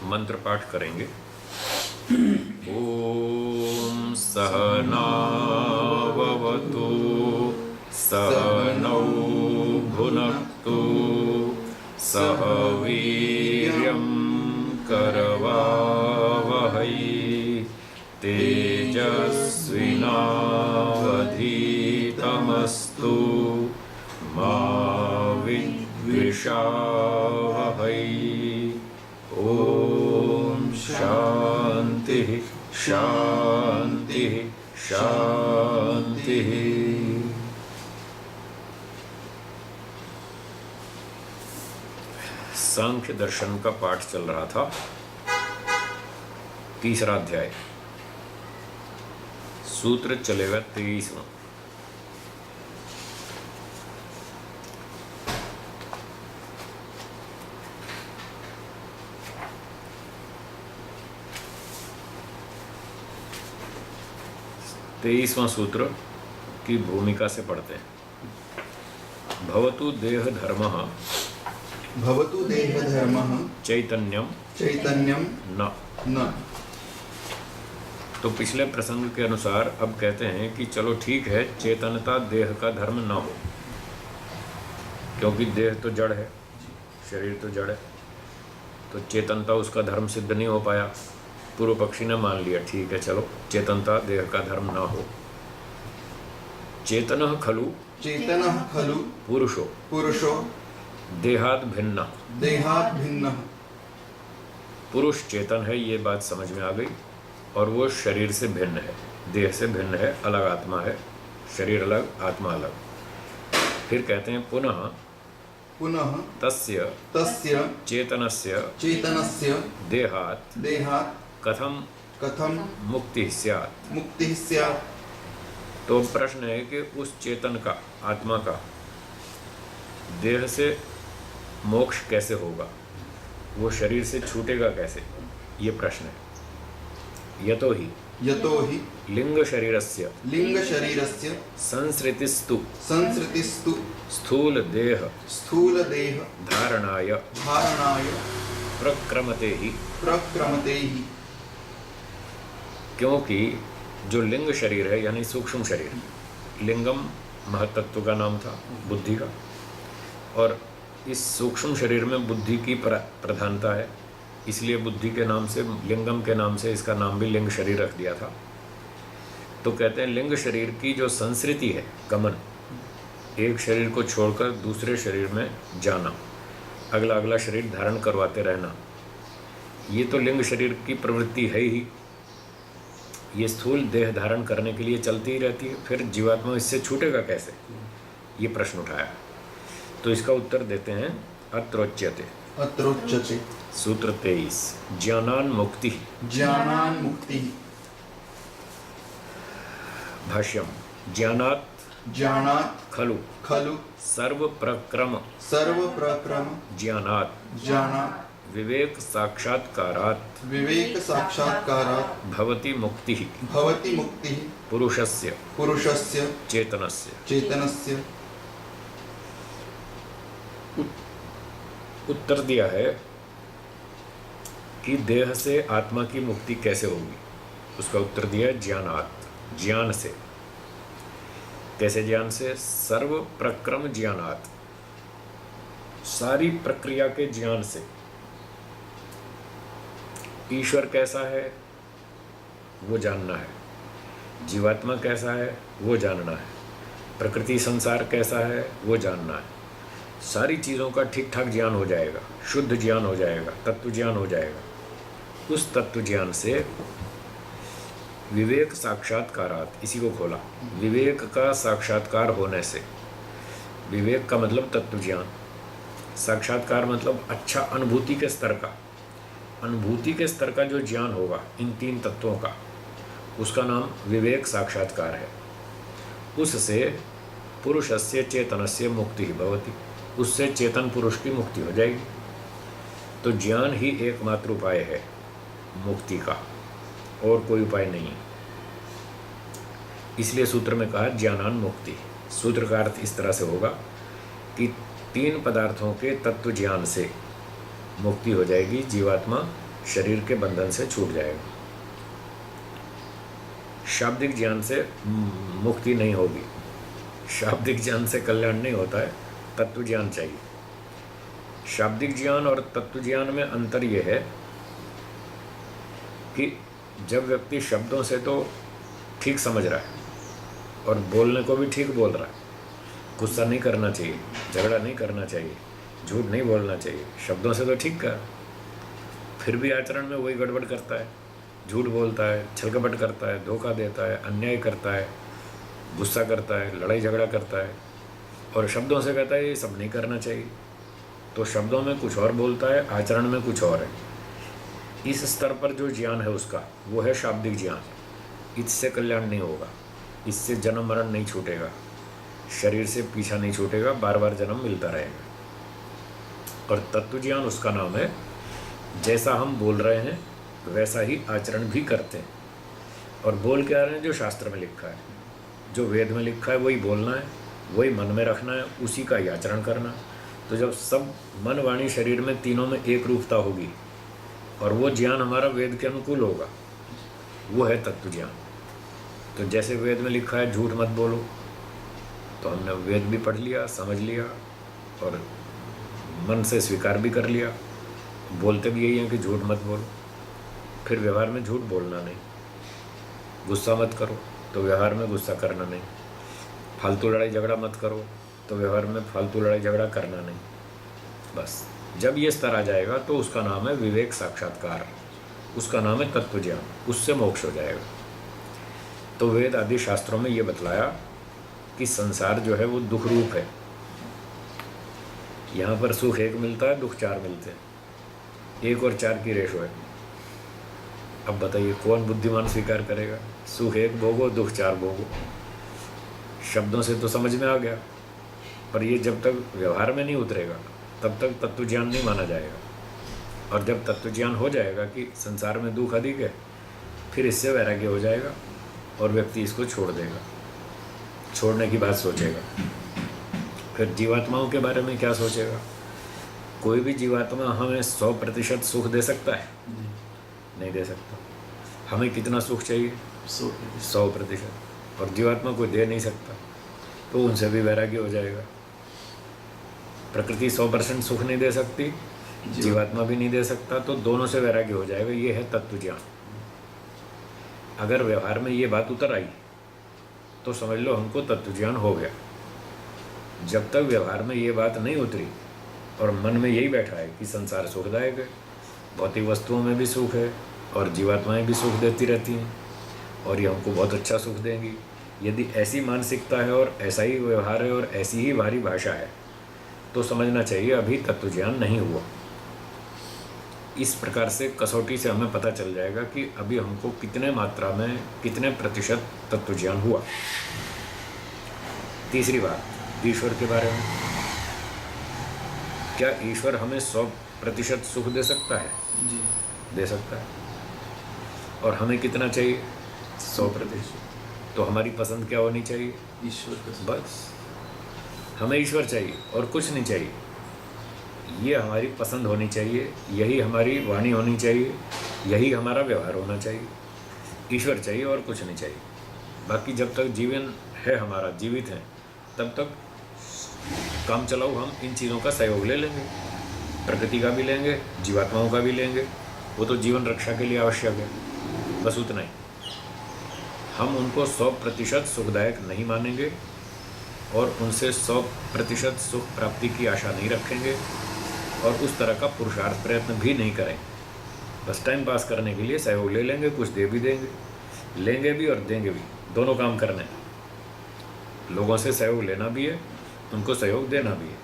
मंत्र पाठ करेंगे। ओम सहनाववतु सहनौ भुनक्तु सह वीर्यं करवावहै तेजस्विनावधीतमस्तु मा विद्विषावहै। ओम शांति शांति शांति। सांख्य दर्शन का पाठ चल रहा था, तीसरा अध्याय, सूत्र चलेगा 23वां। तेईसवां सूत्र की भूमिका से पढ़ते हैं। भवतु देह धर्मः भवतु देह धर्मः चैतन्यम चैतन्यम न। तो पिछले प्रसंग के अनुसार अब कहते हैं कि चलो ठीक है, चेतनता देह का धर्म न हो, क्योंकि देह तो जड़ है, शरीर तो जड़ है, तो चेतनता उसका धर्म सिद्ध नहीं हो पाया। पूर्व पक्षी ने मान लिया, ठीक है चलो चेतनता देह का धर्म ना हो। चेतनः खलु चेतनः खलु पुरुषो पुरुषो देहात् भिन्न। देहात् भिन्नः। पुरुष चेतन है, ये बात समझ में आ गई, और वो शरीर से भिन्न है, देह से भिन्न है, अलग आत्मा है, शरीर अलग आत्मा अलग। फिर कहते हैं पुनः पुनः तस्य तस्य चेतनस्य चेतनस्य देहात् देहात् कथम कथम मुक्ति स्यात्। मुक्तिः स्यात्। तो प्रश्न है कि उस चेतन का, आत्मा का, देह से मोक्ष कैसे होगा, वो शरीर से छूटेगा कैसे, ये प्रश्न है। यतो ही लिंग शरीरस्य संसृतिस्तु स्थूल देह धारणाय प्रक्रमते ही। क्योंकि जो लिंग शरीर है, यानी सूक्ष्म शरीर, लिंगम महतत्व का नाम था, बुद्धि का, और इस सूक्ष्म शरीर में बुद्धि की प्रधानता है, इसलिए बुद्धि के नाम से, लिंगम के नाम से इसका नाम भी लिंग शरीर रख दिया था। तो कहते हैं लिंग शरीर की जो संस्कृति है, गमन, एक शरीर को छोड़कर दूसरे शरीर में जाना, अगला अगला शरीर धारण करवाते रहना, ये तो लिंग शरीर की प्रवृत्ति है ही। ये स्थूल देह धारण करने के लिए चलती ही रहती है, फिर जीवात्मा इससे छूटेगा कैसे, ये प्रश्न उठाया। तो इसका उत्तर देते हैं अत्रोच्यते सूत्र 23 ज्ञानान मुक्ति। भाष्यम ज्ञानात् खलु सर्व प्रक्रम ज्ञानात् विवेक साक्षात्कारात् भवति मुक्ति पुरुषस्य चेतनस्य। उत्तर दिया है कि देह से आत्मा की मुक्ति कैसे होगी। उसका उत्तर दिया ज्ञानात्, ज्ञान से। कैसे ज्ञान से? सर्व प्रक्रम ज्ञानात्, सारी प्रक्रिया के ज्ञान से। ईश्वर कैसा है वो जानना है, जीवात्मा कैसा है वो जानना है, प्रकृति संसार कैसा है वो जानना है। सारी चीज़ों का ठीक ठाक ज्ञान हो जाएगा, शुद्ध ज्ञान हो जाएगा, तत्व ज्ञान हो जाएगा। उस तत्व ज्ञान से विवेक साक्षात्कारात, इसी को खोला, विवेक का साक्षात्कार होने से। विवेक का मतलब तत्व ज्ञान, साक्षात्कार मतलब अच्छा अनुभूति के स्तर का, अनुभूति के स्तर का जो ज्ञान होगा इन तीन तत्वों का, उसका नाम विवेक साक्षात्कार है। उससे पुरुषस्य चेतनस्य मुक्ति ही भवति, उससे चेतन पुरुष की मुक्ति हो जाएगी। तो ज्ञान ही एकमात्र उपाय है मुक्ति का, और कोई उपाय नहीं। इसलिए सूत्र में कहा ज्ञानान मुक्ति। सूत्र का अर्थ इस तरह से होगा कि तीन पदार्थों के तत्व ज्ञान से मुक्ति हो जाएगी जीवात्मा शरीर के बंधन से छूट जाएगा। शाब्दिक ज्ञान से मुक्ति नहीं होगी, शाब्दिक ज्ञान से कल्याण नहीं होता है, तत्व ज्ञान चाहिए। शाब्दिक ज्ञान और तत्व ज्ञान में अंतर यह है कि जब व्यक्ति शब्दों से तो ठीक समझ रहा है और बोलने को भी ठीक बोल रहा है, गुस्सा नहीं करना चाहिए, झगड़ा नहीं करना चाहिए, झूठ नहीं बोलना चाहिए, शब्दों से तो ठीक कर, फिर भी आचरण में वही गड़बड़ करता है, झूठ बोलता है, छलकपट करता है, धोखा देता है, अन्याय करता है, गुस्सा करता है, लड़ाई झगड़ा करता है और शब्दों से कहता है ये सब नहीं करना चाहिए। तो शब्दों में कुछ और बोलता है, आचरण में कुछ और है। इस स्तर पर जो ज्ञान है उसका वो है शाब्दिक ज्ञान। इससे कल्याण नहीं होगा, इससे जन्म मरण नहीं छूटेगा, शरीर से पीछा नहीं छूटेगा, बार बार जन्म मिलता रहेगा। और तत्व ज्ञान उसका नाम है, जैसा हम बोल रहे हैं वैसा ही आचरण भी करते हैं। और बोल क्या रहे हैं? जो शास्त्र में लिखा है, जो वेद में लिखा है वही बोलना है, वही मन में रखना है, उसी का ही आचरण करना। तो जब सब मन वाणी शरीर में तीनों में एक रूपता होगी और वो ज्ञान हमारा वेद के अनुकूल होगा, वो है तत्व ज्ञान। तो जैसे वेद में लिखा है झूठ मत बोलो, तो हमने वेद भी पढ़ लिया, समझ लिया और मन से स्वीकार भी कर लिया, बोलते भी यही हैं कि झूठ मत बोलो। फिर व्यवहार में झूठ बोलना नहीं, गुस्सा मत करो तो व्यवहार में गुस्सा करना नहीं, फालतू लड़ाई झगड़ा मत करो तो व्यवहार में फालतू लड़ाई झगड़ा करना नहीं। बस जब ये स्तर आ जाएगा तो उसका नाम है विवेक साक्षात्कार, उसका नाम है तत्व ज्ञान, उससे मोक्ष हो जाएगा। तो वेद आदि शास्त्रों में ये बतलाया कि संसार जो है वो दुख रूप है। यहाँ पर सुख एक मिलता है, दुख चार मिलते हैं, 1 और 4 की रेशो है। अब बताइए कौन बुद्धिमान स्वीकार करेगा? सुख 1 भोगो, दुख 4 भोगो। शब्दों से तो समझ में आ गया, पर ये जब तक व्यवहार में नहीं उतरेगा तब तक तत्व ज्ञान नहीं माना जाएगा। और जब तत्व ज्ञान हो जाएगा कि संसार में दुख अधिक है, फिर इससे वैराग्य हो जाएगा और व्यक्ति इसको छोड़ देगा, छोड़ने की बात सोचेगा। फिर जीवात्माओं के बारे में क्या सोचेगा? कोई भी जीवात्मा हमें 100% सुख दे सकता है? नहीं दे सकता। हमें कितना सुख चाहिए? 100%। और जीवात्मा कोई दे नहीं सकता, तो उनसे भी वैराग्य हो जाएगा। प्रकृति 100% सुख नहीं दे सकती, जीवात्मा भी नहीं दे सकता, तो दोनों से वैराग्य हो जाएगा। ये है तत्व ज्ञान। अगर व्यवहार में ये बात उतर आई तो समझ लो हमको तत्व ज्ञान हो गया। जब तक व्यवहार में ये बात नहीं उतरी और मन में यही बैठा है कि संसार सुखदायक है, भौतिक वस्तुओं में भी सुख है और जीवात्माएं भी सुख देती रहती हैं और ये हमको बहुत अच्छा सुख देंगी, यदि ऐसी मानसिकता है और ऐसा ही व्यवहार है और ऐसी ही भारी भाषा है, तो समझना चाहिए अभी तत्व ज्ञान नहीं हुआ। इस प्रकार से कसौटी से हमें पता चल जाएगा कि अभी हमको कितने मात्रा में, कितने प्रतिशत तत्व ज्ञान हुआ। तीसरी बात, ईश्वर के बारे में। क्या ईश्वर हमें 100% सुख दे सकता है? जी दे सकता है। और हमें कितना चाहिए? 100%। तो हमारी पसंद क्या होनी चाहिए? ईश्वर का। बस हमें ईश्वर चाहिए और कुछ नहीं चाहिए। ये हमारी पसंद होनी चाहिए, यही हमारी वाणी होनी चाहिए, यही हमारा व्यवहार होना चाहिए। ईश्वर चाहिए और कुछ नहीं चाहिए। बाकी जब तक जीवन है हमारा, जीवित है, तब तक काम चलाओ हम इन चीज़ों का सहयोग ले लेंगे, प्रकृति का भी लेंगे, जीवात्माओं का भी लेंगे। वो तो जीवन रक्षा के लिए आवश्यक है, बस उतना ही। हम उनको 100% सुखदायक नहीं मानेंगे और उनसे 100% सुख प्राप्ति की आशा नहीं रखेंगे और उस तरह का पुरुषार्थ प्रयत्न भी नहीं करेंगे। बस टाइम पास करने के लिए सहयोग ले लेंगे, कुछ दे भी देंगे, लेंगे भी और देंगे भी, दोनों काम करने हैं। लोगों से सहयोग लेना भी है, उनको सहयोग देना भी है।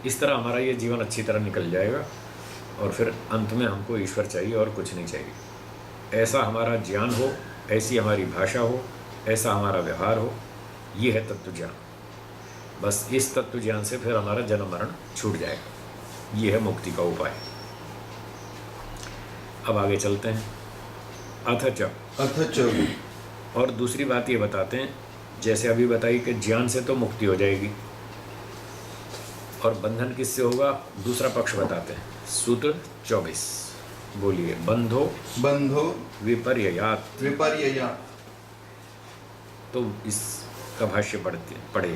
इस तरह हमारा ये जीवन अच्छी तरह निकल जाएगा और फिर अंत में हमको ईश्वर चाहिए और कुछ नहीं चाहिए। ऐसा हमारा ज्ञान हो, ऐसी हमारी भाषा हो, ऐसा हमारा व्यवहार हो, ये है तत्व ज्ञान। बस इस तत्व ज्ञान से फिर हमारा जन्म मरण छूट जाएगा। ये है मुक्ति का उपाय। अब आगे चलते हैं। अथ च। और दूसरी बात ये बताते हैं, जैसे अभी बताई कि ज्ञान से तो मुक्ति हो जाएगी और बंधन किससे होगा, दूसरा पक्ष बताते हैं। सूत्र 24। बोलिए, बंधो बंधो विपर्ययात। विपर्ययात्। तो इसका भाष्य पढ़े।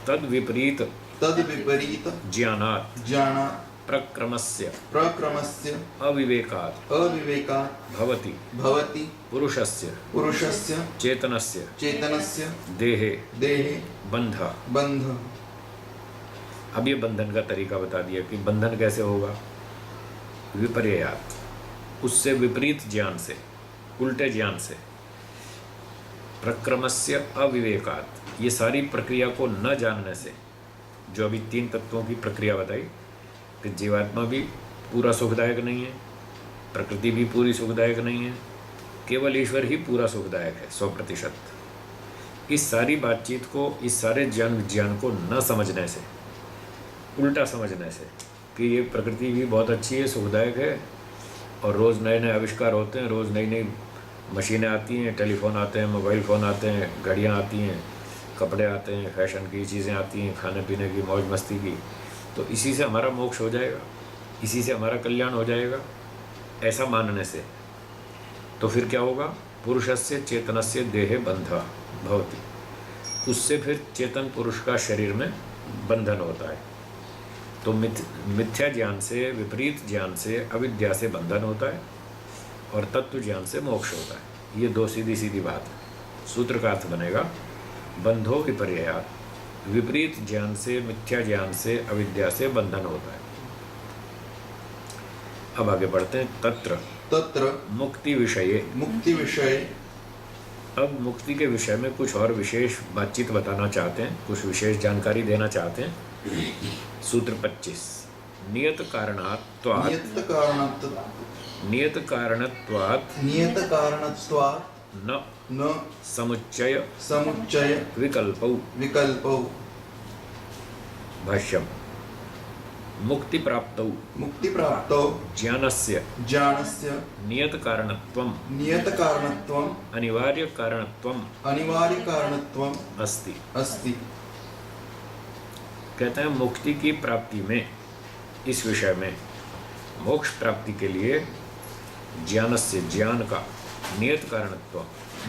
तद विपरीत तद विपरीत ज्ञानात् ज्ञानात् प्रक्रमस्य प्रक्रमस्य अविवेकात् अविवेकात् भवति भवति पुरुषस्य पुरुषस्य चेतनस्य चेतनस्य देहे देहे बंध। बंध। अब ये बंधन का तरीका बता दिया कि बंधन कैसे होगा। विपर्ययात, उससे विपरीत ज्ञान से, उल्टे ज्ञान से। प्रक्रमस्य अविवेकात, ये सारी प्रक्रिया को न जानने से। जो अभी 3 तत्वों की प्रक्रिया बताई कि जीवात्मा भी पूरा सुखदायक नहीं है, प्रकृति भी पूरी सुखदायक नहीं है, केवल ईश्वर ही पूरा सुखदायक है 100%। इस सारी बातचीत को, इस सारे ज्ञान विज्ञान को न समझने से, उल्टा समझने से कि ये प्रकृति भी बहुत अच्छी है, सुखदायक है, और रोज़ नए नए आविष्कार होते हैं, रोज़ नई नई मशीनें आती हैं, टेलीफोन आते हैं, मोबाइल फ़ोन आते हैं, घड़ियाँ आती हैं, कपड़े आते हैं, फैशन की चीज़ें आती हैं, खाने पीने की, मौज मस्ती की, तो इसी से हमारा मोक्ष हो जाएगा, इसी से हमारा कल्याण हो जाएगा, ऐसा मानने से। तो फिर क्या होगा? पुरुषस्य चेतनस्य देहे बंधा भवति, उससे फिर चेतन पुरुष का शरीर में बंधन होता है। तो मिथ्या ज्ञान से, विपरीत ज्ञान से, अविद्या से बंधन होता है, और तत्व ज्ञान से मोक्ष होता है। ये 2 सीधी सीधी बात है। सूत्र का अर्थ बनेगा बंधो विपर्ययात्, विपरीत ज्ञान से, मिथ्या ज्ञान से, अविद्या से बंधन होता है। अब आगे बढ़ते हैं। तत्र तत्र मुक्ति विषये, मुक्ति विषय। अब मुक्ति के विषय में कुछ और विशेष बातचीत बताना चाहते हैं, कुछ विशेष जानकारी देना चाहते हैं। सूत्र 25, नियत कारणात्वात्, नियत कारणत्वात् नियत कारणत्वात् न न समुच्चय समुच्चय विकल्पौ। विकल्पौ। भाष्यम। मुक्ति प्राप्तौ मुक्ति प्राप्तौ ज्ञानस्य ज्ञानस्य नियत कारणत्वं नियत कारणत्वम् अनिवार्य कारणत्वं अनिवार्य कारणत्वम् अस्ति। अस्ति। कहते हैं मुक्ति की प्राप्ति में, इस विषय में, मोक्ष प्राप्ति के लिए ज्ञानस्य, ज्ञान का, नियत कारणत्व,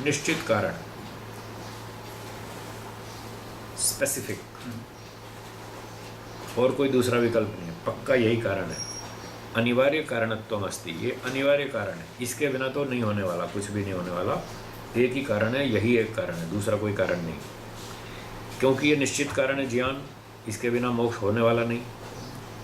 निश्चित कारण, स्पेसिफिक, और कोई दूसरा विकल्प नहीं है, पक्का यही कारण है। अनिवार्य कारणत्वम अस्ति, ये अनिवार्य कारण है, इसके बिना तो नहीं होने वाला, कुछ भी नहीं होने वाला। एक ही कारण है, यही एक कारण है, दूसरा कोई कारण नहीं, क्योंकि ये निश्चित कारण है ज्ञान, इसके बिना मोक्ष होने वाला नहीं।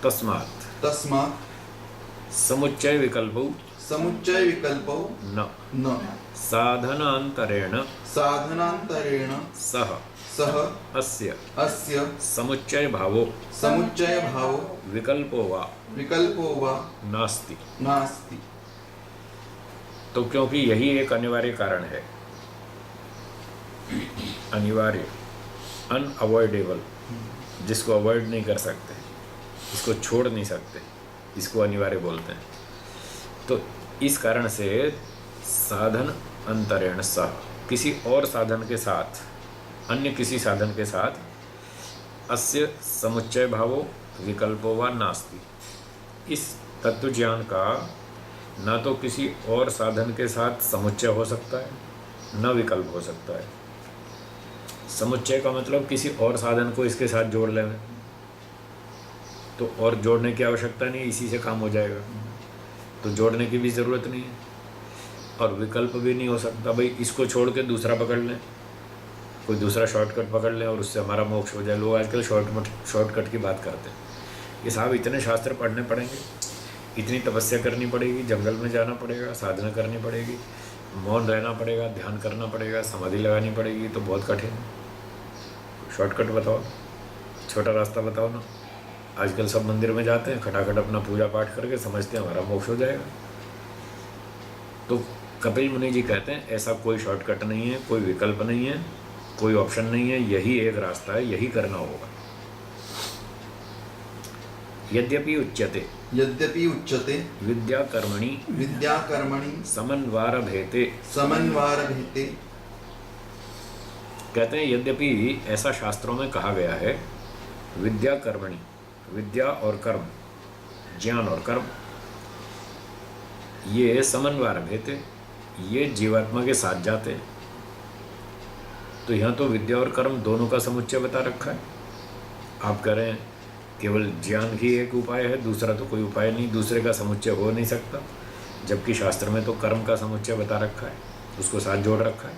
तस्मात् तस्मात् समुच्चय विकल्पौ समुच्चय विकल्पौ न न साधनान्तरेण साधनान्तरेण सह सह अस्य अस्य समुच्चय भावो समुच्चय भावो विकल्पो वा विकल्पो वा नास्ति। नास्ति। तो क्योंकि यही एक अनिवार्य कारण है, अनिवार्य, अनअवॉइडेबल, जिसको अवॉइड नहीं कर सकते, इसको छोड़ नहीं सकते, इसको अनिवार्य बोलते हैं। तो इस कारण से साधन अंतरेण सह, किसी और साधन के साथ, अन्य किसी साधन के साथ, अस्य समुच्चय भावो विकल्पो वा नास्ति, इस तत्व ज्ञान का ना तो किसी और साधन के साथ समुच्चय हो सकता है, न विकल्प हो सकता है। समुच्चय का मतलब किसी और साधन को इसके साथ जोड़ लें, तो और जोड़ने की आवश्यकता नहीं, इसी से काम हो जाएगा, तो जोड़ने की भी ज़रूरत नहीं है। और विकल्प भी नहीं हो सकता, भाई इसको छोड़ के दूसरा पकड़ लें, कोई दूसरा शॉर्टकट पकड़ लें और उससे हमारा मोक्ष हो जाए। लोग आजकल शॉर्टकट की बात करते हैं। ये साहब इतने शास्त्र पढ़ने पड़ेंगे, इतनी तपस्या करनी पड़ेगी, जंगल में जाना पड़ेगा, साधना करनी पड़ेगी, मौन रहना पड़ेगा, ध्यान करना पड़ेगा, समाधि लगानी पड़ेगी, तो बहुत कठिन है। शॉर्टकट बताओ, छोटा रास्ता बताओ ना। आजकल सब मंदिर में जाते हैं, खटाखट अपना पूजा पाठ करके समझते हैं हमारा मोक्ष हो जाएगा। तो कपिल मुनि जी कहते हैं ऐसा कोई शॉर्टकट नहीं है, कोई विकल्प नहीं है, कोई ऑप्शन नहीं है, यही एक रास्ता है, यही करना होगा। यद्यपि उच्यते विद्या कर्मणि समन्वारभेते कहते हैं यद्यपि ऐसा शास्त्रों में कहा गया है, विद्या कर्मणि, विद्या और कर्म, ज्ञान और कर्म, ये समन्वय भेते, ये जीवात्मा के साथ जाते हैं। तो यहाँ तो विद्या और कर्म दोनों का समुच्चय बता रखा है। आप कह रहे हैं केवल ज्ञान ही एक उपाय है, दूसरा तो कोई उपाय नहीं, दूसरे का समुच्चय हो नहीं सकता, जबकि शास्त्र में तो कर्म का समुच्चय बता रखा है, उसको साथ जोड़ रखा है।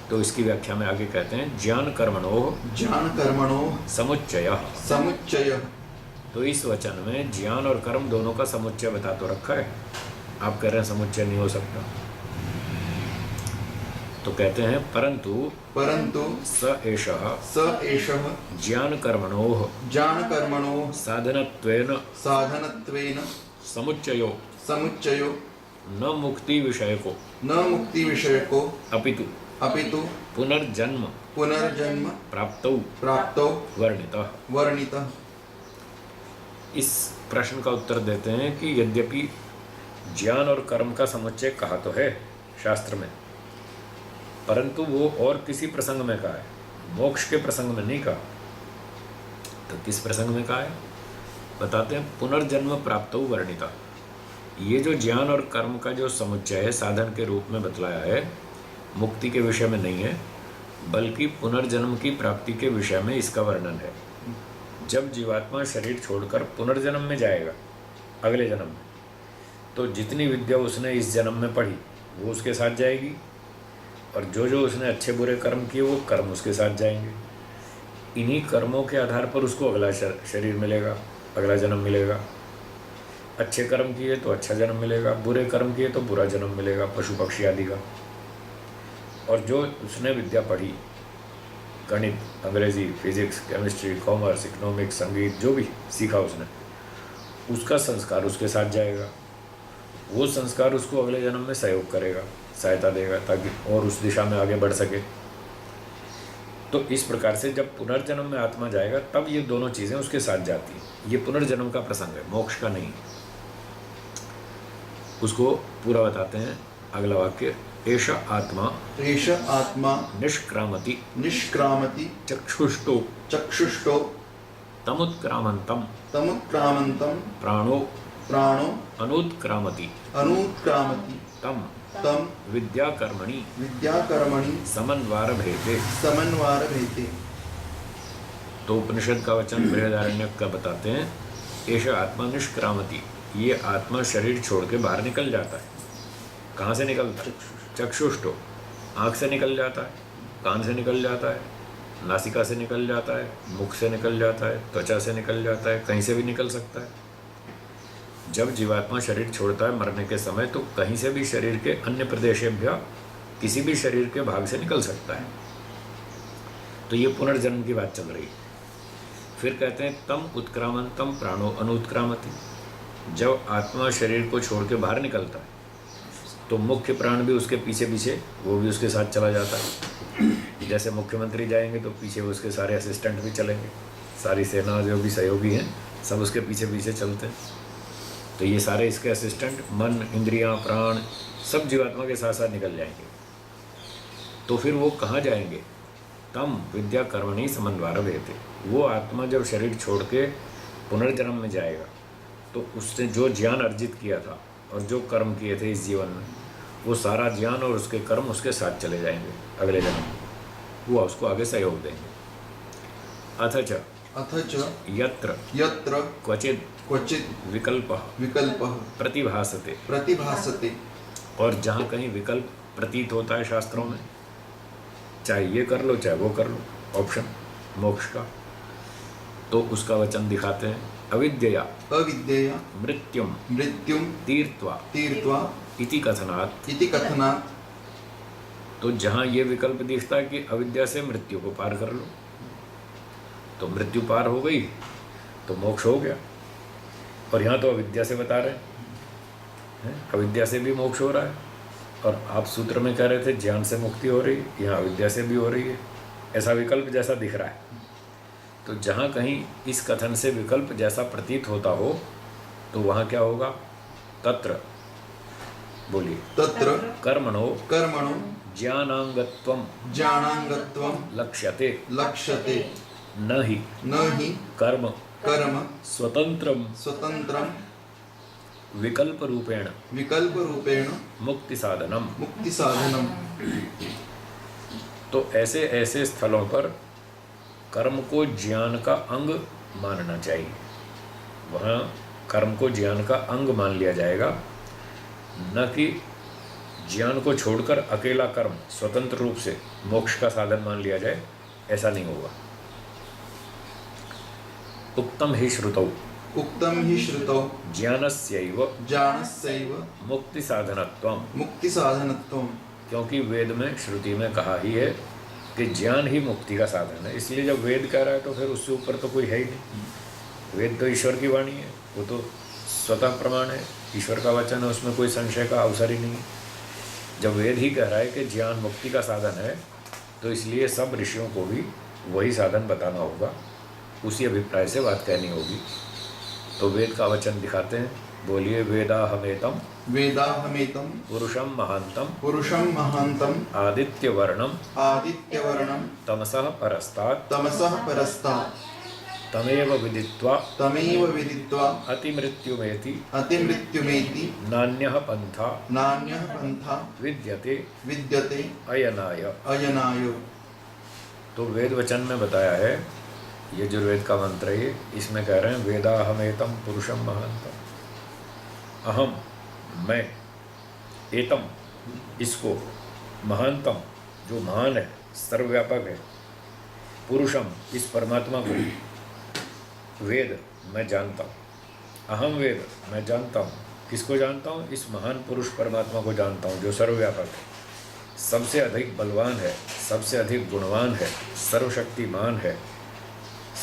तो इसकी व्याख्या में आगे कहते हैं ज्ञान कर्मणो समुच्चय। समुच्चय। तो इस वचन में ज्ञान और कर्म दोनों का समुच्चय बता तो रखा है, आप कह रहे हैं समुच्चय नहीं हो सकता। तो कहते हैं परंतु स एषः ज्ञान कर्मणो साधनत्वेन समुच्चयो न मुक्ति विषयको अपितु पुनर्जन्म प्राप्तौ वर्णितः। इस प्रश्न का उत्तर देते हैं कि यद्यपि ज्ञान और कर्म का समुच्चय कहा तो है शास्त्र में, परंतु वो और किसी प्रसंग में कहा है, मोक्ष के प्रसंग में नहीं कहा। तो किस प्रसंग में कहा है बताते हैं, पुनर्जन्म प्राप्तौ वर्णिता। ये जो ज्ञान और कर्म का जो समुच्चय है साधन के रूप में बतलाया है, मुक्ति के विषय में नहीं है, बल्कि पुनर्जन्म की प्राप्ति के विषय में इसका वर्णन है। जब जीवात्मा शरीर छोड़कर पुनर्जन्म में जाएगा अगले जन्म में, तो जितनी विद्या उसने इस जन्म में पढ़ी वो उसके साथ जाएगी, और जो जो उसने अच्छे बुरे कर्म किए वो कर्म उसके साथ जाएंगे। इन्हीं कर्मों के आधार पर उसको अगला शरीर मिलेगा, अगला जन्म मिलेगा। अच्छे कर्म किए तो अच्छा जन्म मिलेगा, बुरे कर्म किए तो बुरा जन्म मिलेगा, पशु पक्षी आदि का। और जो उसने विद्या पढ़ी, गणित, अंग्रेजी, फिजिक्स, केमिस्ट्री, कॉमर्स, इकोनॉमिक्स, संगीत, जो भी सीखा उसने, उसका संस्कार उसके साथ जाएगा। वो संस्कार उसको अगले जन्म में सहयोग करेगा, सहायता देगा, ताकि और उस दिशा में आगे बढ़ सके। तो इस प्रकार से जब पुनर्जन्म में आत्मा जाएगा तब ये दोनों चीज़ें उसके साथ जाती हैं। ये पुनर्जन्म का प्रसंग है, मोक्ष का नहीं। उसको पूरा बताते हैं अगला वाक्य, एष आत्मा निष्क्रामति चक्षुष्टो तमुत्क्रामन्तं प्राणो अनुत्क्रामति तम विद्याकर्मणि समन्वार भेते। तो उपनिषद का वचन बृहदारण्यक का बताते हैं, एष आत्मा निष्क्रामति, ये आत्मा शरीर छोड़ के बाहर निकल जाता है। कहाँ से निकलता है? चक्षुष्टो, आँख से निकल जाता है, कान से निकल जाता है, नासिका से निकल जाता है, मुख से निकल जाता है, त्वचा से निकल जाता है, कहीं से भी निकल सकता है। जब जीवात्मा शरीर छोड़ता है मरने के समय, तो कहीं से भी शरीर के अन्य प्रदेशेभ्य किसी भी शरीर के भाग से निकल सकता है। तो ये पुनर्जन्म की बात चल रही है। फिर कहते हैं तम उत्क्रामंतम प्राणो अनुत्क्रामति। जब आत्मा शरीर को छोड़ के बाहर निकलता है तो मुख्य प्राण भी उसके पीछे पीछे वो भी उसके साथ चला जाता है। जैसे मुख्यमंत्री जाएंगे तो पीछे उसके सारे असिस्टेंट भी चलेंगे, सारी सेना जो भी सहयोगी हैं सब उसके पीछे पीछे चलते हैं। तो ये सारे इसके असिस्टेंट, मन, इंद्रियां, प्राण सब जीवात्मा के साथ साथ निकल जाएंगे। तो फिर वो कहाँ जाएंगे? तम विद्या कर्मणि समन्वार भेते। वो आत्मा जब शरीर छोड़ के पुनर्जन्म में जाएगा तो उसने जो ज्ञान अर्जित किया था और जो कर्म किए थे इस जीवन में, वो सारा ज्ञान और उसके कर्म उसके साथ चले जाएंगे अगले जन्म में, वो उसको आगे सहयोग देंगे। अथच यत्र क्वचित विकल्पः प्रतिभासते। और जहाँ कहीं विकल्प प्रतीत होता है शास्त्रों में, चाहे ये कर लो चाहे वो कर लो, ऑप्शन मोक्ष का, तो उसका वचन दिखाते हैं, अविद्यया मृत्युम तीर्त्वा इति कथनात्। तो जहाँ ये विकल्प दिखता है कि अविद्या से मृत्यु को पार कर लो, तो मृत्यु पार हो गई तो मोक्ष हो गया। और यहाँ तो अविद्या से बता रहे हैं, अविद्या से भी मोक्ष हो रहा है। और आप सूत्र में कह रहे थे ज्ञान से मुक्ति हो रही है, यहाँ अविद्या से भी हो रही है, ऐसा विकल्प जैसा दिख रहा है। तो जहाँ कहीं इस कथन से विकल्प जैसा प्रतीत होता हो तो वहाँ क्या होगा? तत्र, बोलिए, तत्र कर्मणो ज्ञानांगत्वम लक्ष्यते न हि कर्म स्वतंत्रम विकल्प रूपेण विकल्प रूपेण मुक्ति साधनम। मुक्ति साधनम। तो ऐसे ऐसे स्थलों पर कर्म को ज्ञान का अंग मानना चाहिए। वहाँ कर्म को ज्ञान का अंग मान लिया जाएगा, न कि ज्ञान को छोड़कर अकेला कर्म स्वतंत्र रूप से मोक्ष का साधन मान लिया जाए, ऐसा नहीं होगा। उक्तम ही श्रुतौ उक्तम ही श्रुतौ ज्ञानस्यैव ज्ञानस्यैव मुक्ति साधनत्वम। मुक्ति साधनत्वम। क्योंकि वेद में श्रुति में कहा ही है कि ज्ञान ही मुक्ति का साधन है, इसलिए जब वेद कह रहा है तो फिर उससे ऊपर तो कोई है ही नहीं। वेद तो ईश्वर की वाणी है, वो तो स्वतः प्रमाण है, ईश्वर का वचन है, उसमें कोई संशय का अवसर ही नहीं है। जब वेद ही कह रहा है कि ज्ञान मुक्ति का साधन है, तो इसलिए सब ऋषियों को भी वही साधन बताना होगा, उसी अभिप्राय से बात कहनी होगी। तो वेद का वचन दिखाते हैं, बोलिए वेदाहमेतम वेदाहमेतम पुरुषम महांतम पुरुषम महांतम आदित्यवर्णम आदित्यवर्णम तमसः परस्तात् तमसः परस्तात् तमेव विदित्वा तमेव विदित्वा अतिमृत्युमेति अतिमृत्युमेति नान्यः पंथा नान्यः पंथा विद्यते विद्यते अयनाय। अयनाय। तो वेद वचन में बताया है, यजुर्वेद का मंत्र है, इसमें कह रहे हैं वेदाहमेतम पुरुषम महांतम। अहम मैं, एतम इसको, महानतम जो महान है, सर्वव्यापक है, पुरुषम इस परमात्मा को, वेद मैं जानता हूँ। अहम वेद मैं जानता हूँ, किसको जानता हूँ? इस महान पुरुष परमात्मा को जानता हूँ जो सर्वव्यापक है, सबसे अधिक बलवान है, सबसे अधिक गुणवान है, सर्वशक्तिमान है,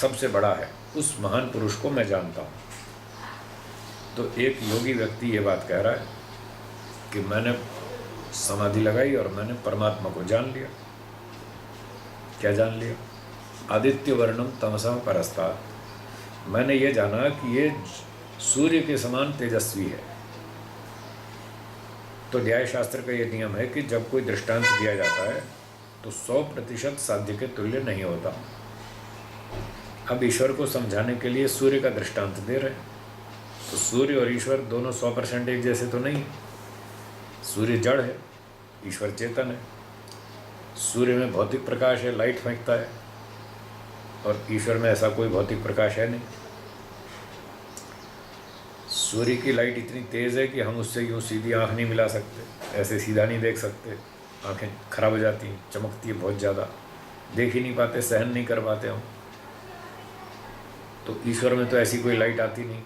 सबसे बड़ा है, उस महान पुरुष को मैं जानता हूँ। तो एक योगी व्यक्ति ये बात कह रहा है कि मैंने समाधि लगाई और मैंने परमात्मा को जान लिया। क्या जान लिया? आदित्य वर्णम तमसः परस्तात्। मैंने ये जाना कि ये सूर्य के समान तेजस्वी है। तो न्याय शास्त्र का ये नियम है कि जब कोई दृष्टांत दिया जाता है तो 100% साध्य के तुल्य नहीं होता। अब ईश्वर को समझाने के लिए सूर्य का दृष्टांत दे रहे हैं, तो सूर्य और ईश्वर दोनों 100% एक जैसे तो नहीं है। सूर्य जड़ है, ईश्वर चेतन है। सूर्य में भौतिक प्रकाश है, लाइट फेंकता है, और ईश्वर में ऐसा कोई भौतिक प्रकाश है नहीं। सूर्य की लाइट इतनी तेज़ है कि हम उससे यूँ सीधी आँख नहीं मिला सकते, ऐसे सीधा नहीं देख सकते, आँखें खराब हो जाती हैं, चमकती है बहुत ज़्यादा, देख ही नहीं पाते, सहन नहीं कर पाते हम। तो ईश्वर में तो ऐसी कोई लाइट आती नहीं,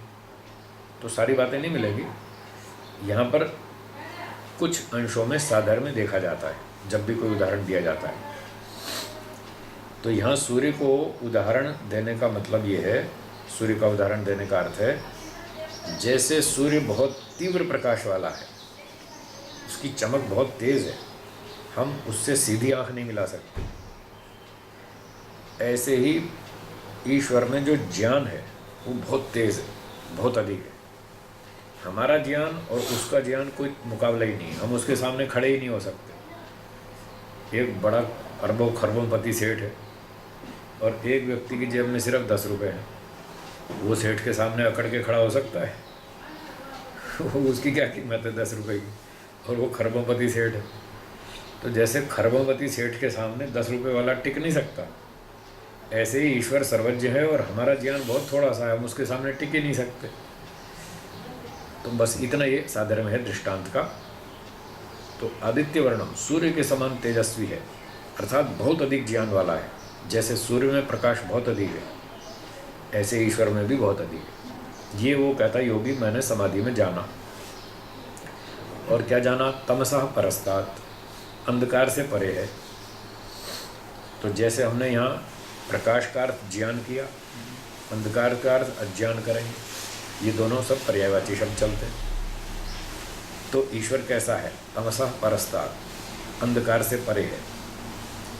तो सारी बातें नहीं मिलेंगी। यहाँ पर कुछ अंशों में साधर्म्य देखा जाता है जब भी कोई उदाहरण दिया जाता है। तो यहाँ सूर्य को उदाहरण देने का मतलब ये है, सूर्य का उदाहरण देने का अर्थ है, जैसे सूर्य बहुत तीव्र प्रकाश वाला है, उसकी चमक बहुत तेज़ है, हम उससे सीधी आँख नहीं मिला सकते, ऐसे ही ईश्वर में जो ज्ञान है वो बहुत तेज़ है, बहुत अधिक है। हमारा ज्ञान और उसका ज्ञान कोई मुकाबला ही नहीं है, हम उसके सामने खड़े ही नहीं हो सकते। एक बड़ा अरबों खरबोंपति सेठ है और एक व्यक्ति की जेब में सिर्फ 10 रुपये हैं, वो सेठ के सामने अकड़ के खड़ा हो सकता है? उसकी क्या कीमत है 10 रुपये की, और वो खरबोंपति सेठ है। तो जैसे खरबोंपति सेठ के सामने 10 रुपये वाला टिक नहीं सकता, ऐसे ही ईश्वर सर्वज्ञ है और हमारा ज्ञान बहुत थोड़ा सा है, हम उसके सामने टिक ही नहीं सकते। तो बस इतना ये साधर्म्य है दृष्टांत का। तो आदित्य वर्णम सूर्य के समान तेजस्वी है, अर्थात बहुत अधिक ज्ञान वाला है। जैसे सूर्य में प्रकाश बहुत अधिक है, ऐसे ईश्वर में भी बहुत अधिक है। ये वो कहता योगी मैंने समाधि में जाना। और क्या जाना? तमसः परस्तात्, अंधकार से परे है। तो जैसे हमने यहाँ प्रकाश का अर्थ ज्ञान किया, अंधकार का अर्थ अज्ञान करेंगे, ये दोनों सब पर्यायवाची शब्द चलते हैं। तो ईश्वर कैसा है? तमसः परस्तात्, अंधकार से परे है,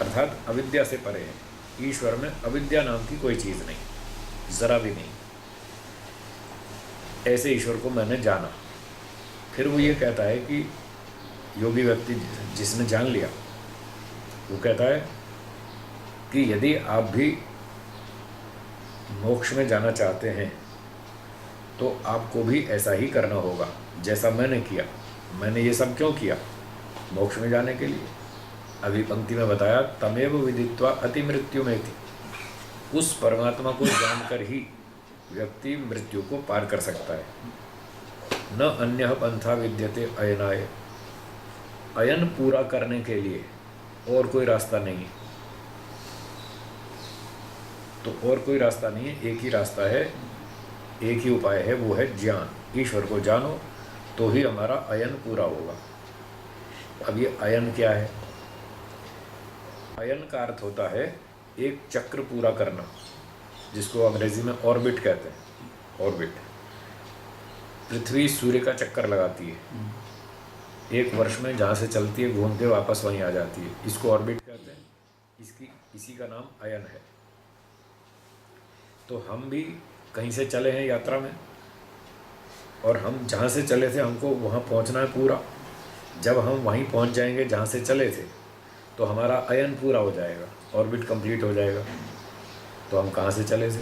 अर्थात अविद्या से परे है। ईश्वर में अविद्या नाम की कोई चीज़ नहीं, ज़रा भी नहीं। ऐसे ईश्वर को मैंने जाना। फिर वो ये कहता है कि योगी व्यक्ति जिसने जान लिया, वो कहता है कि यदि आप भी मोक्ष में जाना चाहते हैं तो आपको भी ऐसा ही करना होगा जैसा मैंने किया। मैंने ये सब क्यों किया? मोक्ष में जाने के लिए। अभी पंक्ति में बताया, तमेव विदित्वा अति मृत्यु में थी। उस परमात्मा को जानकर ही व्यक्ति मृत्यु को पार कर सकता है। न अन्यः पंथा विद्यते अयनाय। अयन पूरा करने के लिए और कोई रास्ता नहीं है। तो और कोई रास्ता नहीं है, एक ही रास्ता है, एक ही उपाय है, वो है ज्ञान। ईश्वर को जानो तो ही हमारा अयन पूरा होगा। अब ये अयन क्या है? अयन का अर्थ होता है एक चक्र पूरा करना, जिसको अंग्रेजी में ऑर्बिट कहते हैं। ऑर्बिट, पृथ्वी सूर्य का चक्कर लगाती है एक वर्ष में, जहाँ से चलती है घूम के वापस वहीं आ जाती है। इसको ऑर्बिट कहते हैं। इसी का नाम अयन है। तो हम भी कहीं से चले हैं यात्रा में, और हम जहाँ से चले थे हमको वहाँ पहुँचना है पूरा। जब हम वहीं पहुँच जाएंगे जहाँ से चले थे, तो हमारा अयन पूरा हो जाएगा, ऑर्बिट कंप्लीट हो जाएगा। तो हम कहाँ से चले थे?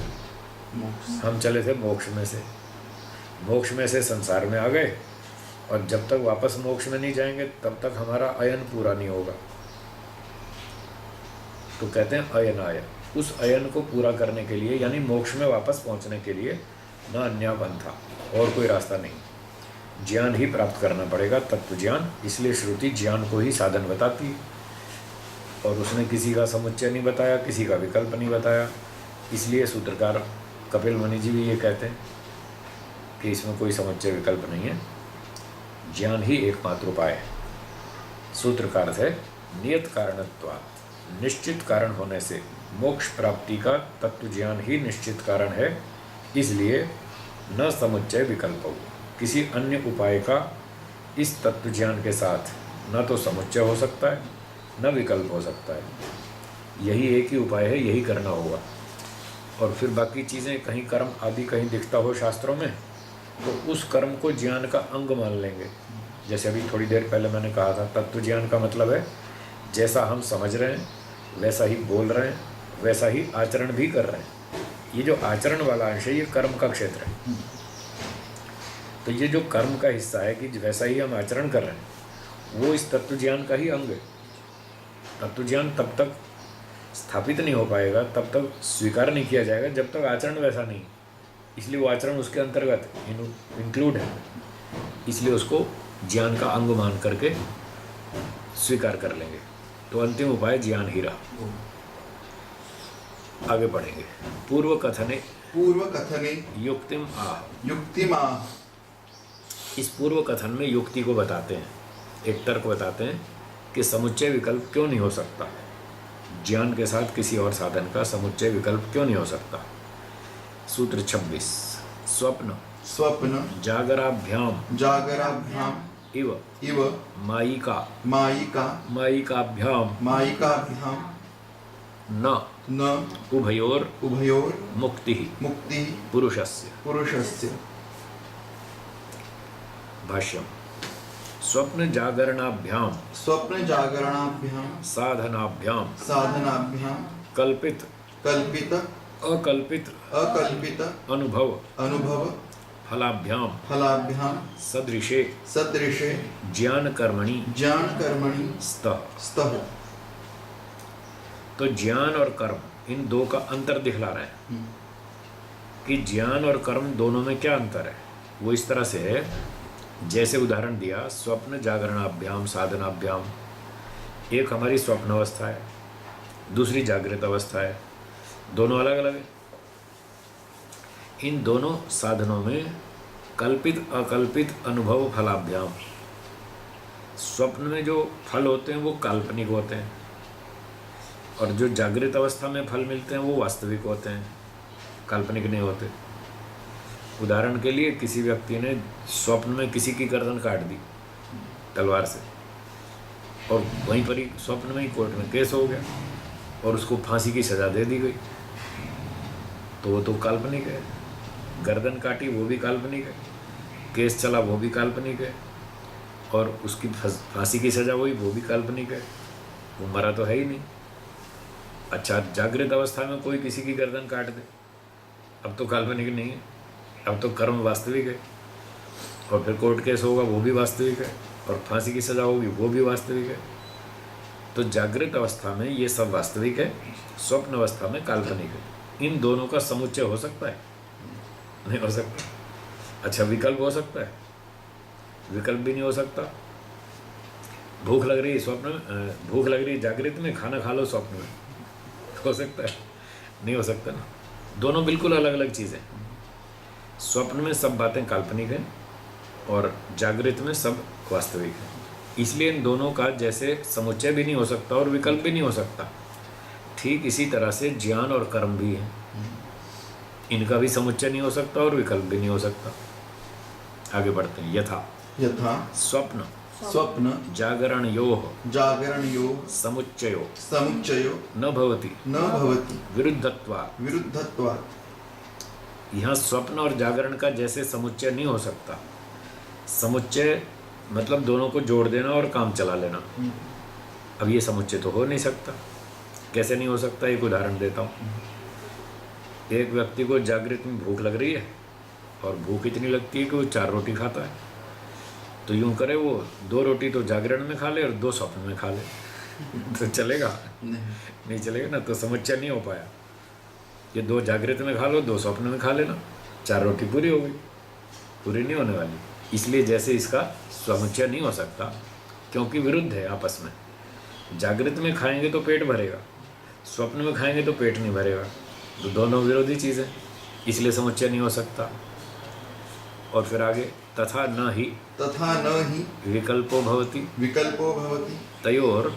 हम चले थे मोक्ष में से। मोक्ष में से संसार में आ गए, और जब तक वापस मोक्ष में नहीं जाएंगे तब तक हमारा अयन पूरा नहीं होगा। तो कहते हैं अयन आय। उस अयन को पूरा करने के लिए, यानी मोक्ष में वापस पहुंचने के लिए, न अन्य पंथा, और कोई रास्ता नहीं। ज्ञान ही प्राप्त करना पड़ेगा, तत्व ज्ञान। इसलिए श्रुति ज्ञान को ही साधन बताती है, और उसने किसी का समुच्चय नहीं बताया, किसी का विकल्प नहीं बताया। इसलिए सूत्रकार कपिल मुनि जी भी ये कहते हैं कि इसमें कोई समुच्चय विकल्प नहीं है, ज्ञान ही एकमात्र उपाय है। सूत्र का अर्थ है नियत कारणत्वात्, निश्चित कारण होने से मोक्ष प्राप्ति का तत्व ज्ञान ही निश्चित कारण है। इसलिए न समुच्चय विकल्प हो, किसी अन्य उपाय का इस तत्व ज्ञान के साथ न तो समुच्चय हो सकता है, न विकल्प हो सकता है। यही एक ही उपाय है, यही करना होगा। और फिर बाकी चीज़ें, कहीं कर्म आदि कहीं दिखता हो शास्त्रों में, तो उस कर्म को ज्ञान का अंग मान लेंगे। जैसे अभी थोड़ी देर पहले मैंने कहा था, तत्व ज्ञान का मतलब है जैसा हम समझ रहे हैं वैसा ही बोल रहे हैं, वैसा ही आचरण भी कर रहे हैं। ये जो आचरण वाला अंश है, ये कर्म का क्षेत्र है। तो ये जो कर्म का हिस्सा है कि वैसा ही हम आचरण कर रहे हैं, वो इस तत्व ज्ञान का ही अंग है। तत्व ज्ञान तब तक स्थापित नहीं हो पाएगा, तब तक स्वीकार नहीं किया जाएगा, जब तक आचरण वैसा नहीं। इसलिए वो आचरण उसके अंतर्गत इंक्लूड है, इसलिए उसको ज्ञान का अंग मान करके स्वीकार कर लेंगे। तो अंतिम उपाय ज्ञान ही रहा। आगे बढ़ेंगे। पूर्व कथने युक्तिम आह। युक्तिमाह। इस पूर्व कथन में युक्ति को बताते हैं, एक तर्क बताते हैं कि समुच्चय विकल्प क्यों नहीं हो सकता। ज्ञान के साथ किसी और साधन का समुच्चय विकल्प क्यों नहीं हो सकता। सूत्र 26। स्वप्न जागराभ्याम इव मायिकाभ्याम न उभयोर मुक्ति पुरुषस्य। भाष्यम। स्वप्न जागरणाभ्याम साधनाभ्याम कल्पित अकल्पित अनुभव फलाभ्याम सदृशे ज्ञान कर्मणि स्तः। तो ज्ञान और कर्म, इन दो का अंतर दिखला रहे हैं कि ज्ञान और कर्म दोनों में क्या अंतर है। वो इस तरह से है, जैसे उदाहरण दिया, स्वप्न जागरणाभ्याम साधनाभ्याम। एक हमारी स्वप्न अवस्था है, दूसरी जागृत अवस्था है, दोनों अलग अलग है। इन दोनों साधनों में कल्पित अकल्पित अनुभव फलाभ्याम, स्वप्न में जो फल होते हैं वो काल्पनिक होते हैं, और जो जागृत अवस्था में फल मिलते हैं वो वास्तविक होते हैं, काल्पनिक नहीं होते। उदाहरण के लिए, किसी व्यक्ति ने स्वप्न में किसी की गर्दन काट दी तलवार से, और वहीं पर ही स्वप्न में ही कोर्ट में केस हो गया और उसको फांसी की सज़ा दे दी गई, तो वो तो काल्पनिक है। गर्दन काटी वो भी काल्पनिक है, केस चला वो भी काल्पनिक है, और उसकी फांसी की सज़ा हुई वो भी काल्पनिक है, वो मरा तो है ही नहीं। अच्छा, जागृत अवस्था में कोई किसी की गर्दन काट दे, अब तो काल्पनिक नहीं है, अब तो कर्म वास्तविक है, और फिर कोर्ट केस होगा वो भी वास्तविक है, और फांसी की सज़ा होगी वो भी वास्तविक है। तो जागृत अवस्था में ये सब वास्तविक है, स्वप्न अवस्था में काल्पनिक है। इन दोनों का समुच्चय हो सकता है? नहीं हो सकता। अच्छा, विकल्प हो सकता है? विकल्प भी नहीं हो सकता। भूख लग रही है स्वप्न में, भूख लग रही है जागृत में, खाना खा लो स्वप्न में, हो सकता है? नहीं हो सकता ना। दोनों बिल्कुल अलग अलग चीज़ें। स्वप्न में सब बातें काल्पनिक हैं और जागृत में सब वास्तविक है। इसलिए इन दोनों का जैसे समुच्चय भी नहीं हो सकता और विकल्प भी नहीं हो सकता, ठीक इसी तरह से ज्ञान और कर्म भी है, इनका भी समुच्चय नहीं हो सकता और विकल्प भी नहीं हो सकता। आगे बढ़ते हैं। यथा यथा स्वप्न स्वप्न जागरणयोः जागरणयोः समुच्चयो समुच्चयो न भवति न भवति विरुद्धत्वात्। विरुद्धत्वात्। यहाँ स्वप्न और जागरण का जैसे समुच्चय नहीं हो सकता। समुच्चय मतलब दोनों को जोड़ देना और काम चला लेना। अब ये समुच्चय तो हो नहीं सकता। कैसे नहीं हो सकता? एक उदाहरण देता हूँ। एक व्यक्ति को जागृत में भूख लग रही है और भूख इतनी लगती है कि वो 4 रोटी खाता है, तो यूं करे वो 2 रोटी तो जागरण में खा ले और 2 स्वप्न में खा ले, तो चलेगा? नहीं चलेगा ना। तो समुच्चय नहीं हो पाया। ये 2 जागृत में खा लो, 2 स्वप्न में खा लेना, 4 रोटी पूरी हो गई। पूरी नहीं होने वाली। इसलिए जैसे इसका समुच्चय नहीं हो सकता, क्योंकि विरुद्ध है आपस में। जागृत में खाएंगे तो पेट भरेगा, स्वप्न में खाएंगे तो पेट नहीं भरेगा, तो दोनों विरोधी चीज़ है, इसलिए समुच्चय नहीं हो सकता। और फिर आगे तथा न ही विकल्पो भवति विकल्पो भवति तयोर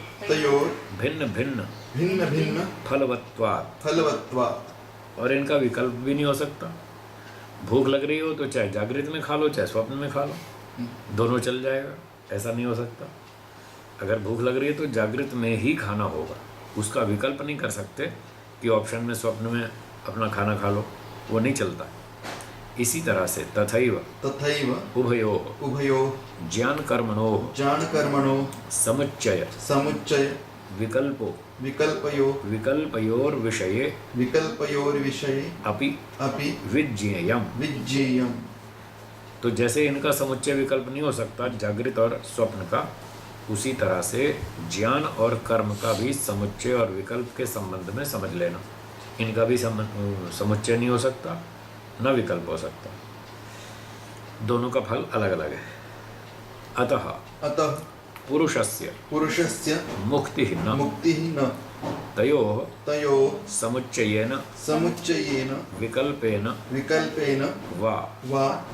भिन्न भिन्न भिन्न भिन्न फलवत्वात्। फलवत्वात्। और इनका विकल्प भी नहीं हो सकता। भूख लग रही हो तो चाहे जागृत में खा लो चाहे स्वप्न में खा लो, दोनों चल जाएगा। ऐसा नहीं हो सकता। अगर भूख लग रही है तो जागृत में ही खाना होगा, उसका विकल्प नहीं कर सकते कि ऑप्शन में स्वप्न में अपना खाना खा लो, वो नहीं चलता। इसी तरह से तथैव उभयोः ज्ञान कर्मणोः समुच्चय विकल्पयोर विषये अपि विज्ञेयम्। तो जैसे इनका समुच्चय विकल्प नहीं हो सकता जागृत और स्वप्न का, उसी तरह से ज्ञान और कर्म का भी समुच्चय और विकल्प के संबंध में समझ लेना। इनका भी समुच्चय नहीं हो सकता, न विकल्प हो सकता। दोनों का फल अलग अलग है। अतः पुरुषस्य मुक्तिः न तयोः समुच्चयेन विकल्पेन वा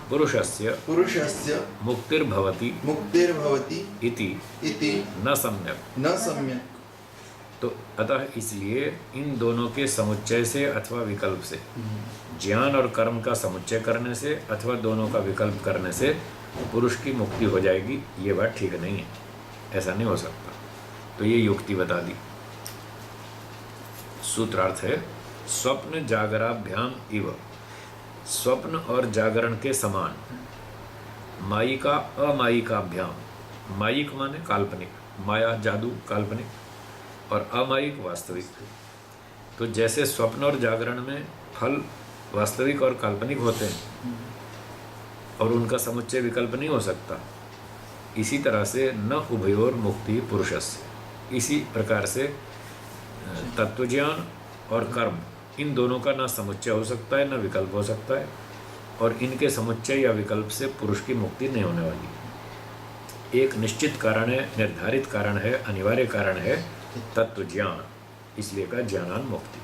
पुरुषस्य मुक्तिर्भवति इति न सम्यक्। तो अतः इसलिए इन दोनों के समुच्चय से अथवा विकल्प से, ज्ञान और कर्म का समुच्चय करने से अथवा दोनों का विकल्प करने से पुरुष की मुक्ति हो जाएगी, ये बात ठीक नहीं है। ऐसा नहीं हो सकता। तो ये युक्ति बता दी। सूत्रार्थ है स्वप्न जागराभ्याम इव, स्वप्न और जागरण के समान, मायिका अमायिकाभ्याम, मायिक माने काल्पनिक, माया जादू काल्पनिक, और अमायिक वास्तविक। तो जैसे स्वप्न और जागरण में फल वास्तविक और काल्पनिक होते हैं और उनका समुच्चय विकल्प नहीं हो सकता, इसी तरह से न उभयोर मुक्ति पुरुषस्य। इसी प्रकार से तत्वज्ञान और कर्म, इन दोनों का ना समुच्चय हो सकता है न विकल्प हो सकता है, और इनके समुच्चय या विकल्प से पुरुष की मुक्ति नहीं होने वाली। एक निश्चित कारण है, निर्धारित कारण है, अनिवार्य कारण है तत्वज्ञान, इसलिए का ज्ञानान मुक्ति।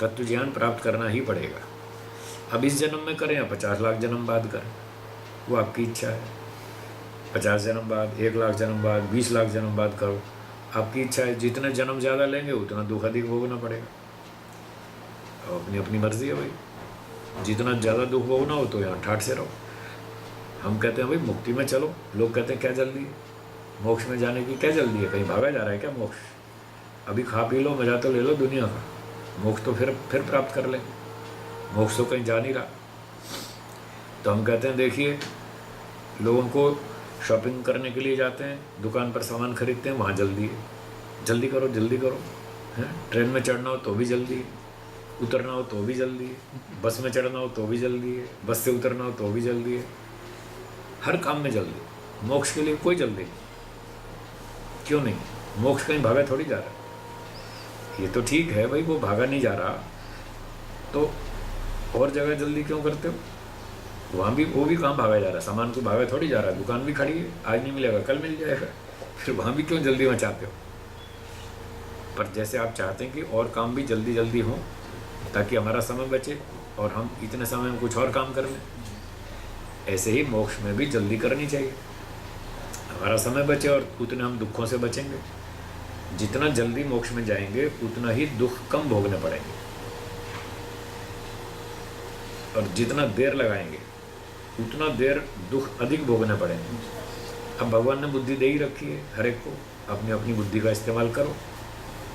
तत्वज्ञान प्राप्त करना ही पड़ेगा। अब इस जन्म में करें या 50 लाख जन्म बाद करें, वो आपकी इच्छा है। 50 जन्म बाद, 1 लाख जन्म बाद, 20 लाख जन्म बाद करो, आपकी इच्छा है। जितने जन्म ज़्यादा लेंगे उतना दुख अधिक भोगना पड़ेगा, अपनी अपनी मर्जी है भाई। जितना ज़्यादा दुख भोगना हो तो यहाँ ठाठ से रहो। हम कहते हैं भाई मुक्ति में चलो, लोग कहते हैं क्या जल्दी है, मोक्ष में जाने की क्या जल्दी है, कहीं भागा जा रहा है क्या मोक्ष? अभी खा पी लो, मज़ा तो ले लो दुनिया का, मोक्ष तो फिर प्राप्त कर लेंगे, मोक्ष तो कहीं जा नहीं रहा। तो हम कहते हैं देखिए, लोगों को शॉपिंग करने के लिए जाते हैं, दुकान पर सामान खरीदते हैं, वहाँ जल्दी है, जल्दी करो हैं। ट्रेन में चढ़ना हो तो भी जल्दी है, उतरना हो तो भी जल्दी है, बस में चढ़ना हो तो भी जल्दी है, बस से उतरना हो तो भी जल्दी है, हर काम में जल्दी। मोक्ष के लिए कोई जल्दी नहीं। क्यों नहीं? मोक्ष कहीं भागा थोड़ी जा रहा। ये तो ठीक है भाई, वो भागा नहीं जा रहा, तो और जगह जल्दी क्यों करते हो? वहाँ भी वो भी कहाँ भागा जा रहा है? सामान को भागा थोड़ी जा रहा है। दुकान भी खड़ी है, आज नहीं मिलेगा कल मिल जाएगा, फिर वहाँ भी क्यों जल्दी मचाते हो? पर जैसे आप चाहते हैं कि और काम भी जल्दी जल्दी हों ताकि हमारा समय बचे और हम इतने समय में कुछ और काम कर लें, ऐसे ही मोक्ष में भी जल्दी करनी चाहिए, हमारा समय बचे और उतने हम दुखों से बचेंगे। जितना जल्दी मोक्ष में जाएंगे उतना ही दुख कम भोगने पड़ेंगे, और जितना देर लगाएंगे उतना देर दुख अधिक भोगने पड़ेंगे। अब भगवान ने बुद्धि दे ही रखी है हर एक को, अपनी अपनी बुद्धि का इस्तेमाल करो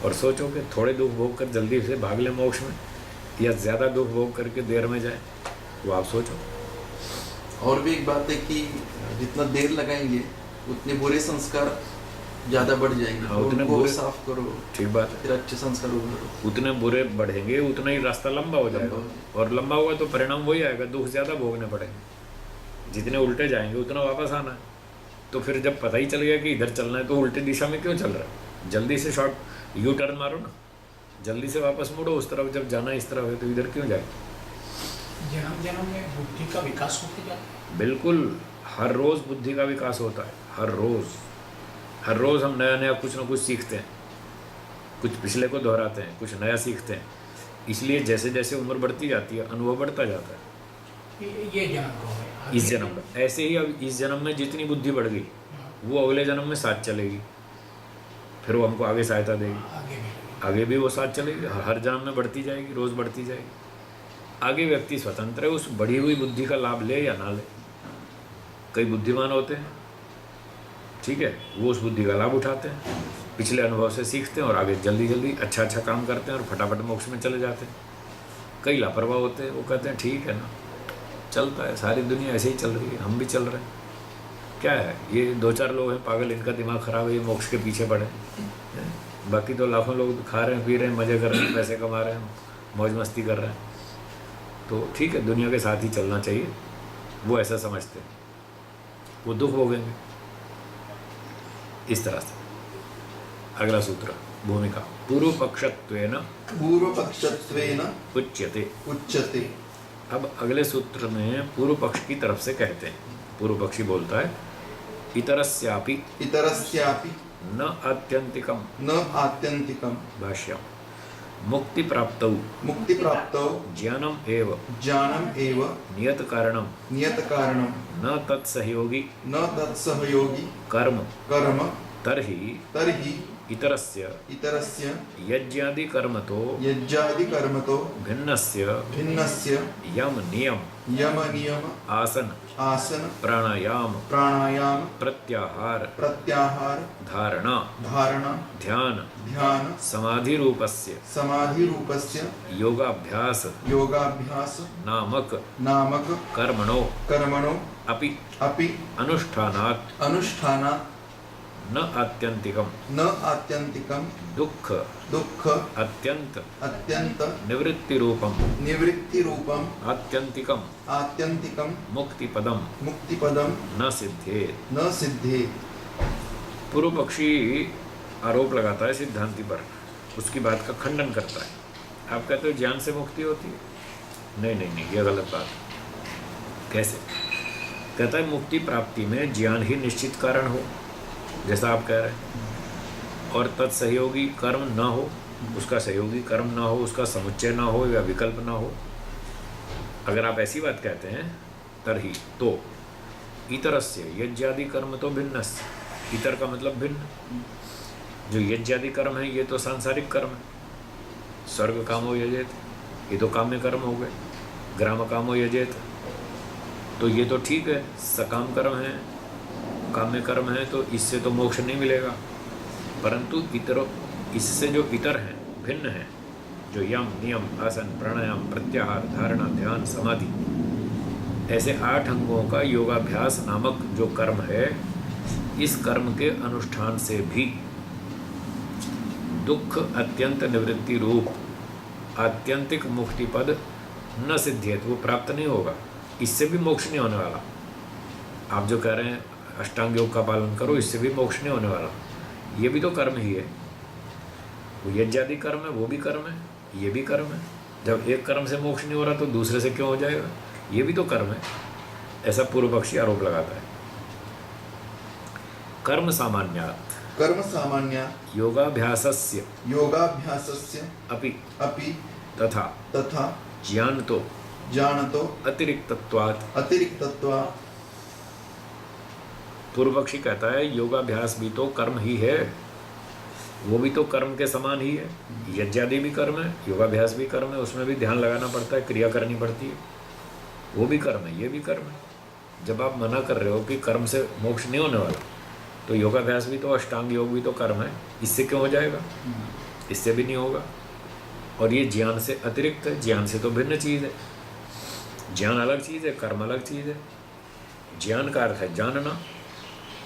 और सोचो कि थोड़े दुख भोग कर जल्दी से भाग ले मोक्ष में, या ज़्यादा दुख भोग करके देर में जाए, वो आप सोचो। और भी एक बात है कि जितना देर लगाएंगे उतने बुरे संस्कार ज़्यादा बढ़ जाएंगे। हाँ, तो उतने उनको बुरे साफ करो, ठीक बात है। फिर अच्छे संस्कार उभरो। उतने बुरे बढ़ेंगे उतना ही रास्ता लंबा हो जाएगा, और लंबा हुआ तो परिणाम वही आएगा, दुख ज़्यादा भोगने पड़ेंगे। जितने उल्टे जाएंगे उतना वापस आना है। तो फिर जब पता ही चल गया कि इधर चलना है तो उल्टी दिशा में क्यों चल रहा है? जल्दी से शॉर्ट यू टर्न मारो ना, जल्दी से वापस मुड़ो उस तरफ। जब जाना इस तरफ है तो इधर क्यों जाए? जन्म जन्म में बुद्धि का विकास होते जाता है। बिल्कुल, हर रोज़ बुद्धि का विकास होता है। हर रोज़ हम नया नया कुछ ना कुछ सीखते हैं, कुछ पिछले को दोहराते हैं, कुछ नया सीखते हैं। इसलिए जैसे जैसे उम्र बढ़ती जाती है अनुभव बढ़ता जाता है। ये जन्म को है, आगे इस जन्म में ऐसे ही, अब इस जन्म में जितनी बुद्धि बढ़ गई वो अगले जन्म में साथ चलेगी, फिर वो हमको आगे सहायता देगी, आगे भी वो साथ चलेगी, हर जन्म में बढ़ती जाएगी, रोज़ बढ़ती जाएगी। आगे व्यक्ति स्वतंत्र है, उस बढ़ी हुई बुद्धि का लाभ ले या ना ले। कई बुद्धिमान होते हैं, ठीक है, वो उस बुद्धि का लाभ उठाते हैं, पिछले अनुभव से सीखते हैं और आगे जल्दी जल्दी अच्छा अच्छा काम करते हैं और फटाफट मोक्ष में चले जाते हैं। कई लापरवाह होते हैं, वो कहते हैं ठीक है ना, चलता है, सारी दुनिया ऐसे ही चल रही है, हम भी चल रहे हैं, क्या है, ये 2-4 लोग हैं पागल, इनका दिमाग खराब है, ये मोक्ष के पीछे पड़े हैं। बाकी तो लाखों लोग खा रहे हैं, पी रहे हैं, मज़े कर रहे हैं, पैसे कमा रहे हैं, मौज मस्ती कर रहे हैं। तो ठीक है, दुनिया के साथ ही चलना चाहिए, वो ऐसा समझते हैं, वो दुख भोगेंगे इस तरह से। अगला सूत्र, भूमिका। पूर्व पक्षत्वेन उच्यते। अब अगले सूत्र में पूर्व पक्ष की तरफ से कहते हैं, पूर्व पक्षी बोलता है, इतरस्यापि न आत्यंतिकम भाष्यम मुक्ति प्राप्तौ ज्ञानम एव नियत कारणम न तत्सहयोगी कर्म तर्हि इतरस्य यज्ञादि कर्मतो भिन्नस्य यम नियम आसन प्राणायाम प्रत्याहार धारणा ध्यान समाधि रूपस्य योगाभ्यास नामक कर्मणो अपि अनुष्ठानात् न आत्यंतिकम दुख अत्यंत निवृत्ति रूपम आत्यंतिकम मुक्तिपदम न सिद्धे। पूर्व पक्षी आरोप लगाता है सिद्धांति पर, उसकी बात का खंडन करता है। आप कहते हो ज्ञान से मुक्ति होती है? नहीं, ये गलत बात। कैसे? कहता है मुक्ति प्राप्ति में ज्ञान ही निश्चित कारण हो, जैसा आप कह रहे हैं, और तत्सहयोगी कर्म ना हो, उसका सहयोगी कर्म ना हो, उसका समुच्चय ना हो या विकल्प ना हो। अगर आप ऐसी बात कहते हैं तरही तो इतरस्य यज्ञादि कर्म तो भिन्नस्य, इतर का मतलब भिन्न। जो यज्ञादि कर्म है ये तो सांसारिक कर्म है, स्वर्ग कामो यजेत, ये तो काम्य कर्म हो गए, ग्राम कामो यजेत, तो ये तो ठीक है, सकाम कर्म है, काम्य कर्म है, तो इससे तो मोक्ष नहीं मिलेगा। परंतु इतरों, इससे जो इतर हैं, भिन्न हैं, जो यम नियम आसन प्राणायाम प्रत्याहार धारणा ध्यान समाधि, ऐसे 8 अंगों का योगाभ्यास नामक जो कर्म है, इस कर्म के अनुष्ठान से भी दुख अत्यंत निवृत्ति रूप आत्यंतिक मुक्ति पद न सिद्ध्येत, वो प्राप्त नहीं होगा, इससे भी मोक्ष नहीं होने वाला। आप जो कह रहे हैं अष्टांग योग का पालन करो, इससे भी मोक्ष नहीं होने वाला, ये भी तो कर्म ही है। वो यज्ञादि कर्म है, वो भी कर्म है, ये भी कर्म है। जब एक कर्म से मोक्ष नहीं हो रहा तो दूसरे से क्यों हो जाएगा, ये भी तो कर्म है। ऐसा पूर्व पक्षी आरोप लगाता है। कर्म सामान्यात् कर्म सामान्य योगाभ्यासस्य योगाभ्यासस्य अपि अपि तथा तथा ज्ञानतो जानतो अतिरिक्तत्वात्। अतिरिक्तत्वात्। पूर्व पक्षी कहता है योगाभ्यास भी तो कर्म ही है, वो भी तो कर्म के समान ही है। यज्ञादि भी कर्म है, योगाभ्यास भी कर्म है, उसमें भी ध्यान लगाना पड़ता है, क्रिया करनी पड़ती है, वो भी कर्म है, ये भी कर्म है। जब आप मना कर रहे हो कि कर्म से मोक्ष नहीं होने वाला, तो योगाभ्यास भी तो, अष्टांग योग भी तो कर्म है, इससे क्यों हो जाएगा, इससे भी नहीं होगा। और ये ज्ञान से अतिरिक्त है, ज्ञान से तो भिन्न चीज़ है। ज्ञान अलग चीज़ है, कर्म अलग चीज़ है। ज्ञान का अर्थ है जानना,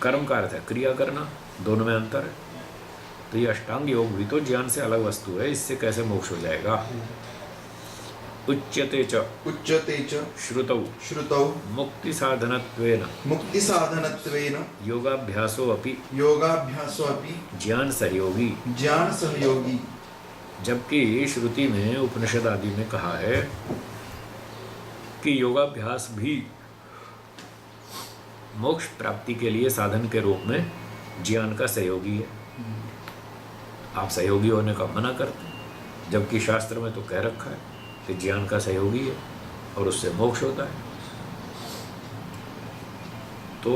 कर्म का अर्थ है क्रिया करना, दोनों में अंतर है। तो ये अष्टांग योग भी तो ज्ञान से अलग वस्तु है, इससे कैसे मोक्ष हो जाएगा। उच्यते च श्रुतौ श्रुतौ मुक्ति साधनत्वेन मुक्ति साधनत्वेन योगाभ्यासो अपि योगाभ्यासो अपि ज्ञान सहयोगी। ज्ञान सहयोगी। जबकि श्रुति में, उपनिषद आदि में कहा है कि योगाभ्यास भी मोक्ष प्राप्ति के लिए साधन के रूप में ज्ञान का सहयोगी है। आप सहयोगी होने का मना करते हैं, जबकि शास्त्र में तो कह रखा है कि ज्ञान का सहयोगी है और उससे मोक्ष होता है। तो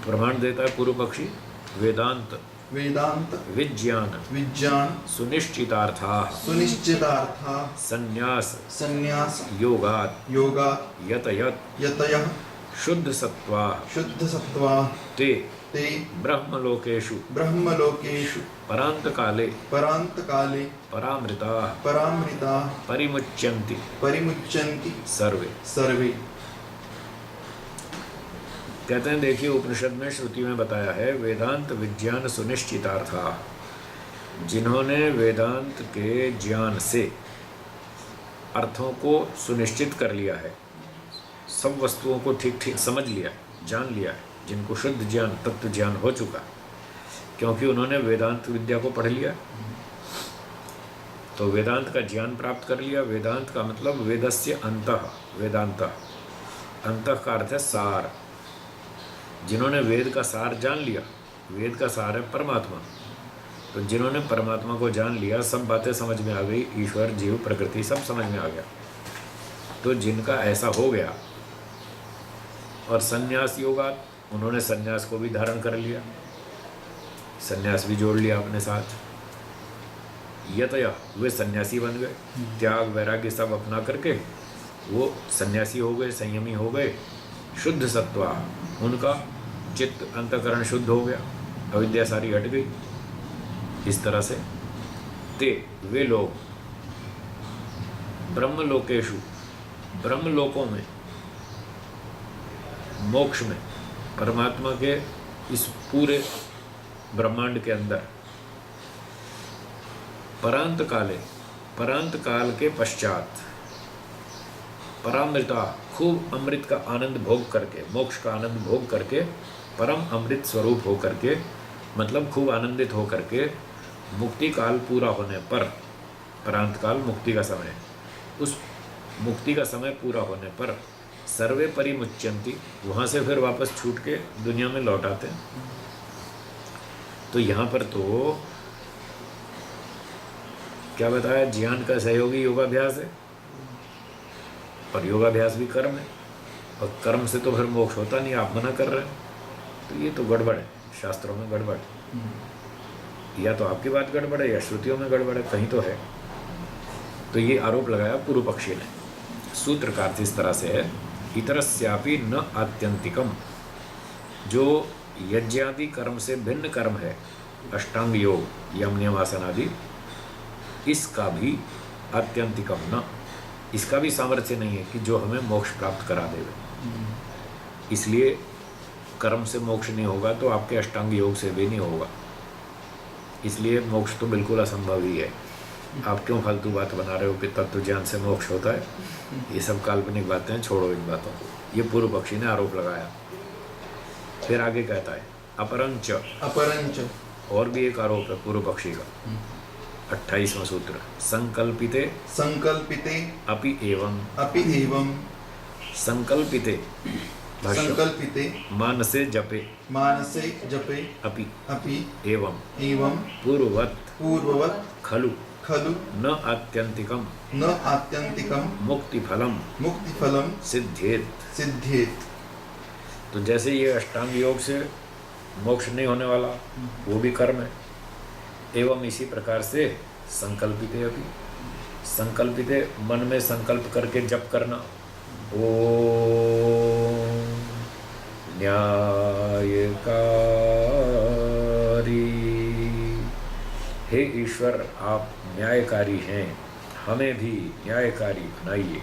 प्रमाण देता है पूर्व पक्षी, वेदांत वेदांत विज्ञान विज्ञान सुनिश्चितार्था सुनिश्चितार्था संन्यास संन्यास योगात् योगात् यतयत् यतयः शुद्ध सत्वा शुद्ध सत्वा ते ते ब्रह्मलोकेषु ब्रह्मलोकेषु परान्तकाले परान्तकाले परामृताः परामृताः परिमुच्यन्ति परिमुच्यन्ति सर्वे। सर्वे। कहते हैं, देखिए उपनिषद में, श्रुति में बताया है वेदांत विज्ञान सुनिश्चितार्था, जिन्होंने वेदांत के ज्ञान से अर्थों को सुनिश्चित कर लिया है, सब वस्तुओं को ठीक ठीक समझ लिया, जान लिया है, जिनको शुद्ध ज्ञान, तत्व ज्ञान हो चुका, क्योंकि उन्होंने वेदांत विद्या को पढ़ लिया, तो वेदांत का ज्ञान प्राप्त कर लिया। वेदांत का मतलब वेदस्य अंतः, वेदांत अंतः का अर्थ है सार। जिन्होंने वेद का सार जान लिया, वेद का सार है परमात्मा, तो जिन्होंने परमात्मा को जान लिया, सब बातें समझ में आ गई, ईश्वर जीव प्रकृति सब समझ में आ गया, तो जिनका ऐसा हो गया, और संन्यास योगा, उन्होंने संन्यास को भी धारण कर लिया, संन्यास भी जोड़ लिया अपने साथ, यतया वे सन्यासी बन गए, त्याग वैराग्य सब अपना करके वो सन्यासी हो गए, संयमी हो गए। शुद्ध सत्वा, उनका चित्त अंतकरण शुद्ध हो गया, अविद्या सारी हट गई। इस तरह से ते वे लोग ब्रह्मलोकेषु, ब्रह्मलोकों में, मोक्ष में, परमात्मा के इस पूरे ब्रह्मांड के अंदर, परांत काले, परांत काल के पश्चात, परामृता, खूब अमृत का आनंद भोग करके, मोक्ष का आनंद भोग करके, परम अमृत स्वरूप हो करके, मतलब खूब आनंदित हो करके, मुक्ति काल पूरा होने पर, परांत काल मुक्ति का समय, उस मुक्ति का समय पूरा होने पर सर्वे परिमुच्यन्ति, वहाँ से फिर वापस छूट के दुनिया में लौट आते हैं। तो यहाँ पर तो क्या बताया, ज्ञान का सहयोगी योगाभ्यास है, और योगाभ्यास भी कर्म है, और कर्म से तो फिर मोक्ष होता नहीं, आप मना कर रहे हैं, तो ये तो गड़बड़ है, शास्त्रों में गड़बड़ है, या तो आपकी बात गड़बड़ है या श्रुतियों में गड़बड़ है, कहीं तो है। तो ये आरोप लगाया पूर्व पक्षी ने। सूत्र का अर्थ इस तरह से है, इतरस्यापि न आत्यंतिकम, जो यज्ञादि कर्म से भिन्न कर्म है, अष्टांग योग, यम नियम आसन आदि, इसका भी आत्यंतिकम न, इसका भी सामर्थ्य नहीं है कि जो हमें मोक्ष प्राप्त करा देवे। इसलिए कर्म से मोक्ष नहीं होगा तो आपके अष्टांग योग से भी नहीं होगा, इसलिए मोक्ष तो बिल्कुल असंभव ही है। आप क्यों फालतू बात बना रहे हो कि तत्व ज्ञान से मोक्ष होता है, ये सब काल्पनिक बातें हैं, छोड़ो इन बातों को। ये पूर्व पक्षी ने आरोप लगाया। फिर आगे कहता है अपरंच, अपरंच, और भी एक आरोप है पूर्व पक्षी का। 28वां सूत्र, संकल्पिते संकल्पिते अपि एवं, अपि एवं, संकल्पिते भाष्य, संकल्पिते मानसे जपे मानसे जपे अपि अपि एवं एवं पूर्ववत् पूर्ववत् खलु खलु न आत्यंतिकम न आत्यंतिकं मुक्तिफलम मुक्तिफलं सिद्धेत। सिद्धेत। तो जैसे ये अष्टांग योग से मोक्ष नहीं होने वाला, वो भी कर्म है, एवं इसी प्रकार से संकल्पिते अभी, संकल्पिते मन में संकल्प करके जप करना, ओम न्यायकारी, हे ईश्वर आप न्यायकारी हैं, हमें भी न्यायकारी बनाइए।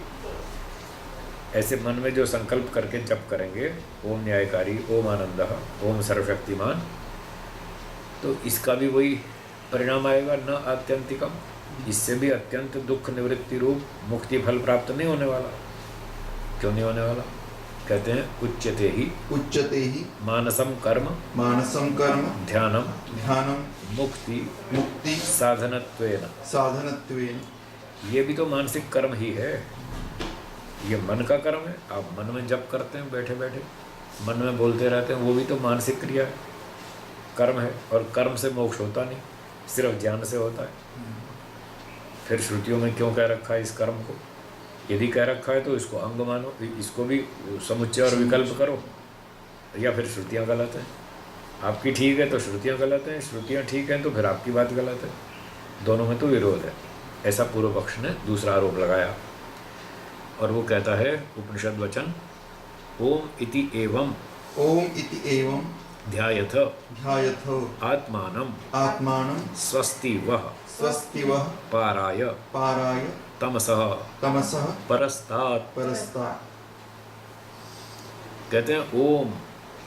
ऐसे मन में जो संकल्प करके जप करेंगे, ओम न्यायकारी, ओम आनंदः, ओम सर्वशक्तिमान, तो इसका भी वही परिणाम आएगा, न आत्यंतिकम, इससे भी अत्यंत दुख निवृत्ति रूप मुक्ति फल प्राप्त नहीं होने वाला। क्यों नहीं होने वाला? कहते हैं उच्यते ही मानसम कर्म, मानसं कर्म ध्यानम ध्यानं मुक्ति मुक्ति साधनत्वेन। साधनत्वेन। ये भी तो मानसिक कर्म ही है, ये मन का कर्म है। आप मन में जप करते हैं, बैठे बैठे मन में बोलते रहते हैं, वो भी तो मानसिक क्रिया है, कर्म है। और कर्म से मोक्ष होता नहीं, सिर्फ ज्ञान से होता है। फिर श्रुतियों में क्यों कह रखा है इस कर्म को? यदि कह रखा है तो इसको अंग मानो, इसको भी समुच्चय और विकल्प करो, या फिर श्रुतियाँ गलत हैं। आपकी ठीक है तो श्रुतियाँ गलत हैं, श्रुतियाँ ठीक हैं तो फिर आपकी बात गलत है। दोनों में तो विरोध है। ऐसा पूर्व पक्ष ने दूसरा आरोप लगाया। और वो कहता है उपनिषद वचन, ओम इति एवं, ओम इति एवं ध्यायथ ध्यायथ आत्मानं आत्मानं स्वस्ति वः स्वस्ति वः पाराय पाराय तमसः तमसः परस्तात्। परस्तात्। कहते हैं ओम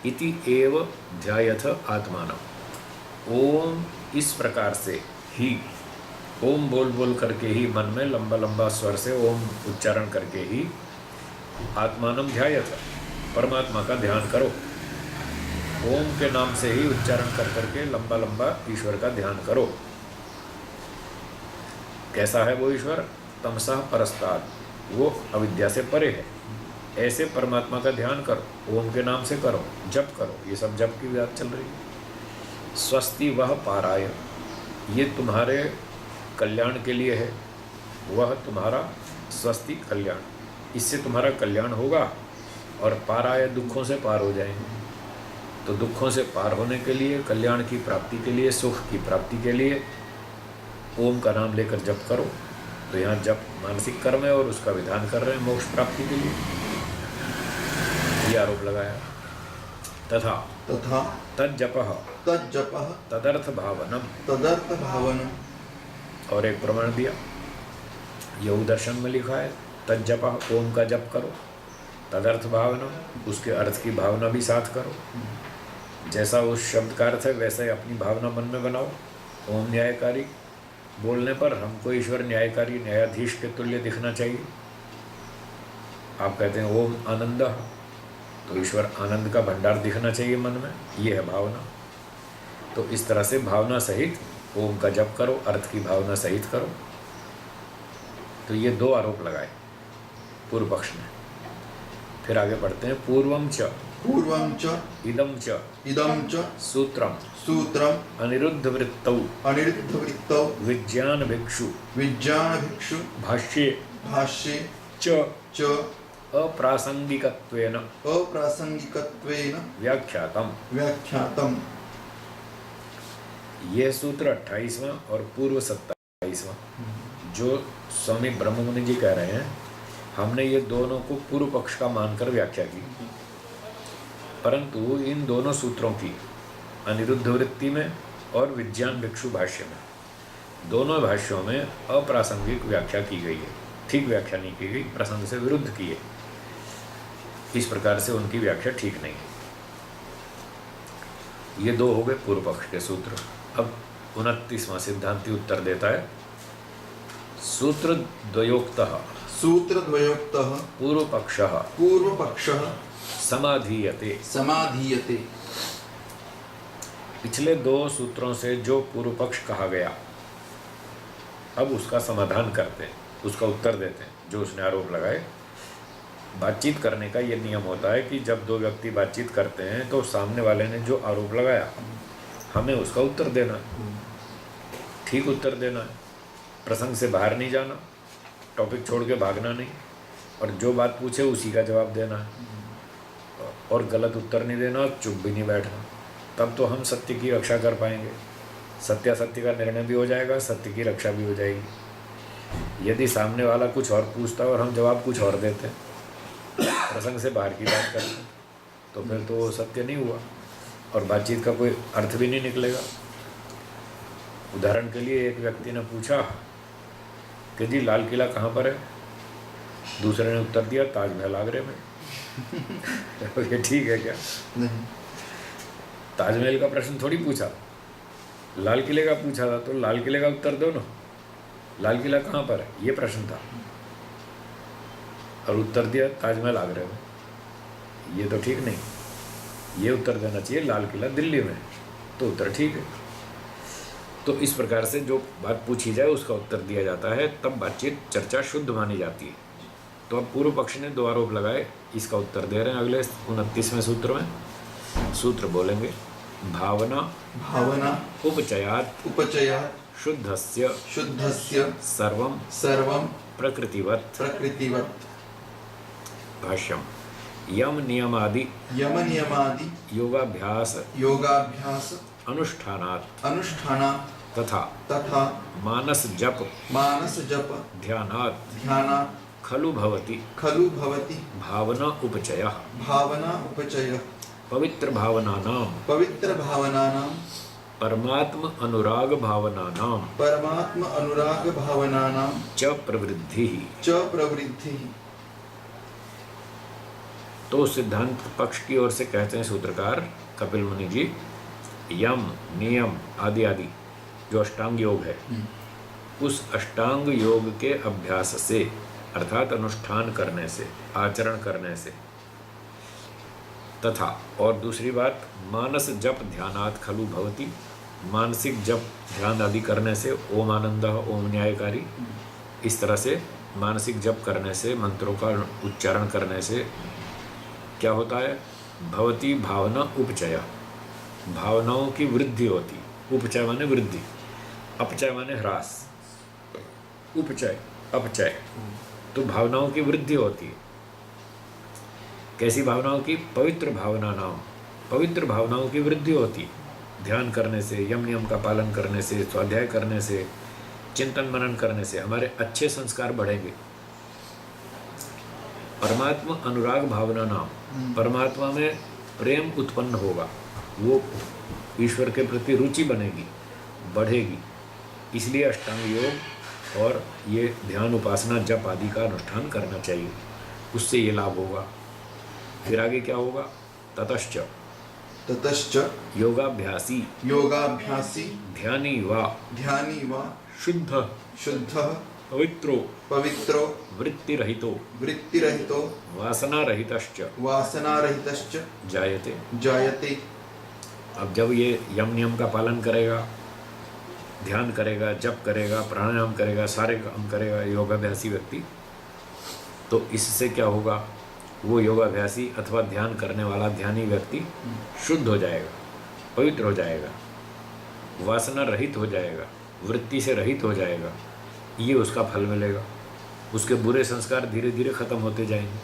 इति एव ध्यायथ आत्मानं, ओम इस प्रकार से ही, ओम बोल बोल करके ही, मन में लंबा लंबा स्वर से ओम उच्चारण करके ही आत्मानं ध्यायथ, परमात्मा का ध्यान करो। ओम के नाम से ही उच्चारण कर करके लंबा लंबा ईश्वर का ध्यान करो। कैसा है वो ईश्वर? तमसः परस्तात्, वो अविद्या से परे है। ऐसे परमात्मा का ध्यान करो, ओम के नाम से करो, जप करो। ये सब जप की बात चल रही है। स्वस्ति वह पाराय, ये तुम्हारे कल्याण के लिए है। वह तुम्हारा स्वस्ति कल्याण, इससे तुम्हारा कल्याण होगा। और पाराय, दुखों से पार हो जाएंगे। तो दुखों से पार होने के लिए, कल्याण की प्राप्ति के लिए, सुख की प्राप्ति के लिए ओम का नाम लेकर जप करो। तो यहाँ जप मानसिक कर्म है और उसका विधान कर रहे हैं मोक्ष प्राप्ति के लिए। ये आरोप लगाया। तथा तथा तज्जपः तज्जपः तदर्थ भावनम, तदर्थ भावनम्। और एक प्रमाण दिया, योग दर्शन में लिखा है तज्जपः, ओम का जप करो, तदर्थ भावनम, उसके अर्थ की भावना भी साथ करो। जैसा उस शब्द का अर्थ है वैसा ही अपनी भावना मन में बनाओ। ओम न्यायकारी बोलने पर हमको ईश्वर न्यायकारी, न्यायाधीश के तुल्य दिखना चाहिए। आप कहते हैं ओम आनंद, तो ईश्वर आनंद का भंडार दिखना चाहिए मन में, ये है भावना। तो इस तरह से भावना सहित ओम का जप करो, अर्थ की भावना सहित करो। तो ये दो आरोप लगाए पूर्व पक्ष ने। फिर आगे बढ़ते हैं, पूर्वम च इदम च सूत्रम अनिरुद्ध वृत्तौ विज्ञान भिक्षु भाष्ये च अप्रासंगिकत्वेन व्याख्यातम। यह सूत्र 28वां और पूर्व 27वां, जो स्वामी ब्रह्ममुनि जी कह रहे हैं, हमने ये दोनों को पूर्व पक्ष का मानकर व्याख्या की। परंतु इन दोनों सूत्रों की अनिरुद्ध वृत्ति में और विज्ञान भिक्षु भाष्य में, दोनों भाष्यों में अप्रासंगिक व्याख्या की गई है। ठीक व्याख्या नहीं की गई, प्रसंग से विरुद्ध की है। इस प्रकार से उनकी व्याख्या ठीक नहीं है। ये दो हो गए पूर्व पक्ष के सूत्र। अब 29वां सिद्धांती उत्तर देता है, सूत्रद्वयोक्तः सूत्रद्वयोक्तः पूर्वपक्षः पूर्वपक्षः समाधीयते। समाधीयते। पिछले दो सूत्रों से जो पूर्व पक्ष कहा गया, अब उसका समाधान करते हैं, उसका उत्तर देते हैं जो उसने आरोप लगाए। बातचीत करने का ये नियम होता है कि जब दो व्यक्ति बातचीत करते हैं तो सामने वाले ने जो आरोप लगाया हमें उसका उत्तर देना है, ठीक उत्तर देना है, प्रसंग से बाहर नहीं जाना, टॉपिक छोड़ के भागना नहीं, और जो बात पूछे उसी का जवाब देना है, और गलत उत्तर नहीं देना, चुप भी नहीं बैठना। तब तो हम सत्य की रक्षा कर पाएंगे, सत्यासत्य का निर्णय भी हो जाएगा, सत्य की रक्षा भी हो जाएगी। यदि सामने वाला कुछ और पूछता और हम जवाब कुछ और देते, प्रसंग से बाहर की बात करते, तो फिर तो वो सत्य नहीं हुआ और बातचीत का कोई अर्थ भी नहीं निकलेगा। उदाहरण के लिए एक व्यक्ति ने पूछा कि जी लाल किला कहाँ पर है, दूसरे ने उत्तर दिया ताजमहल आगरे में। ये ठीक है क्या? नहीं। ताजमहल का प्रश्न थोड़ी पूछा, लाल किले का पूछा था, तो लाल किले का उत्तर दो ना, लाल किला कहाँ पर है, ये प्रश्न था, और उत्तर दिया ताजमहल आगरे में। ये तो ठीक नहीं, ये उत्तर देना चाहिए लाल किला दिल्ली में, तो उत्तर ठीक है। तो इस प्रकार से जो बात पूछी जाए उसका उत्तर दिया जाता है, तब बातचीत चर्चा शुद्ध मानी जाती है। तो अब पूर्व पक्ष ने दो आरोप लगाए, इसका उत्तर दे रहे हैं अगले 29वें सूत्र में। सूत्र बोलेंगे, भावना भावना उपचयात् उपचयात् शुद्धस्य शुद्धस्य सर्वं सर्वं प्रकृतिवत्। प्रकृतिवत्। भाष्यम, यम नियमादि यम नियमादि योगाभ्यास योगाभ्यास अनुष्ठानात् अनुष्ठानात् तथा तथा मानस जप मानस जप ध्यानात् ध्यानात् खलु भवति खलु भवति भावना उपचयः। भावना उपचय। पवित्र भावनानां पवित्र भावनानां परमात्म अनुराग भावनानां परमात्म अनुराग भावनानां च प्रवृद्धिः। च प्रवृद्धिः। तो सिद्धांत पक्ष की ओर से कहते हैं सूत्रकार कपिल मुनि जी, यम नियम आदि आदि जो अष्टांग योग है, उस अष्टांग योग के अभ्यास से अर्थात अनुष्ठान करने से, आचरण करने से, तथा और दूसरी बात मानस जप ध्यानात् खलु भवति, मानसिक जप ध्यान आदि करने से, ओम आनंदः ओम न्यायकारी, इस तरह से मानसिक जप करने से, मंत्रों का उच्चारण करने से क्या होता है, भवती भावना उपचय, भावनाओं की वृद्धि होती। उपचय माने वृद्धि, अपचय माने ह्रास, उपचय अपचय, तो भावनाओं की वृद्धि होती है। कैसी भावनाओं की? पवित्र भावना नाम, पवित्र भावनाओं की वृद्धि होती है ध्यान करने से, यम नियम का पालन करने से, स्वाध्याय करने से, चिंतन मनन करने से हमारे अच्छे संस्कार बढ़ेंगे। परमात्मा अनुराग भावना नाम, परमात्मा में प्रेम उत्पन्न होगा, वो ईश्वर के प्रति रुचि बनेगी, बढ़ेगी। इसलिए अष्टांग योग और ये ध्यान उपासना जप आदि का अनुष्ठान करना चाहिए, उससे ये लाभ होगा। फिर आगे क्या होगा? ततश्च ततश्च योगाभ्यासी योगाभ्यासी ध्यानी वा ध्यानी वा शुद्ध शुद्धः पवित्रो पवित्रो वृत्तिरहितो वृत्तिरहितो वासनारहितश्च वासनारहितश्च जायते। जायते। अब जब ये यम नियम का पालन करेगा, ध्यान करेगा, जप करेगा, प्राणायाम करेगा, सारे काम करेगा योगाभ्यासी व्यक्ति, तो इससे क्या होगा? वो योगाभ्यासी अथवा ध्यान करने वाला ध्यानी व्यक्ति शुद्ध हो जाएगा, पवित्र हो जाएगा, वासना रहित हो जाएगा, वृत्ति से रहित हो जाएगा। ये उसका फल मिलेगा। उसके बुरे संस्कार धीरे धीरे खत्म होते जाएंगे,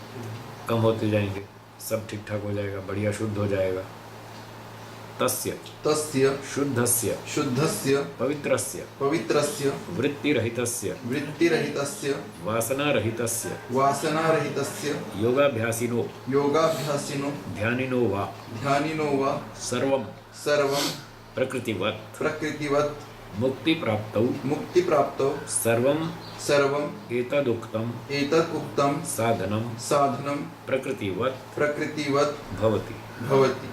कम होते जाएंगे, सब ठीक ठाक हो जाएगा, बढ़िया शुद्ध हो जाएगा। तस्य तस्य शुद्धस्य शुद्धस्य पवित्रस्य पवित्रस्य वृत्तिरहितस्य वृत्तिरहितस्य वासनारहितस्य वासनारहितस्य योगाभ्यासिनो योगाभ्यासिनो ध्यानिनो वा ध्यानिनो वा सर्वं सर्वं प्रकृतिवत् प्रकृतिवत् मुक्तिप्राप्तौ मुक्तिप्राप्तौ सर्वं सर्वं एतदुक्तं एतत् उक्तं साधनं साधनं प्रकृतिवत् प्रकृतिवत् भवति। भवति।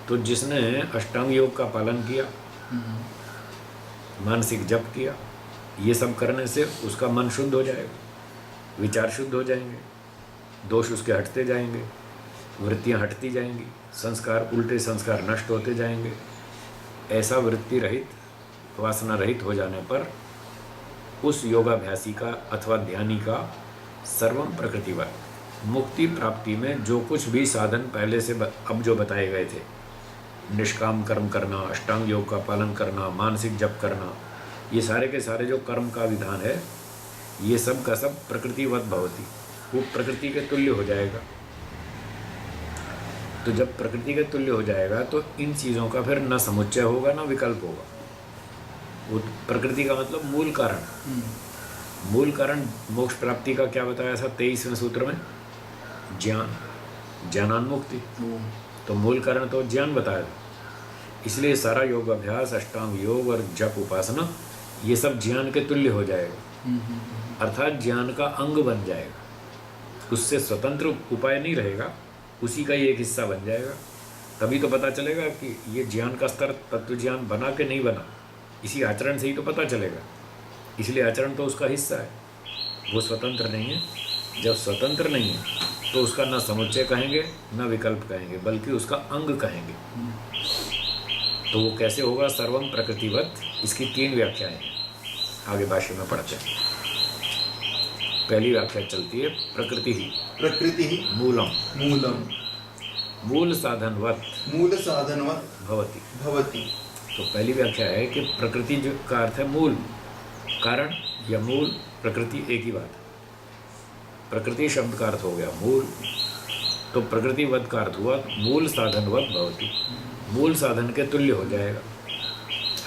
तो जिसने अष्टांग योग का पालन किया, मानसिक जप किया, ये सब करने से उसका मन शुद्ध हो जाएगा, विचार शुद्ध हो जाएंगे, दोष उसके हटते जाएंगे, वृत्तियाँ हटती जाएंगी, संस्कार उल्टे संस्कार नष्ट होते जाएंगे। ऐसा वृत्ति रहित, वासना रहित हो जाने पर उस योगाभ्यासी का अथवा ध्यानी का सर्वम प्रकृतिवत, मुक्ति प्राप्ति में जो कुछ भी साधन पहले से अब जो बताए गए थे, निष्काम कर्म करना, अष्टांग योग का पालन करना, मानसिक जप करना, ये सारे के सारे जो कर्म का विधान है, ये सब का सब प्रकृतिवत भवति, वो प्रकृति के तुल्य हो जाएगा। तो जब प्रकृति के तुल्य हो जाएगा तो इन चीज़ों का फिर न समुच्चय होगा न विकल्प होगा। वो प्रकृति का मतलब मूल कारण। मूल कारण मोक्ष प्राप्ति का क्या बताया था 23वें सूत्र में? ज्ञान, ज्ञानान्मुक्ति। तो मूल कारण तो ज्ञान बताया था। इसलिए सारा योग अभ्यास, अष्टांग योग और जप उपासना, ये सब ज्ञान के तुल्य हो जाएगा, अर्थात ज्ञान का अंग बन जाएगा। उससे स्वतंत्र उपाय नहीं रहेगा, उसी का ही एक हिस्सा बन जाएगा। तभी तो पता चलेगा कि ये ज्ञान का स्तर तत्व ज्ञान बना के नहीं बना, इसी आचरण से ही तो पता चलेगा। इसलिए आचरण तो उसका हिस्सा है, वो स्वतंत्र नहीं है। जब स्वतंत्र नहीं है तो उसका न समुच्चय कहेंगे न विकल्प कहेंगे, बल्कि उसका अंग कहेंगे। तो वो कैसे होगा? सर्वम प्रकृतिवत। इसकी 3 व्याख्याएं हैं, आगे भाष्य में पढ़ते हैं। पहली व्याख्या चलती है प्रकृति ही, प्रकृति ही मूलम, मूलम, मूल साधनवत, मूल साधनवत भवति। भवति। तो पहली व्याख्या है कि प्रकृति जो का अर्थ है मूल, कारण या मूल, प्रकृति एक ही बात है। प्रकृति शब्द का अर्थ हो गया मूल, तो प्रकृतिवत का अर्थ हुआ मूल साधनवत भवति, मूल साधन के तुल्य हो जाएगा।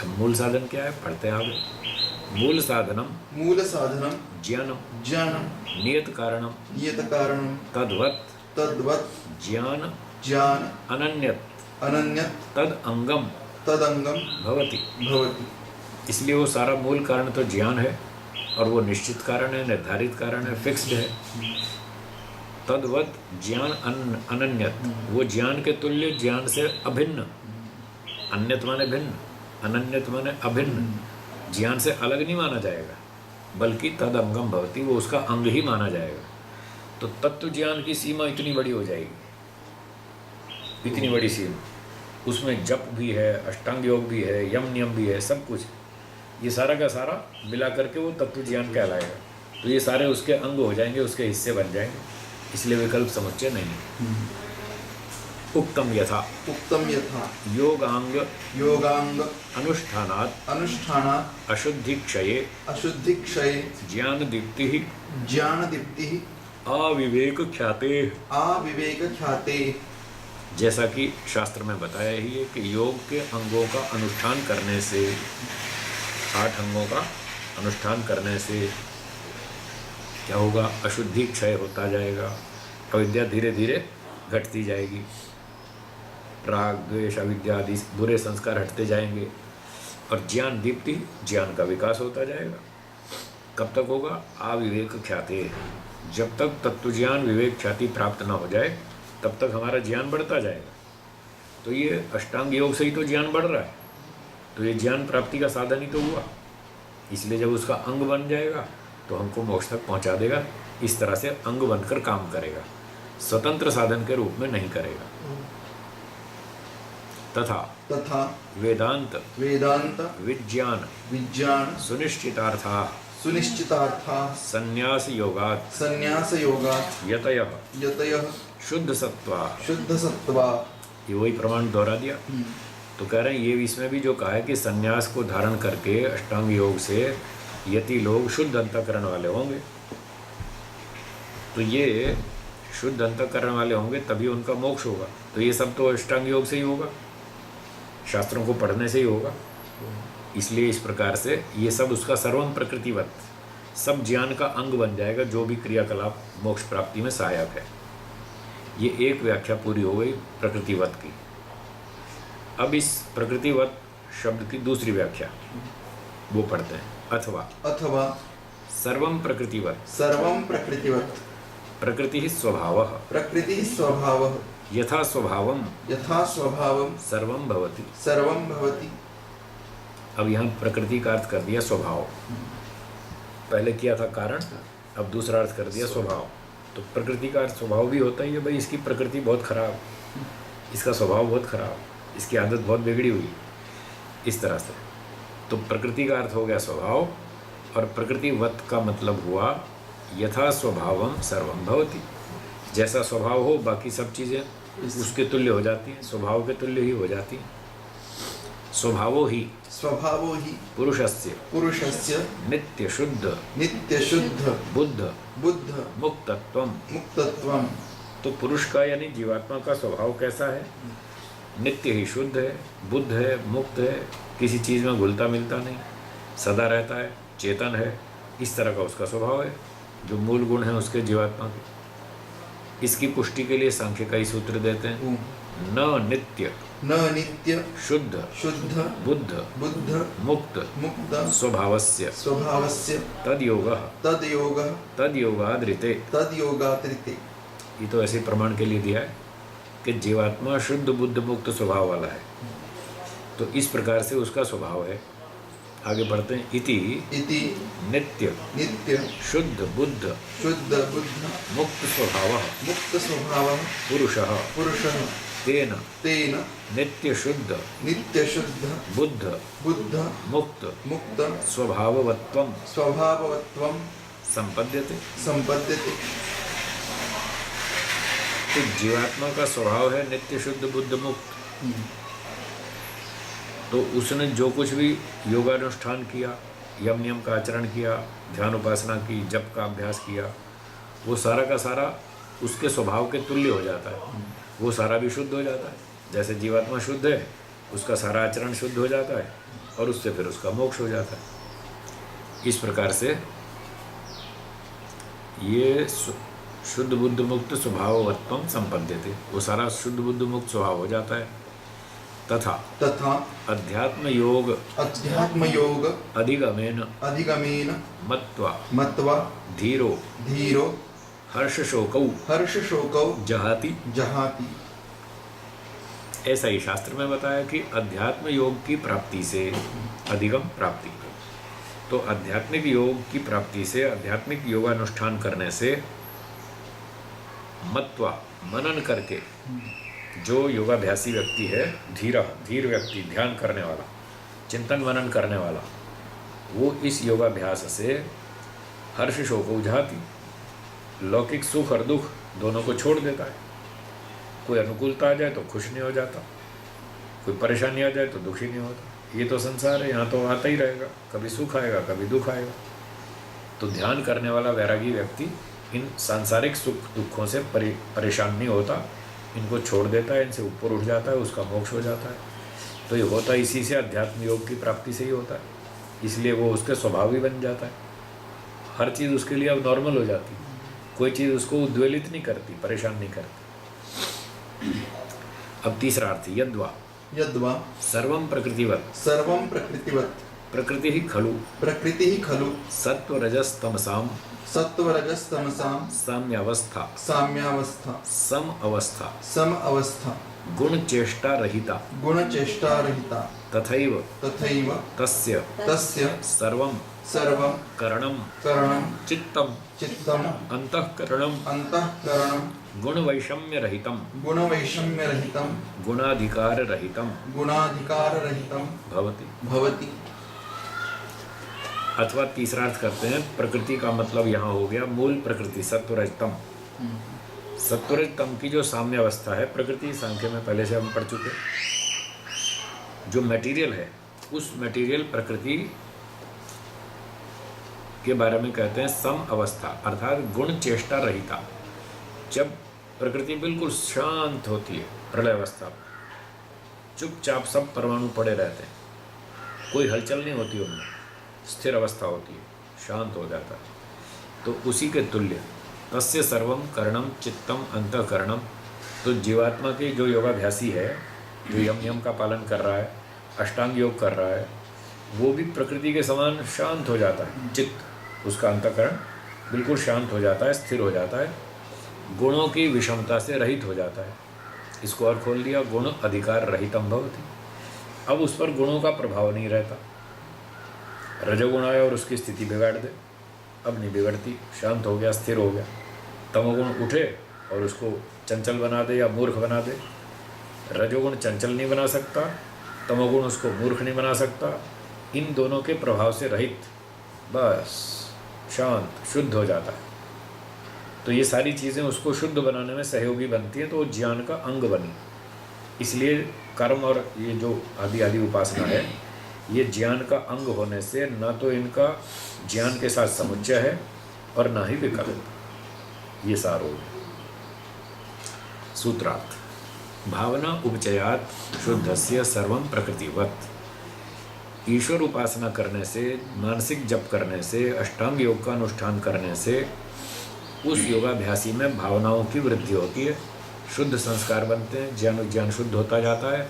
अब मूल साधन क्या है? पढ़ते हैं आगे। मूल साधनम, मूल साधनम ज्ञानम, ज्ञानम, नियत कारणम, नियत कारणम, तद्वत्, तद्वत्, ज्ञान ज्ञान, अनन्यत, अनन्यत, तद अंगम तदंगम भवति। भवति। इसलिए वो सारा मूल कारण तो ज्ञान है, और वो निश्चित कारण है, निर्धारित कारण है, फिक्स्ड है। तद्वत ज्ञान अनन्यत, वो ज्ञान के तुल्य, ज्ञान से अभिन्न। अन्यत माने भिन्न, अनन्यत माने अभिन्न। ज्ञान से अलग नहीं माना जाएगा, बल्कि तद अंगम भवति, वो उसका अंग ही माना जाएगा। तो तत्व ज्ञान की सीमा इतनी बड़ी हो जाएगी, इतनी बड़ी सीमा। उसमें जप भी है, अष्टांग योग भी है, यम नियम भी है, सब कुछ, ये सारा का सारा मिला करके वो तत्व ज्ञान कहलाएगा। तो ये सारे उसके अंग हो जाएंगे, उसके हिस्से बन जाएंगे। इसलिए विकल्प समुच्चय नहीं। उक्तम यथा, उक्तम यथा, योगांग, योगांग, अनुष्ठानात्, अनुष्ठानात्, अशुद्धि क्षये, अशुद्धि क्षये, ज्ञान दीप्ति, ज्ञान दीप्ति, अविवेक ख्याते। अविवेक ख्याते। जैसा कि शास्त्र में बताया ही है कि योग के अंगों का अनुष्ठान करने से, 8 अंगों का अनुष्ठान करने से क्या होगा? अशुद्धि क्षय होता जाएगा, अविद्या धीरे धीरे घटती जाएगी, राग द्वेष अविद्या आदि बुरे संस्कार हटते जाएंगे, और ज्ञान दीप्ति, ज्ञान का विकास होता जाएगा। कब तक होगा? अविवेक ख्याते। जब तक तत्वज्ञान विवेक ख्याति प्राप्त न हो जाए तब तक हमारा ज्ञान बढ़ता जाएगा। तो ये अष्टांग योग से ही तो ज्ञान बढ़ रहा है, तो ये ज्ञान प्राप्ति का साधन ही तो हुआ। इसलिए जब उसका अंग बन जाएगा तो हमको मोक्ष तक पहुंचा देगा। इस तरह से अंग बनकर काम करेगा, स्वतंत्र साधन के रूप में नहीं करेगा। तथा तथा वेदांत, वेदांत, विज्ञान, विज्ञान, सुनिश्चितार्था, सुनिश्चितार्था, संन्यास योगात्, संन्यास योगात्, यतयः, यतयः, शुद्ध सत्वा। शुद्ध सत्वा। ये वही प्रमाण दोहरा दिया। तो कह रहे हैं ये इसमें भी जो कहा है कि संन्यास को धारण करके अष्टांग योग से यति लोग शुद्ध अंतःकरण वाले होंगे। तो ये शुद्ध अंतःकरण वाले होंगे तभी उनका मोक्ष होगा। तो ये सब तो अष्टांग योग से ही होगा, शास्त्रों को पढ़ने से ही होगा। इसलिए इस प्रकार से ये सब उसका सर्वम प्रकृतिवत, सब ज्ञान का अंग बन जाएगा, जो भी क्रियाकलाप मोक्ष प्राप्ति में सहायक है। ये एक व्याख्या पूरी हो गई प्रकृतिवत की। अब इस प्रकृतिवत शब्द की दूसरी व्याख्या वो पढ़ते हैं। अथवा, अथवा सर्वम प्रकृतिवत, सर्वं प्रकृतिवत्, प्रकृति ही स्वभावः, प्रकृति स्वभावः, यथा स्वभावम, यथा स्वभावं, सर्वम भवति। सर्वं भवति। अब यहाँ प्रकृति का अर्थ कर दिया स्वभाव। पहले किया था कारण, अब दूसरा अर्थ कर दिया स्वभाव। तो प्रकृति का अर्थ स्वभाव भी होता ही है, भाई इसकी प्रकृति बहुत खराब, इसका स्वभाव बहुत खराब, इसकी आदत बहुत बिगड़ी हुई, इस तरह से। तो प्रकृति का अर्थ हो गया स्वभाव, और प्रकृतिवत का मतलब हुआ यथा स्वभावम सर्वम भवति, जैसा स्वभाव हो बाकी सब चीज़ें उसके तुल्य हो जाती हैं, स्वभाव के तुल्य ही हो जाती हैं। स्वभावो ही पुरुषस्य नित्य शुद्ध बुद्ध मुक्तत्वम। तो पुरुष का यानी जीवात्मा का स्वभाव कैसा है? नित्य ही शुद्ध है, बुद्ध है, मुक्त है, किसी चीज़ में घुलता मिलता नहीं, सदा रहता है, चेतन है, इस तरह का उसका स्वभाव है, जो मूल गुण है उसके जीवात्मा के। इसकी पुष्टि के लिए सांख्य का ही सूत्र देते हैं, न नित्य शुद्ध बुद्ध मुक्त स्वभावस्य तद्योगाद्रिते। ये तो ऐसे प्रमाण के लिए दिया है कि जीवात्मा शुद्ध बुद्ध मुक्त स्वभाव वाला है, तो इस प्रकार से उसका स्वभाव है। आगे बढ़ते हैं। इति नित्य शुद्ध बुद्ध मुक्त स्वभाव पुरुषः तेन नित्य शुद्ध बुद्ध मुक्त स्वभाववत्वं संपद्यते। तो जीवात्मा का स्वभाव है नित्य शुद्ध बुद्ध मुक्त। तो उसने जो कुछ भी योगानुष्ठान किया, यम नियम का आचरण किया, ध्यान उपासना की, जप का अभ्यास किया, वो सारा का सारा उसके स्वभाव के तुल्य हो जाता है, वो सारा भी शुद्ध हो जाता है। जैसे जीवात्मा शुद्ध है, उसका सारा आचरण शुद्ध हो जाता है, और उससे फिर उसका मोक्ष हो जाता है। इस प्रकार से ये शुद्ध बुद्ध मुक्त स्वभाववत्वं संपद्यते, वो सारा शुद्ध बुद्ध मुक्त स्वभाव हो जाता है। तथा अध्यात्म योग अधिगमेन मत्वा धीरो हर्ष शोकौ जहाति। ऐसा ही शास्त्र में बताया कि अध्यात्म योग की प्राप्ति से अधिगम प्राप्ति, तो आध्यात्मिक योग की प्राप्ति से, आध्यात्मिक योगानुष्ठान करने से, मत्वा मनन करके, जो योगाभ्यासी व्यक्ति है, धीर व्यक्ति, ध्यान करने वाला, चिंतन मनन करने वाला, वो इस योगाभ्यास से हर्ष शोक जाति, लौकिक सुख और दुख दोनों को छोड़ देता है। कोई अनुकूलता आ जाए तो खुश नहीं हो जाता, कोई परेशानी आ जाए तो दुखी नहीं होता। ये तो संसार है, यहाँ तो आता ही रहेगा, कभी सुख आएगा कभी दुख आएगा। तो ध्यान करने वाला वैरागी व्यक्ति इन सांसारिक सुख दुखों से परेशान नहीं होता, इनको छोड़ देता है, इनसे ऊपर उठ जाता है, उसका मोक्ष हो जाता है। तो ये होता इसी से, अध्यात्म योग की प्राप्ति से ही होता है। इसलिए वो उसके स्वभाव ही बन जाता है, हर चीज़ उसके लिए अब नॉर्मल हो जाती है, कोई चीज़ उसको उद्वेलित नहीं करती, परेशान नहीं करती। अब तीसरा अर्थ, यद्वा सर्वं प्रकृतिवत् प्रकृति ही खलु सत्वरजस्तमसां साम्यावस्था समअवस्था गुणचेष्टा रहिता तथैव तस्य सर्वं करणं चित्तम् अंतःकरणं गुणवैषम्य रहितं गुणाधिकार रहितं भवति। अथवा तीसरा अर्थ करते हैं, प्रकृति का मतलब यहाँ हो गया मूल प्रकृति, सत्वरजतम। सत्वरजतम की जो साम्य अवस्था है, प्रकृति सांख्य में पहले से हम पढ़ चुके, जो मटेरियल है, उस मटेरियल प्रकृति के बारे में कहते हैं सम अवस्था, अर्थात गुण चेष्टा रहिता। जब प्रकृति बिल्कुल शांत होती है, प्रलय अवस्था, चुपचाप सब परमाणु पड़े रहते हैं, कोई हलचल नहीं होती उनमें, स्थिर अवस्था होती है, शांत हो जाता है, तो उसी के तुल्य तस्य सर्वम करणम चित्तम अंतःकरणम। तो जीवात्मा के जो योगाभ्यासी है, जो यम नियम का पालन कर रहा है, अष्टांग योग कर रहा है, वो भी प्रकृति के समान शांत हो जाता है। चित्त, उसका अंतःकरण बिल्कुल शांत हो जाता है, स्थिर हो जाता है, गुणों की विषमता से रहित हो जाता है। इसको और खोल दिया, गुण अधिकार रहितम भवति। अब उस पर गुणों का प्रभाव नहीं रहता। रजोगुण आए और उसकी स्थिति बिगाड़ दे, अब नहीं बिगड़ती, शांत हो गया, स्थिर हो गया। तमोगुण उठे और उसको चंचल बना दे या मूर्ख बना दे। रजोगुण चंचल नहीं बना सकता, तमोगुण उसको मूर्ख नहीं बना सकता। इन दोनों के प्रभाव से रहित, बस शांत शुद्ध हो जाता है। तो ये सारी चीज़ें उसको शुद्ध बनाने में सहयोगी बनती हैं, तो वो ज्ञान का अंग बनी। इसलिए कर्म और ये जो आदि आदि उपासना है, ये ज्ञान का अंग होने से न तो इनका ज्ञान के साथ समुच्चय है और ना ही विकल्प। ये सार हो गया। सूत्रार्थ। भावना उपचयात शुद्धस्य सर्वं प्रकृतिवत। ईश्वर उपासना करने से, मानसिक जप करने से, अष्टांग योग का अनुष्ठान करने से उस योगाभ्यासी में भावनाओं की वृद्धि होती है, शुद्ध संस्कार बनते हैं, ज्ञान शुद्ध होता जाता है।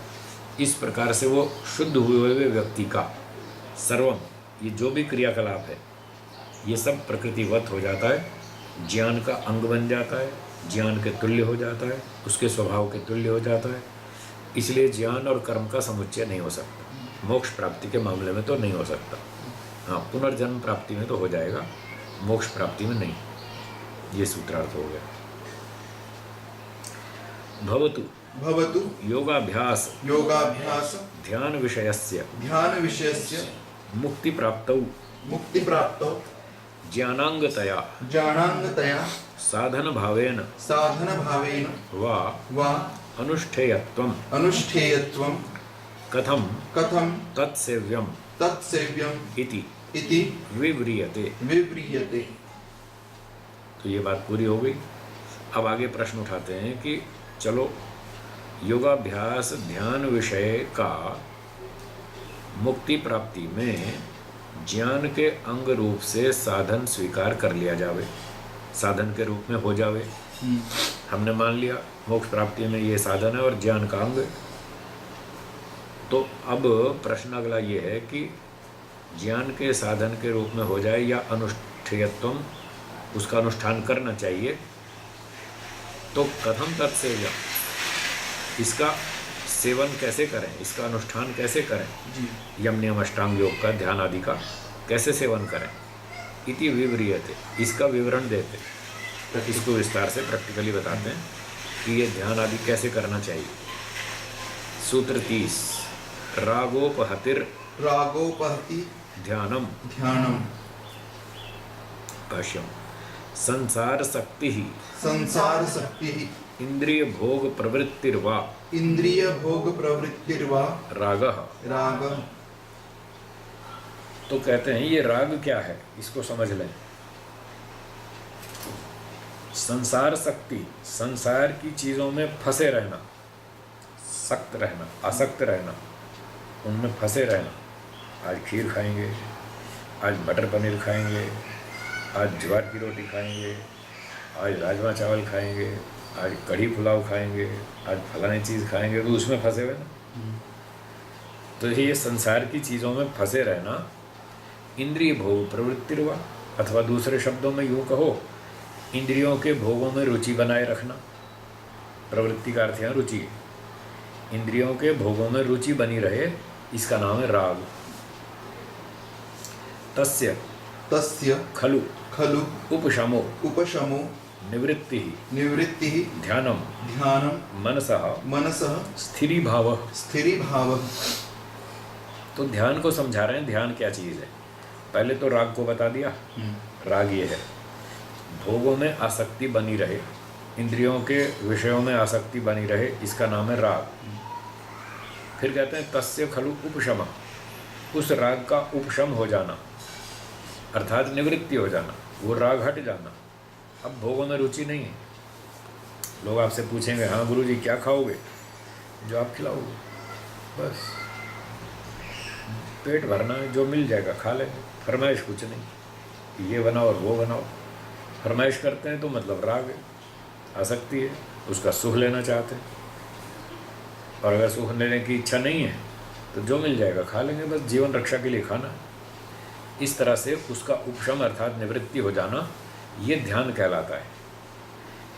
इस प्रकार से वो शुद्ध हुए हुए व्यक्ति का सर्वम, ये जो भी क्रियाकलाप है, ये सब प्रकृतिवत हो जाता है, ज्ञान का अंग बन जाता है, ज्ञान के तुल्य हो जाता है, उसके स्वभाव के तुल्य हो जाता है। इसलिए ज्ञान और कर्म का समुच्चय नहीं हो सकता। मोक्ष प्राप्ति के मामले में तो नहीं हो सकता। हाँ, पुनर्जन्म प्राप्ति में तो हो जाएगा, मोक्ष प्राप्ति में नहीं। ये सूत्रार्थ हो गया। भवतु भवतु योगाभ्यास ध्यान विषयस्य मुक्ति प्राप्तौ ज्ञानांगतया साधन भावेन वा अनुष्ठेयत्वं कथम तत्सेव्यम इति विव्रियते। तो ये बात पूरी हो गई। अब आगे प्रश्न उठाते हैं कि चलो, योगाभ्यास ध्यान विषय का मुक्ति प्राप्ति में ज्ञान के अंग रूप से साधन स्वीकार कर लिया जावे, साधन के रूप में हो जावे। हमने मान लिया मोक्ष प्राप्ति में ये साधन है और ज्ञान का अंग। तो अब प्रश्न अगला ये है कि ज्ञान के साधन के रूप में हो जाए या अनुष्ठेयत्वम, उसका अनुष्ठान करना चाहिए। तो कथम तत्सेव्यम, इसका सेवन कैसे करें, इसका अनुष्ठान कैसे करें, यम नियम अष्टांग योग का, ध्यान आदि का कैसे सेवन करें। इति विव्रियते, इसका विवरण देते, इसको विस्तार से प्रैक्टिकली बताते हैं कि ये ध्यान आदि कैसे करना चाहिए। सूत्र 30। रागोपहति ध्यानम भाष्यम। संसार शक्ति इंद्रिय भोग प्रवृत्तिर्वा राग। तो कहते हैं ये राग क्या है, इसको समझ लें। संसार शक्ति, संसार की चीजों में फंसे रहना, सक्त रहना, आसक्त रहना, उनमें फंसे रहना। आज खीर खाएंगे, आज मटर पनीर खाएंगे, आज ज्वार की रोटी खाएंगे, आज राजमा चावल खाएंगे, आज कढ़ी पुलाव खाएंगे, आज फलानी चीज़ खाएंगे, तो उसमें फंसे हुए ना। तो ये संसार की चीज़ों में फंसे रहना इंद्रिय भोग प्रवृत्तिर्वा, अथवा दूसरे शब्दों में यूँ कहो, इंद्रियों के भोगों में रुचि बनाए रखना। प्रवृत्ति का अर्थ यहाँ रुचि, इंद्रियों के भोगों में रुचि बनी रहे, इसका नाम है राग। तस्य खलु उपशमो निवृत्ति ध्यानम मनसः स्थिरीभाव। तो ध्यान को समझा रहे हैं, ध्यान क्या चीज़ है। पहले तो राग को बता दिया। राग ये है, भोगों में आसक्ति बनी रहे, इंद्रियों के विषयों में आसक्ति बनी रहे, इसका नाम है राग। फिर कहते हैं तस्य खलु उपशम, उस राग का उपशम हो जाना, अर्थात निवृत्ति हो जाना, वो राग हट जाना। अब भोगों में रुचि नहीं है। लोग आपसे पूछेंगे, हाँ गुरुजी क्या खाओगे, जो आप खिलाओगे, बस पेट भरना है, जो मिल जाएगा खा लेंगे, फरमाइश कुछ नहीं, ये बनाओ और वो बनाओ। फरमाइश करते हैं तो मतलब राग है, आसक्ति है, उसका सुख लेना चाहते हैं। और अगर सुख लेने की इच्छा नहीं है तो जो मिल जाएगा खा लेंगे, बस जीवन रक्षा के लिए खाना है। इस तरह से उसका उपशम अर्थात निवृत्ति हो जाना, ये ध्यान कहलाता है।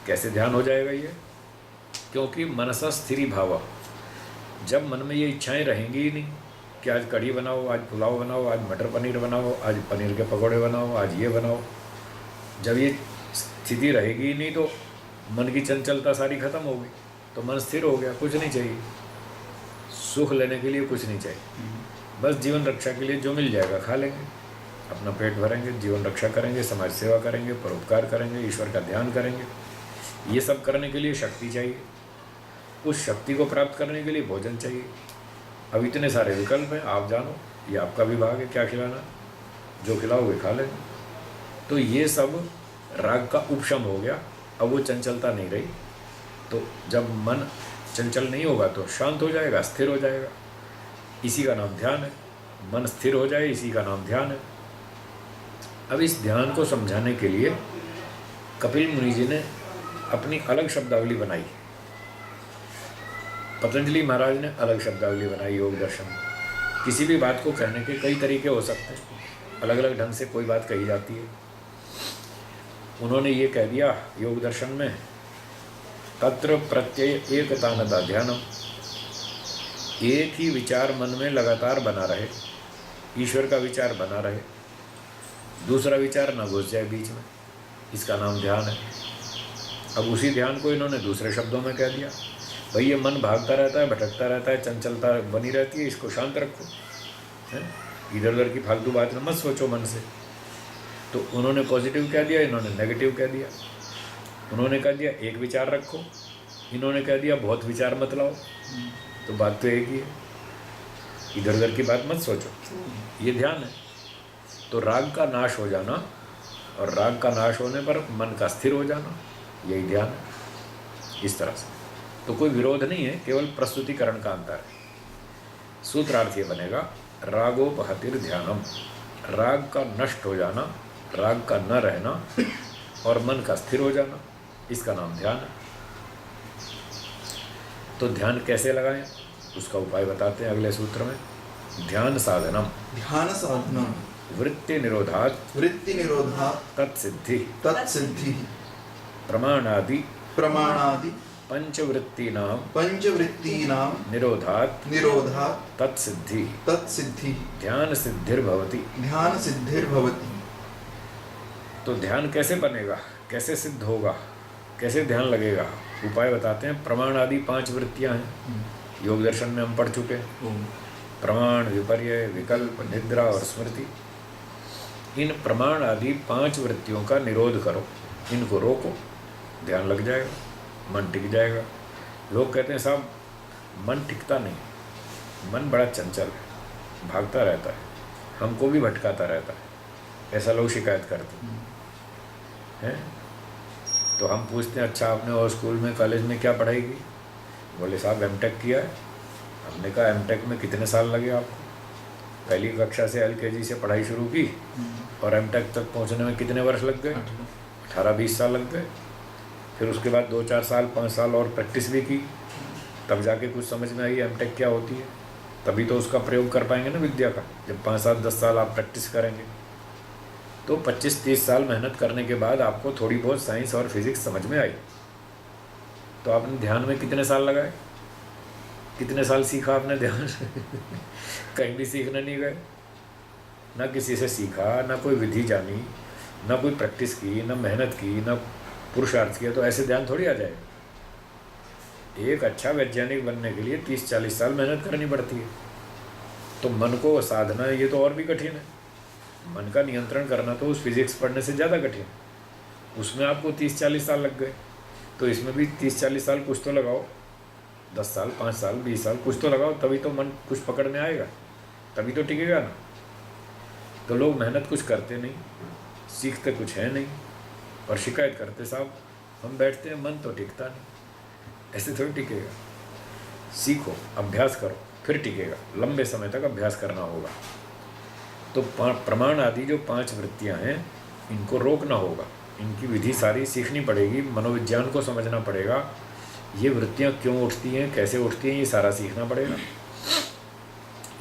कैसे ध्यान हो जाएगा ये? क्योंकि मनसा स्थिरी भाव, जब मन में ये इच्छाएं रहेंगी ही नहीं कि आज कढ़ी बनाओ, आज पुलाव बनाओ, आज मटर पनीर बनाओ, आज पनीर के पकौड़े बनाओ, आज ये बनाओ, जब ये स्थिति रहेगी नहीं तो मन की चंचलता सारी खत्म होगी, तो मन स्थिर हो गया, कुछ नहीं चाहिए, सुख लेने के लिए कुछ नहीं चाहिए, बस जीवन रक्षा के लिए जो मिल जाएगा खा लेंगे, अपना पेट भरेंगे, जीवन रक्षा करेंगे, समाज सेवा करेंगे, परोपकार करेंगे, ईश्वर का ध्यान करेंगे। ये सब करने के लिए शक्ति चाहिए, उस शक्ति को प्राप्त करने के लिए भोजन चाहिए। अब इतने सारे विकल्प हैं, आप जानो, ये आपका विभाग है क्या खिलाना, जो खिलाओगे खा लेंगे। तो ये सब राग का उपशम हो गया, अब वो चंचलता नहीं रही। तो जब मन चंचल नहीं होगा तो शांत हो जाएगा, स्थिर हो जाएगा, इसी का नाम ध्यान है। मन स्थिर हो जाए, इसी का नाम ध्यान है। अब इस ध्यान को समझाने के लिए कपिल मुनि जी ने अपनी अलग शब्दावली बनाई, पतंजलि महाराज ने अलग शब्दावली बनाई योग दर्शन में। किसी भी बात को कहने के कई तरीके हो सकते हैं, अलग अलग ढंग से कोई बात कही जाती है। उन्होंने ये कह दिया योग दर्शन में, तत्र प्रत्यय एकतानता ध्यानम, एक ही विचार मन में लगातार बना रहे, ईश्वर का विचार बना रहे, दूसरा विचार ना घुस जाए बीच में, इसका नाम ध्यान है। अब उसी ध्यान को इन्होंने दूसरे शब्दों में कह दिया, भाई ये मन भागता रहता है, भटकता रहता है, चंचलता बनी रहती है, इसको शांत रखो, है इधर उधर की फालतू बात में मत सोचो मन से। तो उन्होंने पॉजिटिव कह दिया, इन्होंने नेगेटिव कह दिया। उन्होंने कह दिया एक विचार रखो, इन्होंने कह दिया बहुत विचार मत लाओ। तो बात तो एक ही है, इधर उधर की बात मत सोचो, ये ध्यान है। तो राग का नाश हो जाना और राग का नाश होने पर मन का स्थिर हो जाना, यही ध्यान है। इस तरह से तो कोई विरोध नहीं है, केवल प्रस्तुतिकरण का अंतर है। सूत्रार्थ ये बनेगा, रागोपहतिर ध्यानम, राग का नष्ट हो जाना, राग का न रहना और मन का स्थिर हो जाना, इसका नाम ध्यान है। तो ध्यान कैसे लगाएं, उसका उपाय बताते हैं अगले सूत्र में। ध्यान साधनम, ध्यान साधनम, वृत्ति निरोधात्, वृत्ति निरोधात्, तत्सिद्धि, तत्सिद्धि, प्रमाणादि, प्रमाणादि, पंचवृत्तीनां, पंचवृत्तीनां, निरोधात्, निरोधात्, तत्सिद्धि, तत्सिद्धि, ध्यान सिद्धिर्भवति। ध्यान सिद्धिर्भवति। तो ध्यान कैसे बनेगा, कैसे सिद्ध होगा, कैसे ध्यान लगेगा, उपाय बताते हैं। प्रमाण आदि 5 वृत्तियां हैं, योग दर्शन में हम पढ़ चुके हैं। प्रमाण, विपर्य, विकल्प, निद्रा और स्मृति। इन प्रमाण आदि 5 वृत्तियों का निरोध करो, इनको रोको, ध्यान लग जाएगा, मन टिक जाएगा। लोग कहते हैं साहब मन टिकता नहीं, मन बड़ा चंचल है, भागता रहता है, हमको भी भटकाता रहता है, ऐसा लोग शिकायत करते हैं। तो हम पूछते हैं अच्छा आपने और स्कूल में कॉलेज में क्या पढ़ाई की? बोले साहब एमटेक किया है। हमने कहा एमटेक में कितने साल लगे आपको? पहली कक्षा से एलकेजी से पढ़ाई शुरू की और एमटेक तक पहुंचने में कितने वर्ष लग गए? 18-20 साल लग गए। फिर उसके बाद 2-4 साल 5 साल और प्रैक्टिस भी की, तब जाके कुछ समझ में आई एमटेक क्या होती है। तभी तो उसका प्रयोग कर पाएंगे ना विद्या का, जब 5-7-10 साल आप प्रैक्टिस करेंगे। तो 25-30 साल मेहनत करने के बाद आपको थोड़ी बहुत साइंस और फिजिक्स समझ में आई। तो आपने ध्यान में कितने साल लगाए? कितने साल सीखा आपने ध्यान? कहीं भी सीखने नहीं गए, ना किसी से सीखा, ना कोई विधि जानी, ना कोई प्रैक्टिस की, ना मेहनत की, ना पुरुषार्थ किया, तो ऐसे ध्यान थोड़ी आ जाएगा। एक अच्छा वैज्ञानिक बनने के लिए 30-40 साल मेहनत करनी पड़ती है। तो मन को साधना ये तो और भी कठिन है। मन का नियंत्रण करना तो उस फिजिक्स पढ़ने से ज़्यादा कठिन है। उसमें आपको 30-40 साल लग गए, तो इसमें भी 30-40 साल कुछ तो लगाओ, 10 साल 5 साल 20 साल कुछ तो लगाओ, तभी तो मन कुछ पकड़ में आएगा, तभी तो टिकेगा ना। तो लोग मेहनत कुछ करते नहीं, सीखते कुछ है नहीं और शिकायत करते साहब हम बैठते हैं मन तो टिकता नहीं। ऐसे थोड़ी टिकेगा। सीखो, अभ्यास करो, फिर टिकेगा। लंबे समय तक अभ्यास करना होगा। तो प्रमाण आदि जो 5 वृत्तियां हैं, इनको रोकना होगा, इनकी विधि सारी सीखनी पड़ेगी, मनोविज्ञान को समझना पड़ेगा। ये वृत्तियां क्यों उठती हैं, कैसे उठती हैं, ये सारा सीखना पड़ेगा।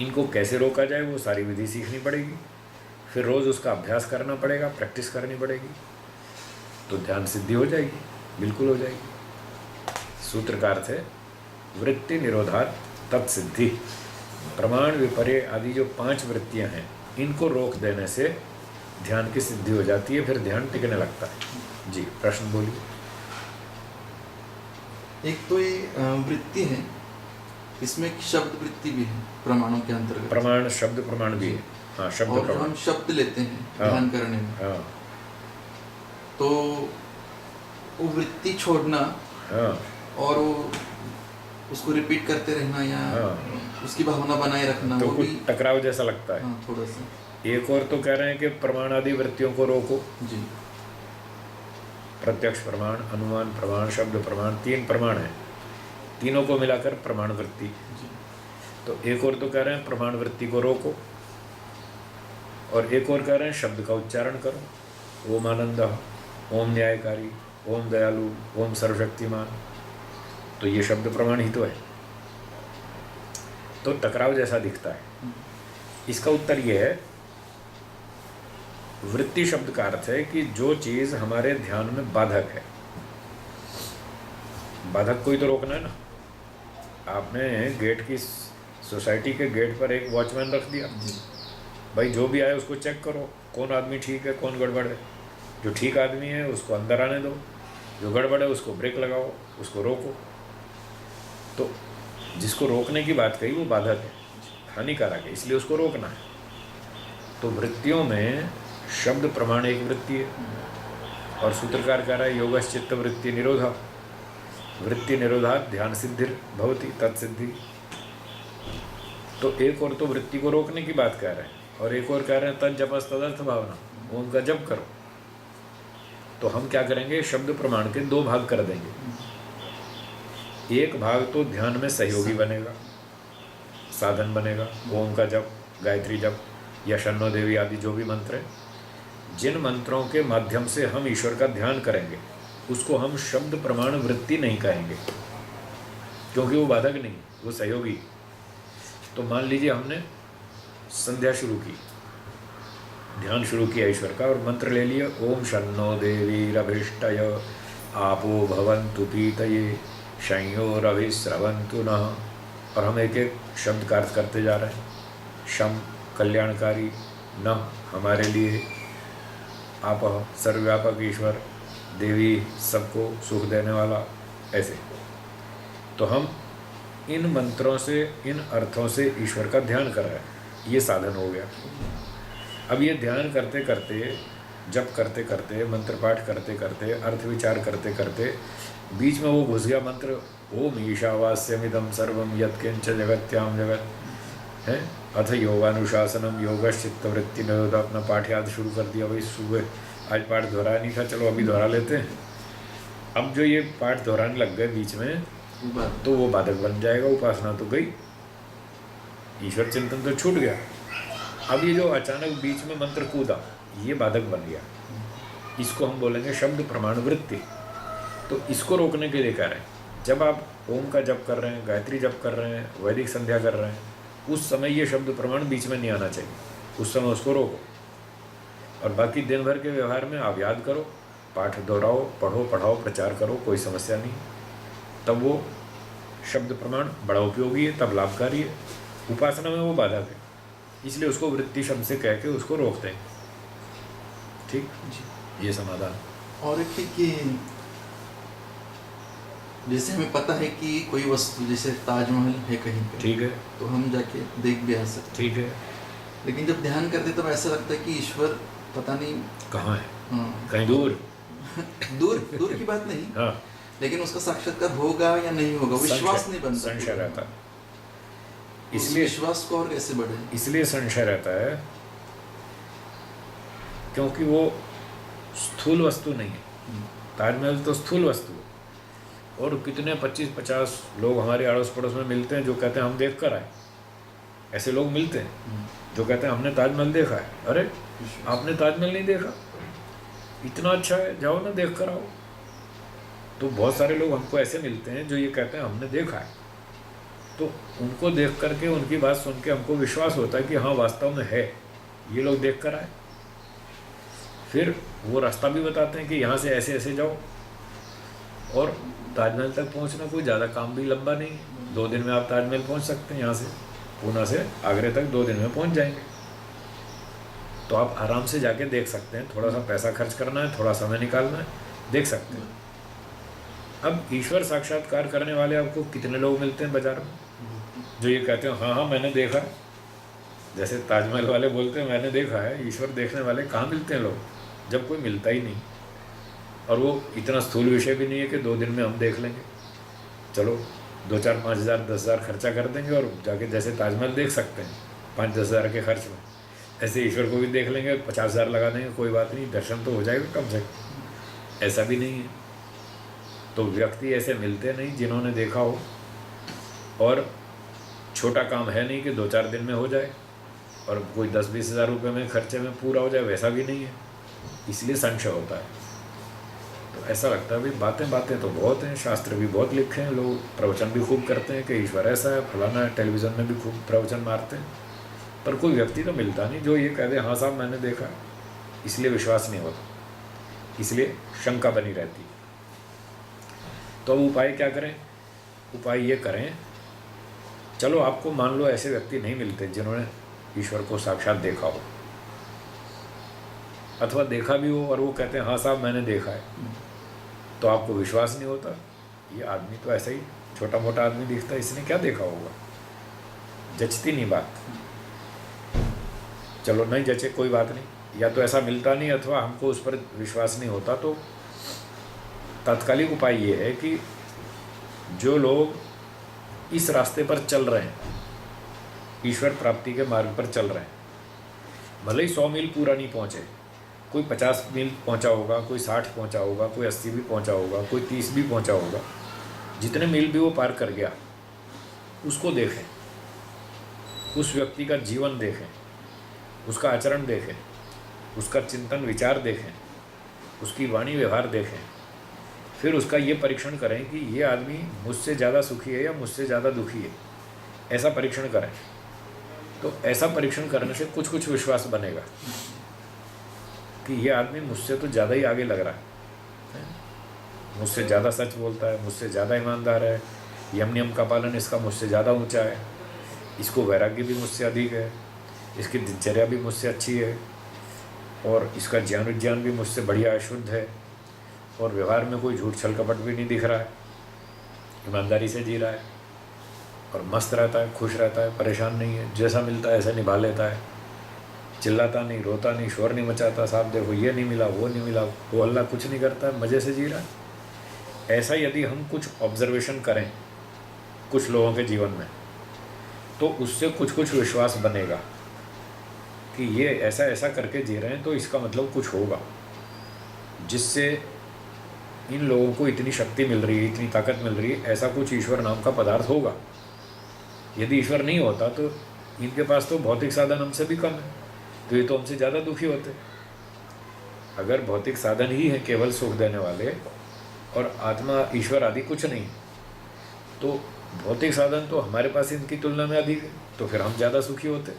इनको कैसे रोका जाए वो सारी विधि सीखनी पड़ेगी। फिर रोज़ उसका अभ्यास करना पड़ेगा, प्रैक्टिस करनी पड़ेगी, तो ध्यान सिद्धि हो जाएगी, बिल्कुल हो जाएगी। सूत्र का अर्थ है वृत्ति निरोधात् तत्सिद्धि। प्रमाण विपर्य आदि जो 5 वृत्तियां हैं, इनको रोक देने से ध्यान की सिद्धि हो जाती है, फिर ध्यान टिकने लगता है। जी, प्रश्न बोलिए। एक तो ये वृत्ति है, इसमें एक शब्द वृत्ति भी है प्रमाणों के अंतर्गत। प्रमाण, शब्द प्रमाण भी है। हाँ, शब्द और जो प्रमाण। हम शब्द लेते हैं हाँ। ध्यान करने में, हाँ तो वो वृत्ति छोड़ना हाँ और वो उसको रिपीट करते रहना या हाँ। उसकी भावना बनाए रखना, तो वो कुछ भी टकराव जैसा लगता है। हाँ थोड़ा सा। एक और तो कह रहे हैं कि प्रमाण आदि वृत्तियों को रोको। जी प्रत्यक्ष प्रमाण, अनुमान प्रमाण, शब्द प्रमाण, 3 प्रमाण हैं, तीनों को मिलाकर प्रमाण वृत्ति। जी तो एक और तो कह रहे हैं प्रमाण वृत्ति को रोको, और एक और कह रहे हैं शब्द का उच्चारण करो। ओम आनंद, ओम न्यायकारी, ओम दयालु, ओम सर्वशक्तिमान। तो ये शब्द प्रमाण ही तो है। तो टकराव जैसा दिखता है। इसका उत्तर ये है, वृत्ति शब्द का अर्थ है कि जो चीज़ हमारे ध्यान में बाधक है, बाधक को ही तो रोकना है ना। आपने गेट की, सोसाइटी के गेट पर एक वॉचमैन रख दिया, भाई जो भी आए उसको चेक करो, कौन आदमी ठीक है, कौन गड़बड़ है। जो ठीक आदमी है उसको अंदर आने दो, जो गड़बड़ है उसको ब्रेक लगाओ, उसको रोको। तो जिसको रोकने की बात कही वो बाधक है, हानिकारक है, इसलिए उसको रोकना है। तो वृत्तियों में शब्द प्रमाण एक वृत्ति है, और सूत्रकार कह रहा है योगश्चित्त वृत्ति निरोधा, वृत्ति निरोधा ध्यान सिद्धिर भवति तत्सिद्धि। तो एक और तो वृत्ति को रोकने की बात कह रहे हैं, और एक और कह रहे हैं तद जपस तदर्थ भावना, ओम का जप करो। तो हम क्या करेंगे, शब्द प्रमाण के 2 भाग कर देंगे। एक भाग तो ध्यान में सहयोगी बनेगा, साधन बनेगा, ओम का जप, गायत्री जप या शन्नो देवी आदि जो भी मंत्र हैं, जिन मंत्रों के माध्यम से हम ईश्वर का ध्यान करेंगे उसको हम शब्द प्रमाण वृत्ति नहीं कहेंगे, क्योंकि वो बाधक नहीं, वो सहयोगी। तो मान लीजिए हमने संध्या शुरू की, ध्यान शुरू किया ईश्वर का, और मंत्र ले लिया ओम शन्नो देवीरभिष्टय आपो भवन्तु पीतये शंयोरभिस्रवन्तु नः। और हम एक एक शब्द का अर्थ करते जा रहे हैं। शम कल्याणकारी, न हमारे लिए, आप सर्वव्यापक ईश्वर, देवी सबको सुख देने वाला, ऐसे। तो हम इन मंत्रों से, इन अर्थों से ईश्वर का ध्यान कर रहे हैं, ये साधन हो गया। अब ये ध्यान करते करते, जप करते करते, मंत्र पाठ करते करते, अर्थ विचार करते करते, बीच में वो घुस गया मंत्र ओम ईशावास्यमिदं सर्वं यत्किंच जगत्याम जगत है, अथ योगानुशासनम योगश्चित्तवृत्ति निरोधा। अपना पाठ याद शुरू कर दिया, भाई सुबह आज पाठ दोहराया नहीं था, चलो अभी दोहरा लेते हैं। अब जो ये पाठ दोहराने लग गए बीच में, तो वो बाधक बन जाएगा, उपासना तो गई, ईश्वर चिंतन तो छूट गया। अब ये जो अचानक बीच में मंत्र कूदा, ये बाधक बन गया, इसको हम बोलेंगे शब्द प्रमाण वृत्ति। तो इसको रोकने के लिए कह रहे हैं, जब आप ओम का जप कर रहे हैं, गायत्री जप कर रहे हैं, वैदिक संध्या कर रहे हैं, उस समय ये शब्द प्रमाण बीच में नहीं आना चाहिए, उस समय उसको रोको। और बाकी दिन भर के व्यवहार में आप याद करो, पाठ दोहराओ, पढ़ो, पढ़ाओ, प्रचार करो, कोई समस्या नहीं। तब वो शब्द प्रमाण बड़ा उपयोगी है, तब लाभकारी है। उपासना में वो बाधक है, इसलिए उसको वृत्ति शब्द से कह के उसको रोकते हैं। ठीक जी, ये समाधान। और एक है कि जैसे हमें पता है कि कोई वस्तु, जैसे ताजमहल है कहीं पे, ठीक है, तो हम जाके देख भी आ सकते ठीक है, हैं। लेकिन जब ध्यान करते तब ऐसा लगता है कि ईश्वर पता नहीं कहाँ है, हाँ, कहीं दूर। दूर दूर की बात नहीं, हाँ, लेकिन उसका साक्षात्कार होगा या नहीं होगा, विश्वास नहीं बनता, संशय रहता है। इसलिए इसलिए विश्वास को और कैसे बढ़े। इसलिए संशय रहता है, क्योंकि वो स्थूल वस्तु नहीं है। ताजमहल तो स्थूल वस्तु है, और कितने 25-50 लोग हमारे अड़ोस पड़ोस में मिलते हैं जो कहते हैं हम देख कर आए। ऐसे लोग मिलते हैं जो कहते हैं हमने ताजमहल देखा है। अरे आपने ताजमहल नहीं देखा, इतना अच्छा है, जाओ ना देख कर आओ। तो बहुत सारे लोग हमको ऐसे मिलते हैं जो ये कहते हैं हमने देखा है। तो उनको देख करके, उनकी बात सुन के हमको विश्वास होता है कि हाँ वास्तव में है, ये लोग देख कर आए। फिर वो रास्ता भी बताते हैं कि यहाँ से ऐसे ऐसे जाओ, और ताजमहल तक पहुँचना कोई ज़्यादा काम भी लंबा नहीं है। 2 दिन में आप ताजमहल पहुँच सकते हैं। यहाँ से पूना से आगरे तक 2 दिन में पहुँच जाएंगे। तो आप आराम से जाके देख सकते हैं। थोड़ा सा पैसा खर्च करना है, थोड़ा समय निकालना है, देख सकते हैं। अब ईश्वर साक्षात्कार करने वाले आपको कितने लोग मिलते हैं बाजार में जो ये कहते हैं हाँ हाँ मैंने देखा है। जैसे ताजमहल वाले बोलते हैं मैंने देखा है, ईश्वर देखने वाले कहाँ मिलते हैं लोग, जब कोई मिलता ही नहीं। और वो इतना स्थूल विषय भी नहीं है कि 2 दिन में हम देख लेंगे। चलो 2-4 5,000 10,000 खर्चा कर देंगे और जाके जैसे ताजमहल देख सकते हैं 5-10 हज़ार के खर्च में, ऐसे ईश्वर को भी देख लेंगे, 50,000 लगा देंगे, कोई बात नहीं, दर्शन तो हो जाएगा कम से कम। ऐसा भी नहीं है। तो व्यक्ति ऐसे मिलते नहीं जिन्होंने देखा हो, और छोटा काम है नहीं कि 2-4 दिन में हो जाए और कोई 10-20 हज़ार रुपये में खर्चे में पूरा हो जाए, वैसा भी नहीं है। इसलिए संशय होता है। तो ऐसा लगता है भाई बातें बातें तो बहुत हैं, शास्त्र भी बहुत लिखे हैं, लोग प्रवचन भी खूब करते हैं कि ईश्वर ऐसा है, फलाना है, टेलीविज़न में भी खूब प्रवचन मारते हैं, पर कोई व्यक्ति तो मिलता नहीं जो ये कह दे हाँ साहब मैंने देखा। इसलिए विश्वास नहीं होता, इसलिए शंका बनी रहती है। तो अब उपाय क्या करें? उपाय ये करें, चलो आपको मान लो ऐसे व्यक्ति नहीं मिलते जिन्होंने ईश्वर को साक्षात देखा हो, अथवा देखा भी हो और वो कहते हैं हाँ साहब मैंने देखा है, तो आपको विश्वास नहीं होता। ये आदमी तो ऐसा ही छोटा मोटा आदमी दिखता है, इसने क्या देखा होगा, जचती नहीं बात। चलो नहीं जचे कोई बात नहीं, या तो ऐसा मिलता नहीं अथवा हमको उस पर विश्वास नहीं होता। तो तात्कालिक उपाय ये है कि जो लोग इस रास्ते पर चल रहे हैं, ईश्वर प्राप्ति के मार्ग पर चल रहे हैं, भले ही 100 मील पूरा नहीं पहुँचे, कोई 50 मील पहुँचा होगा, कोई 60 पहुँचा होगा, कोई 80 भी पहुँचा होगा, कोई 30 भी पहुँचा होगा, जितने मील भी वो पार कर गया उसको देखें, उस व्यक्ति का जीवन देखें, उसका आचरण देखें, उसका चिंतन विचार देखें, उसकी वाणी व्यवहार देखें। फिर उसका ये परीक्षण करें कि ये आदमी मुझसे ज़्यादा सुखी है या मुझसे ज़्यादा दुखी है, ऐसा परीक्षण करें। तो ऐसा परीक्षण करने से कुछ कुछ विश्वास बनेगा कि ये आदमी मुझसे तो ज़्यादा ही आगे लग रहा है, मुझसे ज़्यादा सच बोलता है, मुझसे ज़्यादा ईमानदार है, यम नियम का पालन इसका मुझसे ज़्यादा ऊंचा है, इसको वैराग्य भी मुझसे अधिक है, इसकी दिनचर्या भी मुझसे अच्छी है, और इसका ज्ञान विज्ञान भी मुझसे बढ़िया शुद्ध है, और व्यवहार में कोई झूठ छल कपट भी नहीं दिख रहा है, ईमानदारी से जी रहा है, और मस्त रहता है, खुश रहता है, परेशान नहीं है, जैसा मिलता है ऐसा निभा लेता है, चिल्लाता नहीं, रोता नहीं, शोर नहीं मचाता, साहब देखो ये नहीं मिला, वो नहीं मिला, वो अल्लाह कुछ नहीं करता है, मज़े से जी रहा है। ऐसा यदि हम कुछ ऑब्जर्वेशन करें कुछ लोगों के जीवन में, तो उससे कुछ कुछ विश्वास बनेगा कि ये ऐसा ऐसा करके जी रहे हैं, तो इसका मतलब कुछ होगा जिससे इन लोगों को इतनी शक्ति मिल रही है, इतनी ताकत मिल रही है, ऐसा कुछ ईश्वर नाम का पदार्थ होगा। यदि ईश्वर नहीं होता तो इनके पास तो भौतिक साधन हमसे भी कम है, तो ये तो हमसे ज़्यादा दुखी होते। अगर भौतिक साधन ही है केवल सुख देने वाले और आत्मा ईश्वर आदि कुछ नहीं, तो भौतिक साधन तो हमारे पास इनकी तुलना में अधिक है, तो फिर हम ज़्यादा सुखी होते।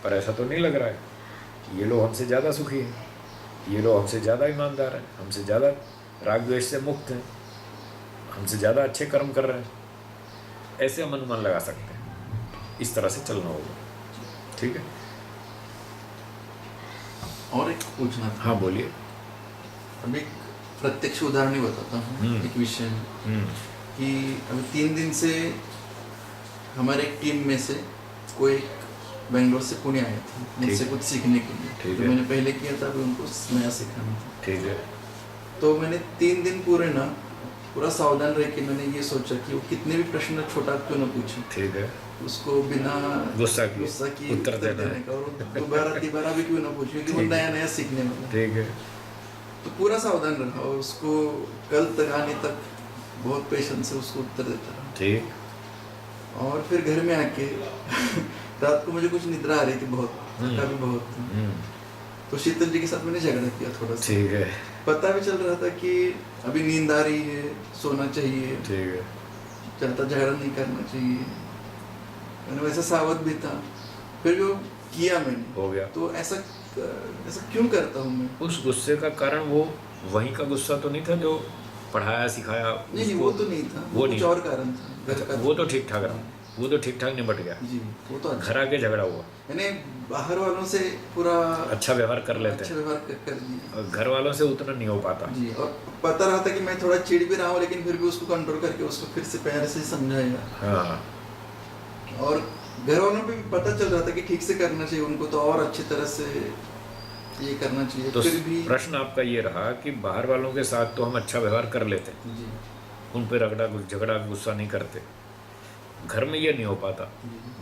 पर ऐसा तो नहीं लग रहा है। ये लोग हमसे ज़्यादा सुखी हैं, ये लोग हमसे ज़्यादा ईमानदार हैं, हमसे ज़्यादा राग द्वेष से मुक्त हैं, हमसे ज़्यादा अच्छे कर्म कर रहे हैं। ऐसे हम अनुमान लगा सकते हैं। इस तरह से चलना होगा। ठीक है। और एक पूछना था। हाँ बोलिए। अब एक प्रत्यक्ष उदाहरण ही बताता हूँ एक विषय में कि अभी 3 दिन से हमारे एक टीम में से कोई बेंगलोर से पुणे आए थे मुझसे कुछ सीखने के लिए। तो मैंने पहले किया था, अभी उनको नया सिखाना था। ठीक है। तो मैंने 3 दिन पूरे ना पूरा सावधान रह के मैंने ये सोचा कि वो कितने भी प्रश्न छोटा क्यों ना पूछे, ठीक है, उसको बिना गुस्सा की उत्तर देने का, और दोबारा भी क्यों ना पूछे, क्योंकि वो नया नया सीखने वाला। ठीक है। तो पूरा सावधान रहा और उसको कल तक आने तक बहुत पेशेंस से उसको उत्तर देता रहा। ठीक। और फिर घर में आके रात को मुझे कुछ निद्रा आ रही थी, बहुत थका भी बहुत था। तो शीतल जी के साथ मैंने झगड़ा किया थोड़ा सा। ठीक है। पता भी चल रहा था कि अभी नींद आ रही है, सोना चाहिए। ठीक है। चलता झगड़ा नहीं करना चाहिए। मैंने वैसे सावध भी था, फिर वो किया मैंने, हो गया। तो ऐसा क्यों करता हूँ मैं? उस गुस्से का कारण वो वहीं का गुस्सा तो नहीं था जो पढ़ाया सिखाया? नहीं, वो तो नहीं था, वो कुछ और कारण था। अच्छा, वो तो ठीक ठाक रहा। वो तो ठीक ठाक निपट गया। जी, वो तो अच्छा। घर आके झगड़ा हुआ, यानी बाहर वालों से पूरा अच्छा व्यवहार कर लेते अच्छा हैं व्यवहार कर दिया। और घर वालों से उतना नहीं हो पाता। जी, और पता रहा था कि मैं थोड़ा चिढ़ भी रहा हूँ, लेकिन फिर भी उसको कंट्रोल करके उसको फिर से प्यार से समझाएगा। हाँ, और घर वालों पे भी पता चल रहा था कि ठीक से करना चाहिए उनको, तो और अच्छी तरह से ये करना चाहिए। तो फिर भी प्रश्न आपका ये रहा कि बाहर वालों के साथ तो हम अच्छा व्यवहार कर लेते हैं, जी उन पे झगड़ा गुस्सा नहीं करते, घर में ये नहीं हो पाता।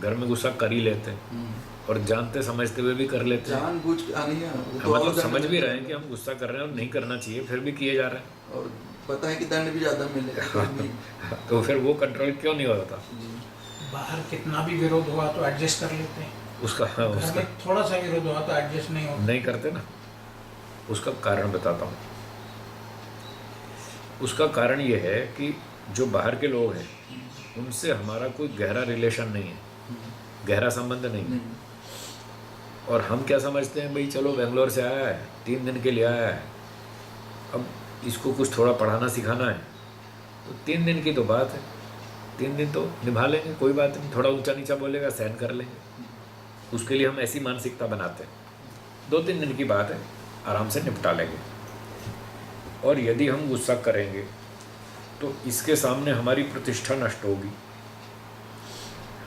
घर में गुस्सा कर ही लेते हैं और जानते समझते हुए भी कर लेते हैं। जानबूझ के आनी है, वो हम तो और मतलब दंड समझ भी मिलेगा। रहे हैं कि हम गुस्सा कर रहे हैं और नहीं करना चाहिए, फिर भी किए जा रहे हैं। और पता है कि दंड भी ज्यादा मिलेगा, फिर भी तो फिर वो कंट्रोल क्यों नहीं होता? जी बाहर कितना भी विरोध हुआ तो एडजस्ट कर लेते हैं, उसका घर में थोड़ा सा विरोध हुआ तो एडजस्ट नहीं होता। नहीं करते ना। उसका कारण बताता हूँ। उसका कारण ये है कि जो बाहर के लोग हैं उनसे हमारा कोई गहरा रिलेशन नहीं है, गहरा संबंध नहीं है। नहीं और हम क्या समझते हैं, भाई चलो बेंगलोर से आया है, 3 दिन के लिए आया है, अब इसको कुछ थोड़ा पढ़ाना सिखाना है, तो 3 दिन की तो बात है, 3 दिन तो निभा लेंगे, कोई बात नहीं। थोड़ा ऊंचा नीचा बोलेगा, सहन कर लेंगे। उसके लिए हम ऐसी मानसिकता बनाते हैं। 2-3 दिन की बात है, आराम से निपटा लेंगे। और यदि हम गुस्सा करेंगे तो इसके सामने हमारी प्रतिष्ठा नष्ट होगी,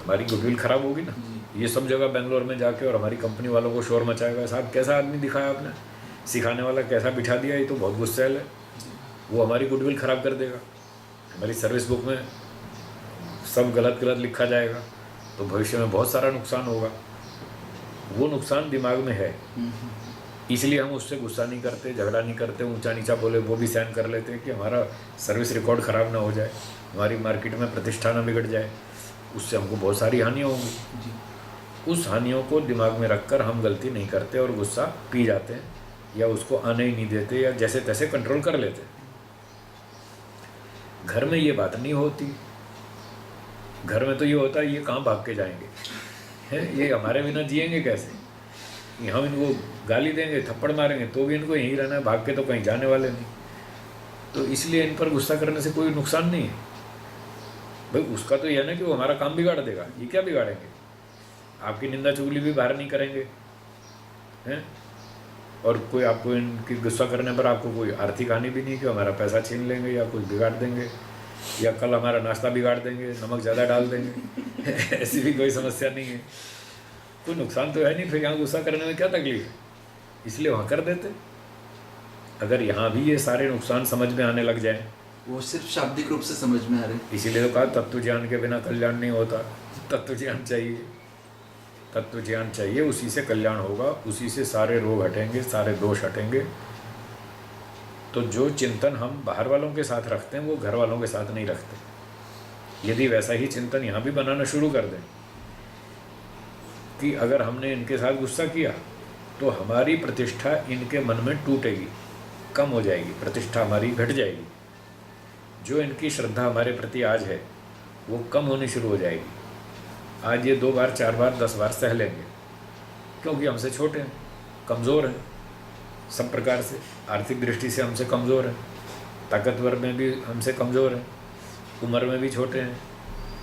हमारी गुडविल खराब होगी ना। ये सब जगह बेंगलोर में जाके और हमारी कंपनी वालों को शोर मचाएगा, साहब कैसा आदमी दिखाया आपने, सिखाने वाला कैसा बिठा दिया, ये तो बहुत गुस्सैल है। वो हमारी गुडविल ख़राब कर देगा, हमारी सर्विस बुक में सब गलत गलत लिखा जाएगा, तो भविष्य में बहुत सारा नुकसान होगा। वो नुकसान दिमाग में है, इसलिए हम उससे गुस्सा नहीं करते, झगड़ा नहीं करते, ऊंचा नीचा बोले वो भी सहन कर लेते हैं कि हमारा सर्विस रिकॉर्ड ख़राब ना हो जाए, हमारी मार्केट में प्रतिष्ठा ना बिगड़ जाए, उससे हमको बहुत सारी हानियाँ होंगी। उस हानियों को दिमाग में रखकर हम गलती नहीं करते और गुस्सा पी जाते हैं या उसको आने ही नहीं देते या जैसे तैसे कंट्रोल कर लेते हैं। घर में ये बात नहीं होती। घर में तो ये होता है, ये कहाँ भाग के जाएंगे हैं, ये हमारे बिना जिएंगे कैसे, ये हम इनको गाली देंगे, थप्पड़ मारेंगे तो भी इनको यहीं रहना है, भाग के तो कहीं जाने वाले नहीं। तो इसलिए इन पर गुस्सा करने से कोई नुकसान नहीं है। भाई उसका तो यह है ना कि वो हमारा काम बिगाड़ देगा, ये क्या बिगाड़ेंगे, आपकी निंदा चुगली भी बाहर नहीं करेंगे हैं, और कोई आपको इनकी गुस्सा करने पर आपको कोई आर्थिक हानि भी नहीं कि हमारा पैसा छीन लेंगे या कुछ बिगाड़ देंगे या कल हमारा नाश्ता बिगाड़ देंगे, नमक ज़्यादा डाल देंगे ऐसी भी कोई समस्या नहीं है, कोई नुकसान तो है नहीं। फिर यहाँ गुस्सा करने में क्या तकलीफ है, इसलिए वहाँ कर देते। अगर यहाँ भी ये सारे नुकसान समझ में आने लग जाएं, वो सिर्फ शाब्दिक रूप से समझ में आ रहे। इसीलिए तो कहा तत्व ज्ञान के बिना कल्याण नहीं होता, तत्व ज्ञान चाहिए, तत्व ज्ञान चाहिए, उसी से कल्याण होगा, उसी से सारे रोग हटेंगे, सारे दोष हटेंगे। तो जो चिंतन हम बाहर वालों के साथ रखते हैं वो घर वालों के साथ नहीं रखते। यदि वैसा ही चिंतन यहाँ भी बनाना शुरू कर दें कि अगर हमने इनके साथ गुस्सा किया तो हमारी प्रतिष्ठा इनके मन में टूटेगी, कम हो जाएगी, प्रतिष्ठा हमारी घट जाएगी, जो इनकी श्रद्धा हमारे प्रति आज है वो कम होनी शुरू हो जाएगी। आज ये 2 बार 4 बार 10 बार सह लेंगे क्योंकि हमसे छोटे हैं, कमज़ोर हैं, सब प्रकार से आर्थिक दृष्टि से हमसे कमज़ोर हैं, ताकतवर में भी हमसे कमज़ोर हैं, उम्र में भी छोटे हैं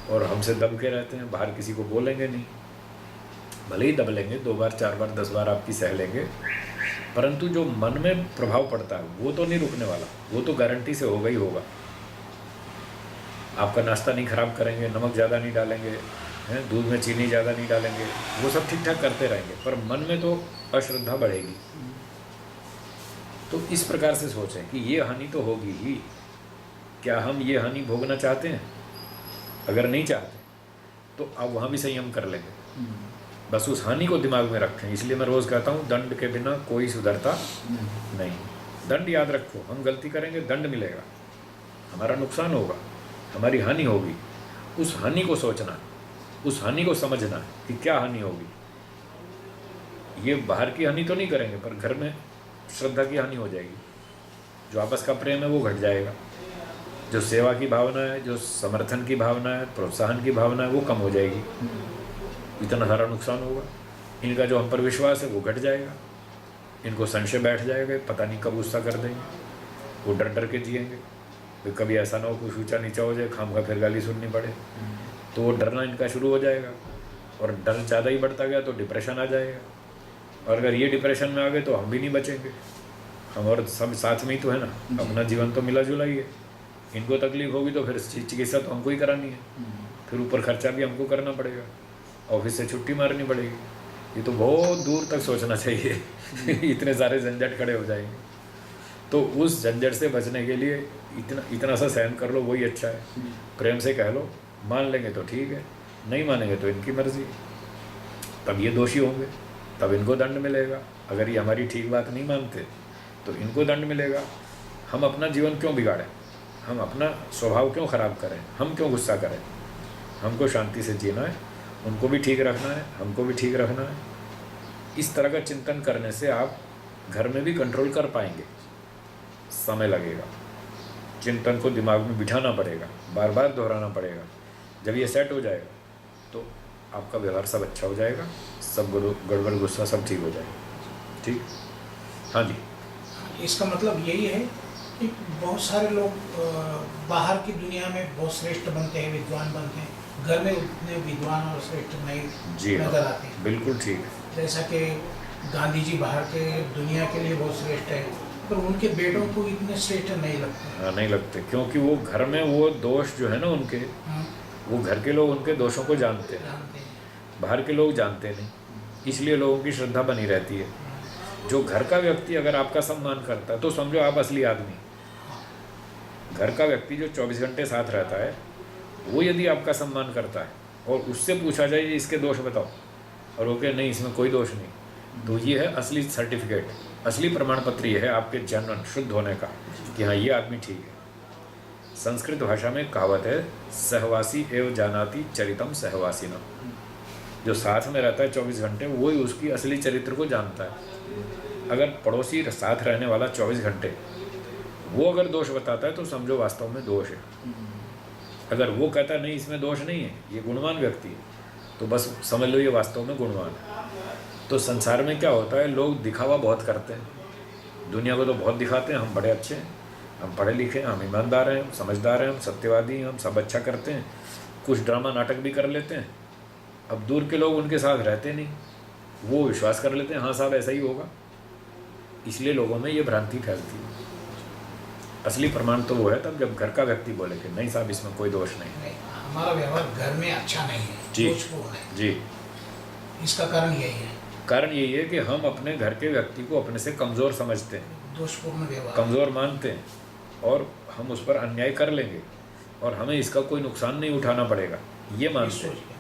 और हमसे दब के रहते हैं, बाहर किसी को बोलेंगे नहीं, भले ही दब लेंगे, 2 बार 4 बार 10 बार आपकी सह लेंगे, परंतु जो मन में प्रभाव पड़ता है वो तो नहीं रुकने वाला, वो तो गारंटी से होगा ही होगा। आपका नाश्ता नहीं ख़राब करेंगे, नमक ज़्यादा नहीं डालेंगे हैं, दूध में चीनी ज़्यादा नहीं डालेंगे, वो सब ठीक ठाक करते रहेंगे, पर मन में तो अश्रद्धा बढ़ेगी। तो इस प्रकार से सोचें कि ये हानि तो होगी ही, क्या हम ये हानि भोगना चाहते हैं? अगर नहीं चाहते तो अब वहाँ भी संयम कर लेंगे, बस उस हानि को दिमाग में रखें। इसलिए मैं रोज़ कहता हूँ दंड के बिना कोई सुधरता नहीं। दंड याद रखो, हम गलती करेंगे दंड मिलेगा, हमारा नुकसान होगा, हमारी हानि होगी। उस हानि को सोचना, उस हानि को समझना कि क्या हानि होगी। ये बाहर की हानि तो नहीं करेंगे पर घर में श्रद्धा की हानि हो जाएगी, जो आपस का प्रेम है वो घट जाएगा, जो सेवा की भावना है, जो समर्थन की भावना है, प्रोत्साहन की भावना है वो कम हो जाएगी, इतना सारा नुकसान होगा। इनका जो हम पर विश्वास है वो घट जाएगा, इनको संशय बैठ जाएगा, पता नहीं कब गुस्सा कर देंगे, वो डर डर के जिएंगे, कभी ऐसा ना हो कुछ ऊंचा नीचा हो जाए, खामखा फिर गाली सुननी पड़े। तो वो डरना इनका शुरू हो जाएगा, और डर ज़्यादा ही बढ़ता गया तो डिप्रेशन आ जाएगा, और अगर ये डिप्रेशन में आ गए तो हम भी नहीं बचेंगे। हम और सब साथ में ही तो है ना, अपना जीवन तो मिला जुला ही है। इनको तकलीफ होगी तो फिर चिकित्सा तो हमको ही करानी है, फिर ऊपर खर्चा भी हमको करना पड़ेगा, ऑफिस से छुट्टी मारनी पड़ेगी। ये तो बहुत दूर तक सोचना चाहिए इतने सारे झंझट खड़े हो जाएंगे। तो उस झंझट से बचने के लिए इतना सा सहन कर लो, वही अच्छा है। प्रेम से कह लो, मान लेंगे तो ठीक है, नहीं मानेंगे तो इनकी मर्जी। तब ये दोषी होंगे, तब इनको दंड मिलेगा। अगर ये हमारी ठीक बात नहीं मानते तो इनको दंड मिलेगा। हम अपना जीवन क्यों बिगाड़ें, हम अपना स्वभाव क्यों ख़राब करें, हम क्यों गुस्सा करें। हमको शांति से जीना है, उनको भी ठीक रखना है, हमको भी ठीक रखना है। इस तरह का चिंतन करने से आप घर में भी कंट्रोल कर पाएंगे। समय लगेगा, चिंतन को दिमाग में बिठाना पड़ेगा, बार बार दोहराना पड़ेगा। जब ये सेट हो जाएगा तो आपका व्यवहार सब अच्छा हो जाएगा, सब गड़बड़ गुस्सा सब ठीक हो जाएगा। ठीक, हाँ जी। इसका मतलब यही है कि बहुत सारे लोग बाहर की दुनिया में बहुत श्रेष्ठ बनते हैं, विद्वान बनते हैं, घर में उतने विद्वान और श्रेष्ठ नहीं जी नजर आते हैं। बिल्कुल ठीक। जैसा कि गांधी जी बाहर के दुनिया के लिए बहुत श्रेष्ठ है, पर उनके बेटों को इतने श्रेष्ठ नहीं लगते। हाँ, नहीं लगते, क्योंकि वो घर में वो दोष जो है ना उनके, वो घर के लोग उनके दोषों को जानते हैं, बाहर के लोग जानते नहीं, इसलिए लोगों की श्रद्धा बनी रहती है। जो घर का व्यक्ति अगर आपका सम्मान करता है तो समझो आप असली आदमी। घर का व्यक्ति जो 24 घंटे साथ रहता है, वो यदि आपका सम्मान करता है और उससे पूछा जाए ये इसके दोष बताओ, और वो कहे नहीं इसमें कोई दोष नहीं, तो ये है असली सर्टिफिकेट, असली प्रमाण पत्र ये है आपके जन्म शुद्ध होने का, कि हाँ ये आदमी ठीक है। संस्कृत भाषा में कहावत है, सहवासी एव जानाति चरितम सहवासिना। जो साथ में रहता है 24 घंटे, वो ही उसकी असली चरित्र को जानता है। अगर पड़ोसी साथ रहने वाला 24 घंटे वो अगर दोष बताता है तो समझो वास्तव में दोष है। अगर वो कहता है नहीं इसमें दोष नहीं है, ये गुणवान व्यक्ति है, तो बस समझ लो ये वास्तव में गुणवान है। तो संसार में क्या होता है, लोग दिखावा बहुत करते हैं, दुनिया को तो बहुत दिखाते हैं हम बड़े अच्छे हैं, हम पढ़े लिखे हैं, हम ईमानदार हैं, हम समझदार हैं, हम सत्यवादी हैं, हम सब अच्छा करते हैं, कुछ ड्रामा नाटक भी कर लेते हैं। अब दूर के लोग उनके साथ रहते नहीं, वो विश्वास कर लेते हैं हाँ साहब ऐसा ही होगा, इसलिए लोगों में ये भ्रांति फैलती है। असली प्रमाण तो वो है तब जब घर का व्यक्ति बोले कि नहीं साहब इसमें कोई दोष नहीं। हमारा व्यवहार घर में अच्छा नहीं है, जी दोषपूर्ण है। जी, इसका कारण यही है। कारण यही है कि हम अपने घर के व्यक्ति को अपने से कमज़ोर समझते हैं, दोषपूर्ण व्यवहार, कमज़ोर मानते हैं, और हम उस पर अन्याय कर लेंगे और हमें इसका कोई नुकसान नहीं उठाना पड़ेगा, ये मानते हैं।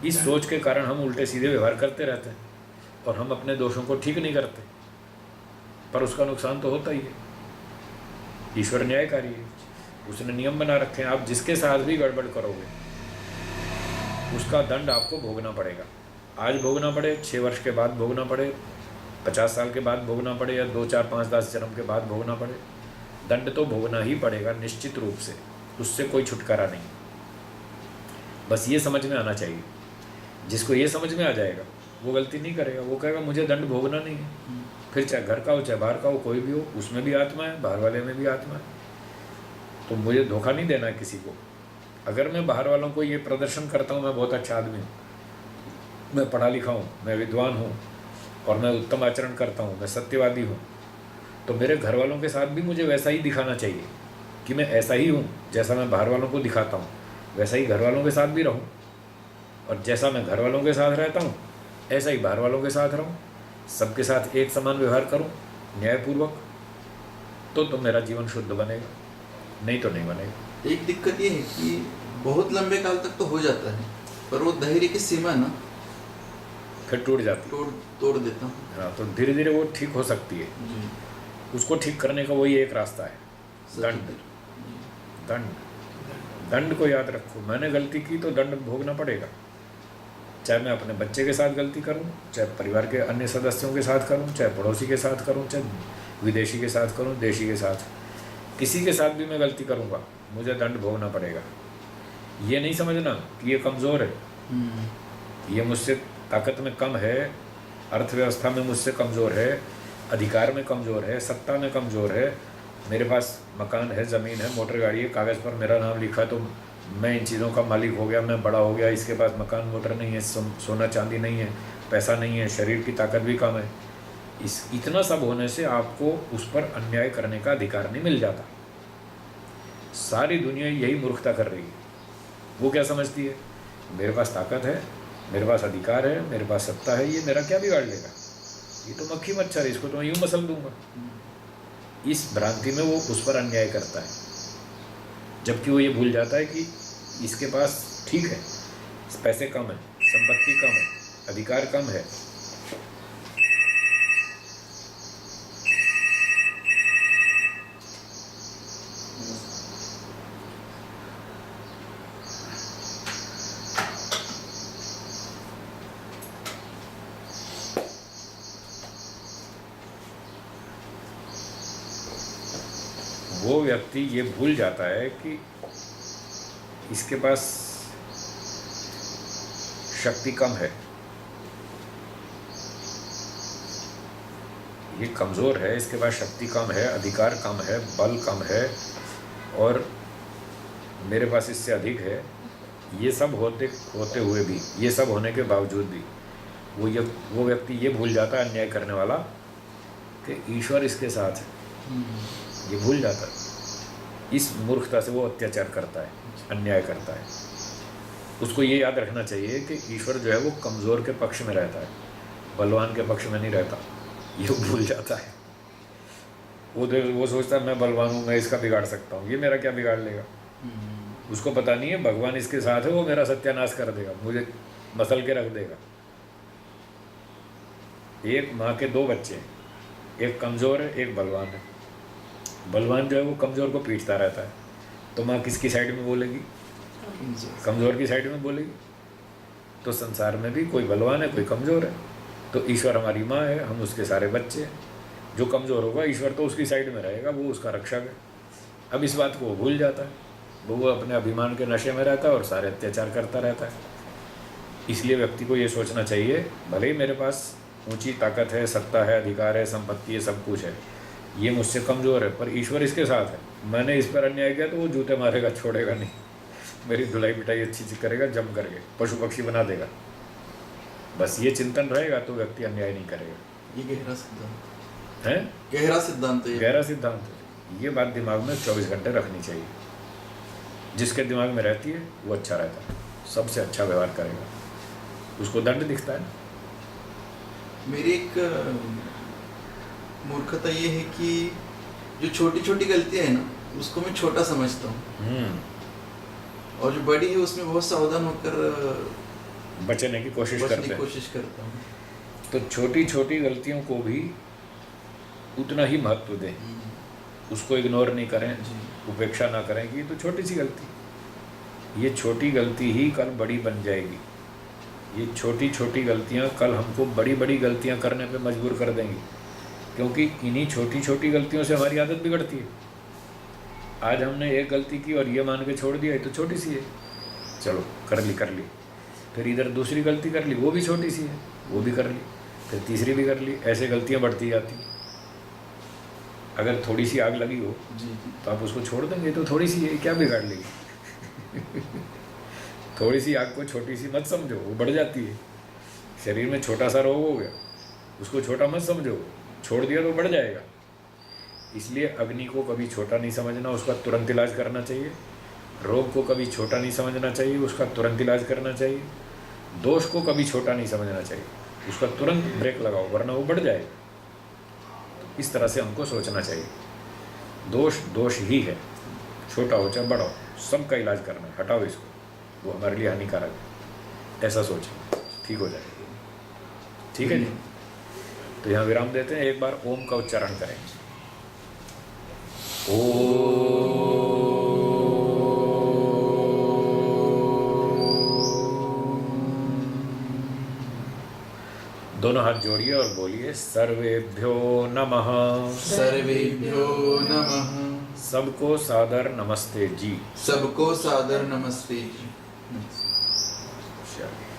इस सोच के कारण हम उल्टे सीधे व्यवहार करते रहते हैं और हम अपने दोषों को ठीक नहीं करते, पर उसका नुकसान तो होता ही है। ईश्वर न्यायकारी है, उसने नियम बना रखे हैं, आप जिसके साथ भी गड़बड़ करोगे उसका दंड आपको भोगना पड़ेगा। आज भोगना पड़े, 6 वर्ष के बाद भोगना पड़े, 50 साल के बाद भोगना पड़े, या 2, 4, 5, 10 जन्म के बाद भोगना पड़े, दंड तो भोगना ही पड़ेगा निश्चित रूप से, उससे कोई छुटकारा नहीं। बस ये समझ में आना चाहिए। जिसको ये समझ में आ जाएगा वो गलती नहीं करेगा, वो कहेगा मुझे दंड भोगना नहीं है। फिर चाहे घर का हो चाहे बाहर का हो, कोई भी हो, उसमें भी आत्मा है, बाहर वाले में भी आत्मा है। तो मुझे धोखा नहीं देना है किसी को। अगर मैं बाहर वालों को ये प्रदर्शन करता हूँ मैं बहुत अच्छा आदमी हूँ, मैं पढ़ा लिखा हूँ, मैं विद्वान हूँ और मैं उत्तम आचरण करता हूँ, मैं सत्यवादी हूँ, तो मेरे घर वालों के साथ भी मुझे वैसा ही दिखाना चाहिए कि मैं ऐसा ही हूँ, जैसा मैं बाहर वालों को दिखाता हूँ वैसा ही घर वालों के साथ भी रहूँ, और जैसा मैं घर वालों के साथ रहता हूँ ऐसा ही बाहर वालों के साथ रहूँ, सबके साथ एक समान व्यवहार करूँ न्यायपूर्वक, तो मेरा जीवन शुद्ध बनेगा, नहीं तो नहीं बनेगा। एक दिक्कत ये है कि बहुत लंबे काल तक तो हो जाता है, पर वो धैर्य की सीमा ना फिर टूट जाती है, तोड़ देता हूँ। हाँ, तो धीरे धीरे वो ठीक हो सकती है। जी, उसको ठीक करने का वही एक रास्ता है, दंड। दंड दंड को याद रखो, मैंने गलती की तो दंड भोगना पड़ेगा, चाहे मैं अपने बच्चे के साथ गलती करूं, चाहे परिवार के अन्य सदस्यों के साथ करूं, चाहे पड़ोसी के साथ करूं, चाहे विदेशी के साथ करूं, देशी के साथ, किसी के साथ भी मैं गलती करूंगा मुझे दंड भोगना पड़ेगा। ये नहीं समझना कि ये कमज़ोर है, ये मुझसे ताकत में कम है, अर्थव्यवस्था में मुझसे कमज़ोर है, अधिकार में कमज़ोर है, सत्ता में कमज़ोर है, मेरे पास मकान है, ज़मीन है, मोटर गाड़ी है, कागज़ पर मेरा नाम लिखा तो मैं इन चीज़ों का मालिक हो गया, मैं बड़ा हो गया, इसके पास मकान मोटर नहीं है, सोना चांदी नहीं है, पैसा नहीं है, शरीर की ताकत भी कम है, इतना सब होने से आपको उस पर अन्याय करने का अधिकार नहीं मिल जाता। सारी दुनिया यही मूर्खता कर रही है। वो क्या समझती है, मेरे पास ताकत है, मेरे पास अधिकार है, मेरे पास सत्ता है, ये मेरा क्या बिगाड़ लेगा, ये तो मक्खी मच्छर है, इसको तो मैं यूँ मसल दूंगा। इस भ्रांति में वो उस पर अन्याय करता है, जबकि वो ये भूल जाता है कि इसके पास ठीक है, पैसे कम है, संपत्ति कम है, अधिकार कम है, वो व्यक्ति ये भूल जाता है कि इसके पास शक्ति कम है, ये कमज़ोर है, इसके पास शक्ति कम है, अधिकार कम है, बल कम है, और मेरे पास इससे अधिक है। ये सब होते हुए भी, ये सब होने के बावजूद भी वो व्यक्ति ये भूल जाता है, अन्याय करने वाला, कि ईश्वर इसके साथ है। ये भूल जाता है। इस मूर्खता से वो अत्याचार करता है, अन्याय करता है। उसको ये याद रखना चाहिए कि ईश्वर जो है वो कमज़ोर के पक्ष में रहता है, बलवान के पक्ष में नहीं रहता। ये भूल जाता है। वो सोचता है मैं बलवान हूँ, मैं इसका बिगाड़ सकता हूँ, ये मेरा क्या बिगाड़ लेगा। उसको पता नहीं है भगवान इसके साथ है, वो मेरा सत्यानाश कर देगा, मुझे मसल के रख देगा। एक माँ के 2 बच्चे हैं, एक कमज़ोर है, एक बलवान है। बलवान जो है वो कमज़ोर को पीटता रहता है, तो माँ किसकी साइड में बोलेगी, कमज़ोर की साइड में बोलेगी। तो संसार में भी कोई बलवान है, कोई कमज़ोर है। तो ईश्वर हमारी माँ है, हम उसके सारे बच्चे हैं। जो कमज़ोर होगा ईश्वर तो उसकी साइड में रहेगा, वो उसका रक्षक है। अब इस बात को वो भूल जाता है, वो अपने अभिमान के नशे में रहता है और सारे अत्याचार करता रहता है। इसलिए व्यक्ति को ये सोचना चाहिए, भले ही मेरे पास ऊंची ताकत है, सत्ता है, अधिकार है, संपत्ति है, सब कुछ है, ये मुझसे कमज़ोर है, पर ईश्वर इसके साथ है। मैंने इस पर अन्याय किया तो वो जूते मारेगा, छोड़ेगा नहीं, मेरी धुलाई पिटाई अच्छी सी करेगा, जम करके पशु पक्षी बना देगा। बस ये चिंतन रहेगा तो व्यक्ति अन्याय नहीं करेगा। ये गहरा सिद्धांत है, गहरा सिद्धांत है। गहरा सिद्धांत है। ये बात दिमाग में 24 घंटे रखनी चाहिए। जिसके दिमाग में रहती है वो अच्छा रहता है, सबसे अच्छा व्यवहार करेगा, उसको दंड दिखता है। मेरी एक मूर्खता ये है कि जो छोटी छोटी गलतियां है ना, उसको मैं छोटा समझता हूँ, और जो बड़ी है उसमें बहुत सावधान होकर बचने की कोशिश करता हूँ। तो छोटी छोटी गलतियों को भी उतना ही महत्व दें, उसको इग्नोर नहीं करें, उपेक्षा ना करें कि ये तो छोटी सी गलती, ये छोटी गलती ही कल बड़ी बन जाएगी। ये छोटी छोटी गलतियाँ कल हमको बड़ी बड़ी गलतियाँ करने पे मजबूर कर देंगी, क्योंकि इन्हीं छोटी छोटी गलतियों से हमारी आदत बिगड़ती है। आज हमने एक गलती की और ये मान के छोड़ दिया, ये तो छोटी सी है, चलो कर ली, फिर इधर दूसरी गलती कर ली, वो भी छोटी सी है, वो भी कर ली, फिर तीसरी भी कर ली, ऐसे गलतियाँ बढ़ती जाती। अगर थोड़ी सी आग लगी हो तो आप उसको छोड़ देंगे, तो थोड़ी सी है, क्या बिगाड़ लेगी। थोड़ी सी आग को छोटी सी मत समझो, वो बढ़ जाती है। शरीर में छोटा सा रोग हो गया, उसको छोटा मत समझो, छोड़ दिया तो बढ़ जाएगा। इसलिए अग्नि को कभी छोटा नहीं समझना, उसका तुरंत इलाज करना चाहिए। रोग को कभी छोटा नहीं समझना चाहिए, उसका तुरंत इलाज करना चाहिए। दोष को कभी छोटा नहीं समझना चाहिए, उसका तुरंत ब्रेक लगाओ, वरना वो बढ़ जाएगा। तो इस तरह से हमको सोचना चाहिए, दोष दोष ही है, छोटा हो चाहे बड़ा हो, सबका इलाज करना है, हटाओ इसको, वो हमारे लिए हानिकारक है। ऐसा सोचें, ठीक हो जाएगा। ठीक है जी। तो यहाँ विराम देते हैं, एक बार ओम का उच्चारण करें। दोनों हाथ जोड़िए और बोलिए, सर्वेभ्यो नमः। सर्वेभ्यो नमः। सबको सादर नमस्ते जी। सबको सादर नमस्ते जी। चलिए।